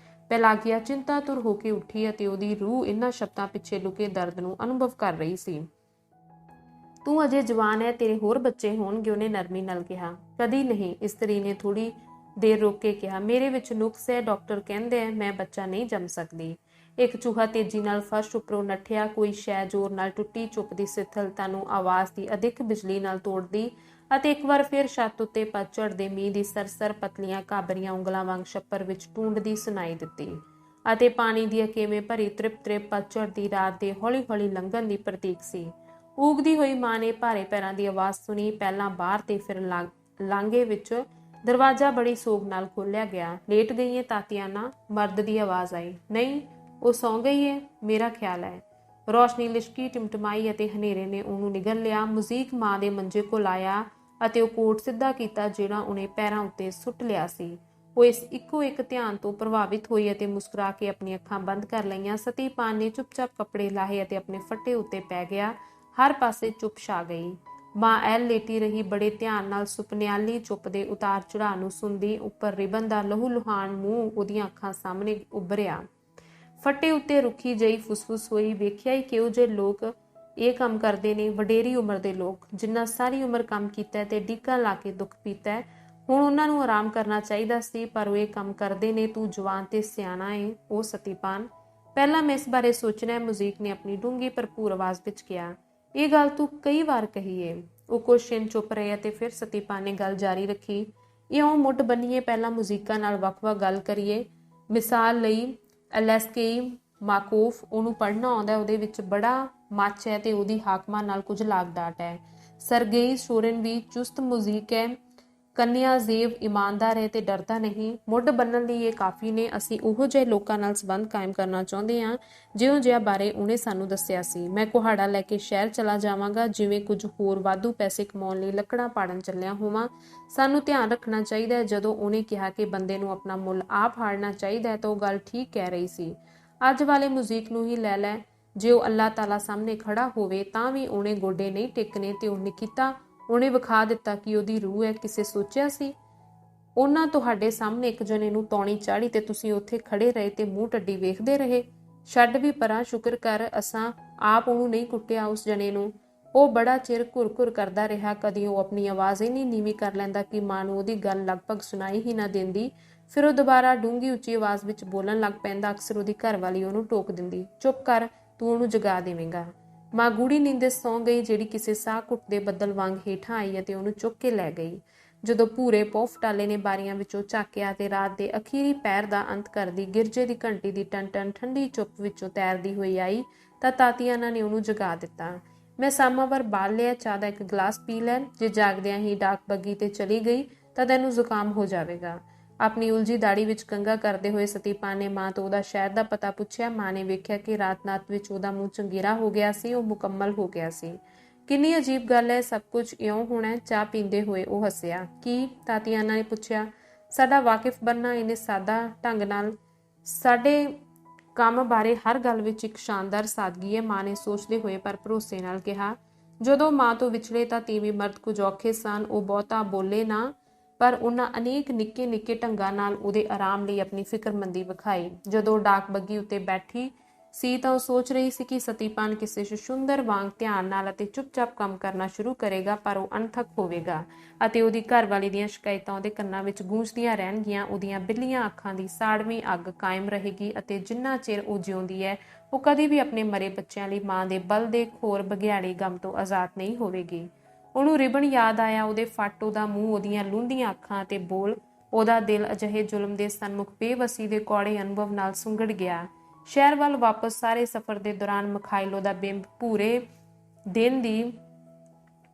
S1: ਪੈਲਾਗੀਆ ਚਿੰਤਾਤੁਰ ਹੋ ਕੇ ਉੱਠੀ ਅਤੇ ਉਹਦੀ ਰੂਹ ਇਹਨਾਂ ਸ਼ਬਦਾਂ ਪਿੱਛੇ ਲੁਕੇ ਦਰਦ ਨੂੰ ਅਨੁਭਵ ਕਰ ਰਹੀ ਸੀ। ਤੂੰ ਅਜੇ ਜਵਾਨ ਹੈ, ਤੇਰੇ ਹੋਰ ਬੱਚੇ ਹੋਣਗੇ, ਉਹਨੇ ਨਰਮੀ ਨਾਲ ਕਿਹਾ। ਕਦੀ ਨਹੀਂ, ਇਸਤਰੀ ਨੇ ਥੋੜੀ ਦੇਰ ਰੁਕ ਕੇ ਕਿਹਾ। ਮੇਰੇ ਵਿੱਚ ਨੁਕਸ ਹੈ, ਡਾਕਟਰ ਕਹਿੰਦੇ ਆ ਮੈਂ ਬੱਚਾ ਨਹੀਂ ਜੰਮ ਸਕਦੀ। ਇੱਕ ਚੂਹਾ ਤੇਜ਼ੀ ਨਾਲ ਫਰਸ਼ ਉੱਪਰੋਂ ਨੱਠਿਆ। ਕੋਈ ਸ਼ੈ ਜ਼ੋਰ ਨਾਲ ਟੁੱਟੀ। ਚੁੱਪ ਦੀ ਸਿਥਲਤਾ ਨੂੰ ਆਵਾਜ਼ ਦੀ ਅਦਿੱਖ ਬਿਜਲੀ ਨਾਲ ਤੋੜਦੀ ਅਤੇ ਇੱਕ ਵਾਰ ਫਿਰ ਛੱਤ ਉੱਤੇ ਪਤਝੜ ਦੇ ਮੀਂਹ ਦੀ ਸਰਸਰ ਪਤਲੀਆਂ ਕਾਬਰੀਆਂ ਉਂਗਲਾਂ ਵਾਂਗ ਛੱਪਰ ਵਿੱਚ ਟੂੰਡਦੀ ਸੁਣਾਈ ਦਿੱਤੀ ਅਤੇ ਪਾਣੀ ਦੀ ਅਕੇਵੇਂ ਭਰੀ ਤ੍ਰਿਪ ਪਤਝੜ ਦੀ ਰਾਤ ਦੇ ਹੌਲੀ ਹੌਲੀ ਲੰਘਣ ਦੀ ਪ੍ਰਤੀਕ ਸੀ। ਊਗਦੀ ਹੋਈ ਮਾਂ ਨੇ ਭਾਰੇ ਪੈਰਾਂ ਦੀ ਆਵਾਜ਼ ਸੁਣੀ, ਪਹਿਲਾਂ ਬਾਹਰ ਤੇ ਫਿਰ ਲਾਂਘੇ ਵਿੱਚ। ਦਰਵਾਜ਼ਾ ਬੜੀ ਸੋਗ ਨਾਲ ਖੋਲ੍ਹਿਆ ਗਿਆ। ਲੇਟ ਗਈ ਏ ਤਾਤੀਆਨਾ? ਮਰਦ ਦੀ ਆਵਾਜ਼ ਆਈ। ਨਹੀਂ, ਉਹ ਸੌਂ ਗਈ ਏ, ਮੇਰਾ ਖਿਆਲ ਹੈ। ਰੌਸ਼ਨੀ ਲਿਸ਼ਕੀ, ਟਿਮਟਮਾਈ ਅਤੇ ਹਨੇਰੇ ਨੇ ਉਹਨੂੰ ਨਿਗਲ ਲਿਆ। ਮੁਜ਼ੀਕ ਮਾਂ ਦੇ ਮੰਜੇ ਕੋਲ ਆਇਆ ਅਤੇ ਉਹ ਕੋਟ ਸਿੱਧਾ ਕੀਤਾ ਜਿਹੜਾ ਉਹਨੇ ਪੈਰਾਂ ਉੱਤੇ ਸੁੱਟ ਲਿਆ ਸੀ। ਉਹ ਇਸ ਇੱਕੋ ਇੱਕ ਧਿਆਨ ਤੋਂ ਪ੍ਰਭਾਵਿਤ ਹੋਈ ਅਤੇ ਮੁਸਕਰਾ ਕੇ ਆਪਣੀਆਂ ਅੱਖਾਂ ਬੰਦ ਕਰ ਲਈਆਂ। ਸਤੀਪਾਨ ਨੇ ਚੁੱਪਚਾਪ ਕੱਪੜੇ ਲਾਹੇ ਅਤੇ ਆਪਣੇ ਫੱਟੇ ਉੱਤੇ ਪੈ ਗਿਆ। ਹਰ ਪਾਸੇ ਚੁੱਪ ਛਾ ਗਈ। ਮਾਂ ਐਲ ਲੇਟੀ ਰਹੀ, ਬੜੇ ਧਿਆਨ ਨਾਲ ਸੁਪਨਿਆਲੀ ਚੁੱਪ ਦੇ ਉਤਾਰ ਚੜਾਅ ਨੂੰ ਸੁਣਦੀ। ਉੱਪਰ ਰਿਬਨ ਦਾ ਲਹੂ ਲੁਹਾਨ ਮੂੰਹ ਉਹਦੀਆਂ ਅੱਖਾਂ ਸਾਹਮਣੇ ਉੱਭਰਿਆ। ਫੱਟੇ ਉੱਤੇ ਰੁੱਖੀ ਜਿਹੀ ਫੁਸਫੁਸ ਹੋਈ। ਵੇਖਿਆ ਹੀ ਕਿਹੋ ਜਿਹੇ ਲੋਕ ਇਹ ਕੰਮ ਕਰਦੇ ਨੇ, ਵਡੇਰੀ ਉਮਰ ਦੇ ਲੋਕ, ਜਿਨ੍ਹਾਂ ਸਾਰੀ ਉਮਰ ਕੰਮ ਕੀਤਾ ਤੇ ਡੀਕਾ ਲਾ ਕੇ ਦੁੱਖ ਪੀਤਾ। ਹੁਣ ਉਹਨਾਂ ਨੂੰ ਆਰਾਮ ਕਰਨਾ ਚਾਹੀਦਾ ਸੀ, ਪਰ ਉਹ ਇਹ ਕੰਮ ਕਰਦੇ ਨੇ। ਤੂੰ ਜਵਾਨ ਤੇ ਸਿਆਣਾ ਏ। ਉਹ ਸਤੀਪਾਨ, ਪਹਿਲਾਂ ਮੈਂ ਇਸ ਬਾਰੇ ਸੋਚਣਾ ਹੈ, ਮੁਜ਼ੀਕ ਨੇ ਆਪਣੀ ਡੂੰਘੀ ਭਰਪੂਰ ਆਵਾਜ਼ ਵਿੱਚ ਕਿਹਾ। ਇਹ ਗੱਲ ਤੂੰ ਕਈ ਵਾਰ ਕਹੀ ਏ। ਉਹ ਕੁਝ ਛਿਨ ਚੁੱਪ ਰਹੇ ਅਤੇ ਫਿਰ ਸਤੀਪਾਲ ਨੇ ਗੱਲ ਜਾਰੀ ਰੱਖੀ। ਇਉਂ ਮੁੱਢ ਬੰਨੀਏ, ਪਹਿਲਾਂ ਮੁਜ਼ੀਕਾਂ ਨਾਲ ਵੱਖ-ਵੱਖ ਗੱਲ ਕਰੀਏ। ਮਿਸਾਲ ਲਈ ਅਲੈਕਸੇਈ ਮਾਰਕੋਵ, ਉਹਨੂੰ ਪੜ੍ਹਨਾ ਆਉਂਦਾ, ਉਹਦੇ ਵਿੱਚ ਬੜਾ ਮੱਚ ਹੈ ਤੇ ਉਹਦੀ ਹਾਕਮਾਂ ਨਾਲ ਕੁਝ ਲਾਗ ਡਾਟ ਹੈ। ਸਰਗੇਈ ਸ਼ੋਰਿਨ ਵੀ ਚੁਸਤ ਮੁਜ਼ੀਕ ਹੈ। ਕਨਿਆਜ਼ੇਵ ਇਮਾਨਦਾਰ ਹੈ ਤੇ ਡਰਦਾ ਨਹੀਂ। ਮੁੱਢ ਬੰਨਣ ਲਈ ਇਹ ਕਾਫੀ ਨੇ। ਅਸੀਂ ਉਹੋ ਜਿਹੇ ਲੋਕਾਂ ਨਾਲ ਸੰਬੰਧ ਕਾਇਮ ਕਰਨਾ ਚਾਹੁੰਦੇ ਹਾਂ ਜਿਹੋ ਜਿਹਾ ਬਾਰੇ ਉਹਨੇ ਸਾਨੂੰ ਦੱਸਿਆ ਸੀ। ਮੈਂ ਕੁਹਾੜਾ ਲੈ ਕੇ ਸ਼ਹਿਰ ਚਲਾ ਜਾਵਾਂਗਾ, ਜਿਵੇਂ ਕੁਝ ਹੋਰ ਵਾਧੂ ਪੈਸੇ ਕਮਾਉਣ ਲਈ ਲੱਕੜਾਂ ਪਾੜਨ ਚੱਲਿਆ ਹੋਵਾਂ। ਸਾਨੂੰ ਧਿਆਨ ਰੱਖਣਾ ਚਾਹੀਦਾ ਹੈ। ਜਦੋਂ ਉਹਨੇ ਕਿਹਾ ਕਿ ਬੰਦੇ ਨੂੰ ਆਪਣਾ ਮੁੱਲ ਆਪ ਹਾੜਨਾ ਚਾਹੀਦਾ ਹੈ ਤਾਂ ਉਹ ਗੱਲ ਠੀਕ ਕਹਿ ਰਹੀ ਸੀ। ਅੱਜ ਵਾਲੇ ਮੁਜ਼ੀਕ ਨੂੰ ਹੀ ਲੈ ਲੈ, ਜੇ ਉਹ ਅੱਲਾਹ ਤਾਲਾ ਸਾਹਮਣੇ ਖੜਾ ਹੋਵੇ ਤਾਂ ਵੀ ਉਹਨੇ ਗੋਡੇ ਨਹੀਂ ਟੇਕਣੇ। ਤੇ ਉਹਨੇ ਕੀਤਾ, ਉਹਨੇ ਵਿਖਾ ਦਿੱਤਾ ਕਿ ਉਹਦੀ ਰੂਹ ਹੈ। ਕਿਸੇ ਸੋਚਿਆ ਸੀ? ਉਹਨਾਂ ਤੁਹਾਡੇ ਸਾਹਮਣੇ ਇੱਕ ਜਣੇ ਨੂੰ ਤੌਣੀ ਚਾੜੀ ਤੇ ਤੁਸੀਂ ਉੱਥੇ ਖੜੇ ਰਹੇ ਤੇ ਮੂੰਹ ਟੱਡੀ ਵੇਖਦੇ ਰਹੇ। ਛੱਡ ਵੀ ਪਰਾਂ, ਸ਼ੁਕਰ ਕਰ ਅਸਾਂ ਆਪ ਉਹਨੂੰ ਨਹੀਂ ਕੁੱਟਿਆ ਉਸ ਜਣੇ ਨੂੰ। ਉਹ ਬੜਾ ਚਿਰ ਘੁਰ-ਘੁਰ ਕਰਦਾ ਰਿਹਾ। ਕਦੀ ਉਹ ਆਪਣੀ ਆਵਾਜ਼ ਇੰਨੀ ਨੀਵੀਂ ਕਰ ਲੈਂਦਾ ਕਿ ਮਾਂ ਨੂੰ ਉਹਦੀ ਗੱਲ ਲਗਭਗ ਸੁਣਾਈ ਹੀ ਨਾ ਦਿੰਦੀ। ਫਿਰ ਉਹ ਦੁਬਾਰਾ ਡੂੰਘੀ ਉੱਚੀ ਆਵਾਜ਼ ਵਿੱਚ ਬੋਲਣ ਲੱਗ ਪੈਂਦਾ। ਅਕਸਰ ਉਹਦੀ ਘਰਵਾਲੀ ਉਹਨੂੰ ਟੋਕ ਦਿੰਦੀ, ਚੁੱਪ ਕਰ, ਤੂੰ ਉਹਨੂੰ ਜਗਾ ਦੇਵੇਂਗਾ। ਮਾਂ ਗੂੜੀ ਨੀਂਦੇ ਸੌਂ ਗਈ, ਜਿਹੜੀ ਕਿਸੇ ਸਾਹ ਘੁੱਟਦੇ ਬੱਦਲ ਵਾਂਗ ਹੇਠਾਂ ਆਈ ਅਤੇ ਉਹਨੂੰ ਚੁੱਕ ਕੇ ਲੈ ਗਈ। ਜਦੋਂ ਭੂਰੇ ਪੋਫਟਾਲੇ ਨੇ ਬਾਰੀਆਂ ਵਿੱਚੋਂ ਝਾਕਿਆ ਤੇ ਰਾਤ ਦੇ ਅਖੀਰੀ ਪੈਰ ਦਾ ਅੰਤ ਕਰਦੀ ਗਿਰਜੇ ਦੀ ਘੰਟੀ ਦੀ ਟਨ-ਟਨ ਠੰਡੀ ਚੁੱਪ ਵਿੱਚੋਂ ਤੈਰਦੀ ਹੋਈ ਆਈ ਤਾਂ ਤਾਤੀਆਨਾ ਨੇ ਉਹਨੂੰ ਜਗਾ ਦਿੱਤਾ। ਮੈਂ ਸਾਮਾਵਰ ਬਾਲ ਲਿਆ, ਚਾਹ ਦਾ ਇੱਕ ਗਲਾਸ ਪੀ ਲੈ। ਜੇ ਜਾਗਦਿਆਂ ਹੀ ਡਾਕ ਬੱਗੀ ਤੇ ਚਲੀ ਗਈ ਤਾਂ ਤੈਨੂੰ ਜ਼ੁਕਾਮ ਹੋ ਜਾਵੇਗਾ। ਆਪਣੀ ਉਲਝੀ ਦਾੜੀ ਵਿੱਚ ਕੰਘਾ ਕਰਦੇ ਹੋਏ ਸਤੀਪਾਲ ਨੇ ਮਾਂ ਤੋਂ ਉਹਦਾ ਸ਼ਹਿਰ ਦਾ ਪਤਾ ਪੁੱਛਿਆ। ਮਾਂ ਨੇ ਵੇਖਿਆ ਕਿ ਰਾਤ-ਨਾਤ ਵਿੱਚ ਉਹਦਾ ਮੂੰਹ ਚੰਗੇਰਾ ਹੋ ਗਿਆ ਸੀ। ਉਹ ਮੁਕੰਮਲ ਹੋ ਗਿਆ ਸੀ। ਕਿੰਨੀ ਅਜੀਬ ਗੱਲ ਹੈ, ਸਭ ਕੁਝ ਇਉਂ ਹੋਣਾ। ਚਾਹ ਪੀਂਦੇ ਹੋਏ ਉਹ ਹੱਸਿਆ। ਕੀ? ਤਾਤੀਆਨਾ ਨੇ ਪੁੱਛਿਆ। ਸਾਡਾ ਵਾਕਿਫ ਬਣਨਾ ਇਹਨੇ ਸਾਦਾ ਢੰਗ ਨਾਲ। ਸਾਡੇ ਕੰਮ ਬਾਰੇ ਹਰ ਗੱਲ ਵਿੱਚ ਇੱਕ ਸ਼ਾਨਦਾਰ ਸਾਦਗੀ ਹੈ, ਮਾਂ ਨੇ ਸੋਚਦੇ ਹੋਏ ਪਰ ਭਰੋਸੇ ਨਾਲ ਕਿਹਾ। ਜਦੋਂ ਮਾਂ ਤੋਂ ਵਿਛੜੇ ਤਾਂ ਤੀਵੀਂ ਮਰਦ ਕੁਝ ਔਖੇ ਸਨ। ਉਹ ਬਹੁਤਾ ਬੋਲੇ ਨਾ, ਪਰ ਉਹਨਾਂ ਅਨੇਕ ਨਿੱਕੇ-ਨਿੱਕੇ ਢੰਗਾਂ ਨਾਲ ਉਹਦੇ ਆਰਾਮ ਲਈ ਆਪਣੀ ਫਿਕਰਮੰਦੀ ਵਿਖਾਈ। ਜਦੋਂ ਡਾਕ ਬੱਗੀ ਉੱਤੇ ਬੈਠੀ ਸੀ ਤਾਂ ਉਹ ਸੋਚ ਰਹੀ ਸੀ ਕਿ ਸਤੀਪਾਲ ਕਿਸੇ ਸ਼ੁਸ਼ੁੰਦਰ ਵਾਂਗ ਧਿਆਨ ਨਾਲ ਅਤੇ ਚੁੱਪਚਾਪ ਕੰਮ ਕਰਨਾ ਸ਼ੁਰੂ ਕਰੇਗਾ, ਪਰ ਉਹ ਅਣਥੱਕ ਹੋਵੇਗਾ ਅਤੇ ਉਹਦੀ ਘਰਵਾਲੀ ਦੀਆਂ ਸ਼ਿਕਾਇਤਾਂ ਉਹਦੇ ਕੰਨਾਂ ਵਿੱਚ ਗੂੰਜਦੀਆਂ ਰਹਿਣਗੀਆਂ। ਉਹਦੀਆਂ ਬਿੱਲੀਆਂ ਅੱਖਾਂ ਦੀ ਸਾੜਵੀਂ ਅੱਗ ਕਾਇਮ ਰਹੇਗੀ ਅਤੇ ਜਿੰਨਾ ਚਿਰ ਉਹ ਜਿਉਂਦੀ ਹੈ ਉਹ ਕਦੀ ਵੀ ਆਪਣੇ ਮਰੇ ਬੱਚਿਆਂ ਲਈ ਮਾਂ ਦੇ ਬਲ ਦੇ ਖੋਰ ਬਘਿਆੜੀ ਗਮ ਤੋਂ ਆਜ਼ਾਦ ਨਹੀਂ ਹੋਵੇਗੀ। ਉਹਨੂੰ ਰਿਬਨ ਯਾਦ ਆਇਆ, ਉਹਦੇ ਫੱਟ, ਉਹਦਾ ਮੂੰਹ, ਉਹਦੀਆਂ ਲੂੰਦੀਆਂ ਅੱਖਾਂ ਅਤੇ ਬੋਲ। ਉਹਦਾ ਦਿਲ ਅਜਿਹੇ ਜ਼ੁਲਮ ਦੇ ਸਨਮੁਖ ਬੇਵਸੀ ਦੇ ਕੌੜੇ ਅਨੁਭਵ ਨਾਲ ਸੁੰਗੜ ਗਿਆ। ਸ਼ਹਿਰ ਵੱਲ ਵਾਪਸ ਸਾਰੇ ਸਫ਼ਰ ਦੇ ਦੌਰਾਨ ਮਖਾਇਲੋ ਦਾ ਬਿੰਬ ਭੂਰੇ ਦਿਨ ਦੀ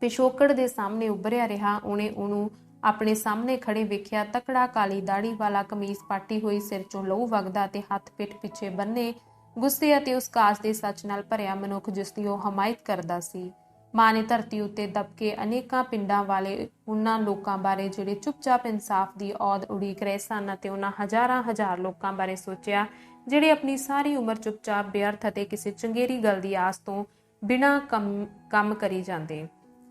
S1: ਪਿਛੋਕੜ ਦੇ ਸਾਹਮਣੇ ਉੱਭਰਿਆ ਰਿਹਾ। ਉਹਨੇ ਉਹਨੂੰ ਆਪਣੇ ਸਾਹਮਣੇ ਖੜੇ ਵੇਖਿਆ। ਤਕੜਾ, ਕਾਲੀ ਦਾੜੀ ਵਾਲਾ, ਕਮੀਜ਼ ਪਾਟੀ ਹੋਈ, ਸਿਰ ਚੋਂ ਲਹੂ ਵਗਦਾ ਤੇ ਹੱਥ ਪਿੱਠ ਪਿੱਛੇ ਬੰਨੇ, ਗੁੱਸੇ ਅਤੇ ਉਸ ਕਾਸ਼ ਦੇ ਸੱਚ ਨਾਲ ਭਰਿਆ ਮਨੁੱਖ ਜਿਸ ਦੀ ਉਹ ਹਮਾਇਤ ਕਰਦਾ ਸੀ। ਮਾਂ ਨੇ ਧਰਤੀ ਉੱਤੇ ਦਬਕੇ ਅਨੇਕਾਂ ਪਿੰਡਾਂ ਵਾਲੇ ਉਹਨਾਂ ਲੋਕਾਂ ਬਾਰੇ ਜਿਹੜੇ ਚੁੱਪਚਾਪ ਇਨਸਾਫ ਦੀ ਔਦ ਉਡੀਕ ਰਹੇ ਸਨ ਅਤੇ ਉਹਨਾਂ ਹਜ਼ਾਰਾਂ ਹਜ਼ਾਰ ਲੋਕਾਂ ਬਾਰੇ ਸੋਚਿਆ ਜਿਹੜੇ ਆਪਣੀ ਸਾਰੀ ਉਮਰ ਚੁੱਪਚਾਪ ਬੇਅਰਥ ਅਤੇ ਕਿਸੇ ਚੰਗੇਰੀ ਗੱਲ ਦੀ ਆਸ ਤੋਂ ਬਿਨਾਂ ਕੰਮ ਕਰੀ ਜਾਂਦੇ।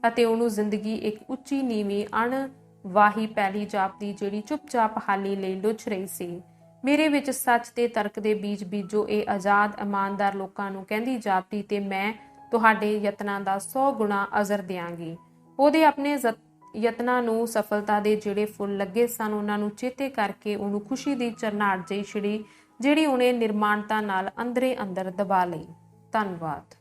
S1: ਅਤੇ ਉਹਨੂੰ ਜ਼ਿੰਦਗੀ ਇੱਕ ਉੱਚੀ ਨੀਵੀਂ ਅਣਵਾਹੀ ਪੈਲੀ ਜਾਪਦੀ ਜਿਹੜੀ ਚੁੱਪਚਾਪ ਹਾਲੀ ਲਈ ਲੁੱਝ ਰਹੀ ਸੀ। ਮੇਰੇ ਵਿੱਚ ਸੱਚ ਤੇ ਤਰਕ ਦੇ ਬੀਜ ਬੀਜੋ, ਇਹ ਆਜ਼ਾਦ ਇਮਾਨਦਾਰ ਲੋਕਾਂ ਨੂੰ ਕਹਿੰਦੀ ਜਾਪਦੀ, ਤੇ ਮੈਂ ਤੁਹਾਡੇ ਯਤਨਾਂ ਦਾ 100 ਗੁਣਾ ਅਜ਼ਰ ਦਿਆਂਗੀ। ਉਹਦੇ ਆਪਣੇ ਯਤਨਾਂ ਨੂੰ ਸਫਲਤਾ ਦੇ ਜਿਹੜੇ ਫੁੱਲ ਲੱਗੇ ਸਨ ਉਹਨਾਂ ਨੂੰ ਚੇਤੇ ਕਰਕੇ ਉਹਨੂੰ ਖੁਸ਼ੀ ਦੀ ਝਰਨਾਟ ਜਿਹੀ ਛਿੜੀ ਜਿਹੜੀ ਉਹਨੇ ਨਿਰਮਾਣਤਾ ਨਾਲ ਅੰਦਰੇ ਅੰਦਰ ਦਬਾ ਲਈ। ਧੰਨਵਾਦ।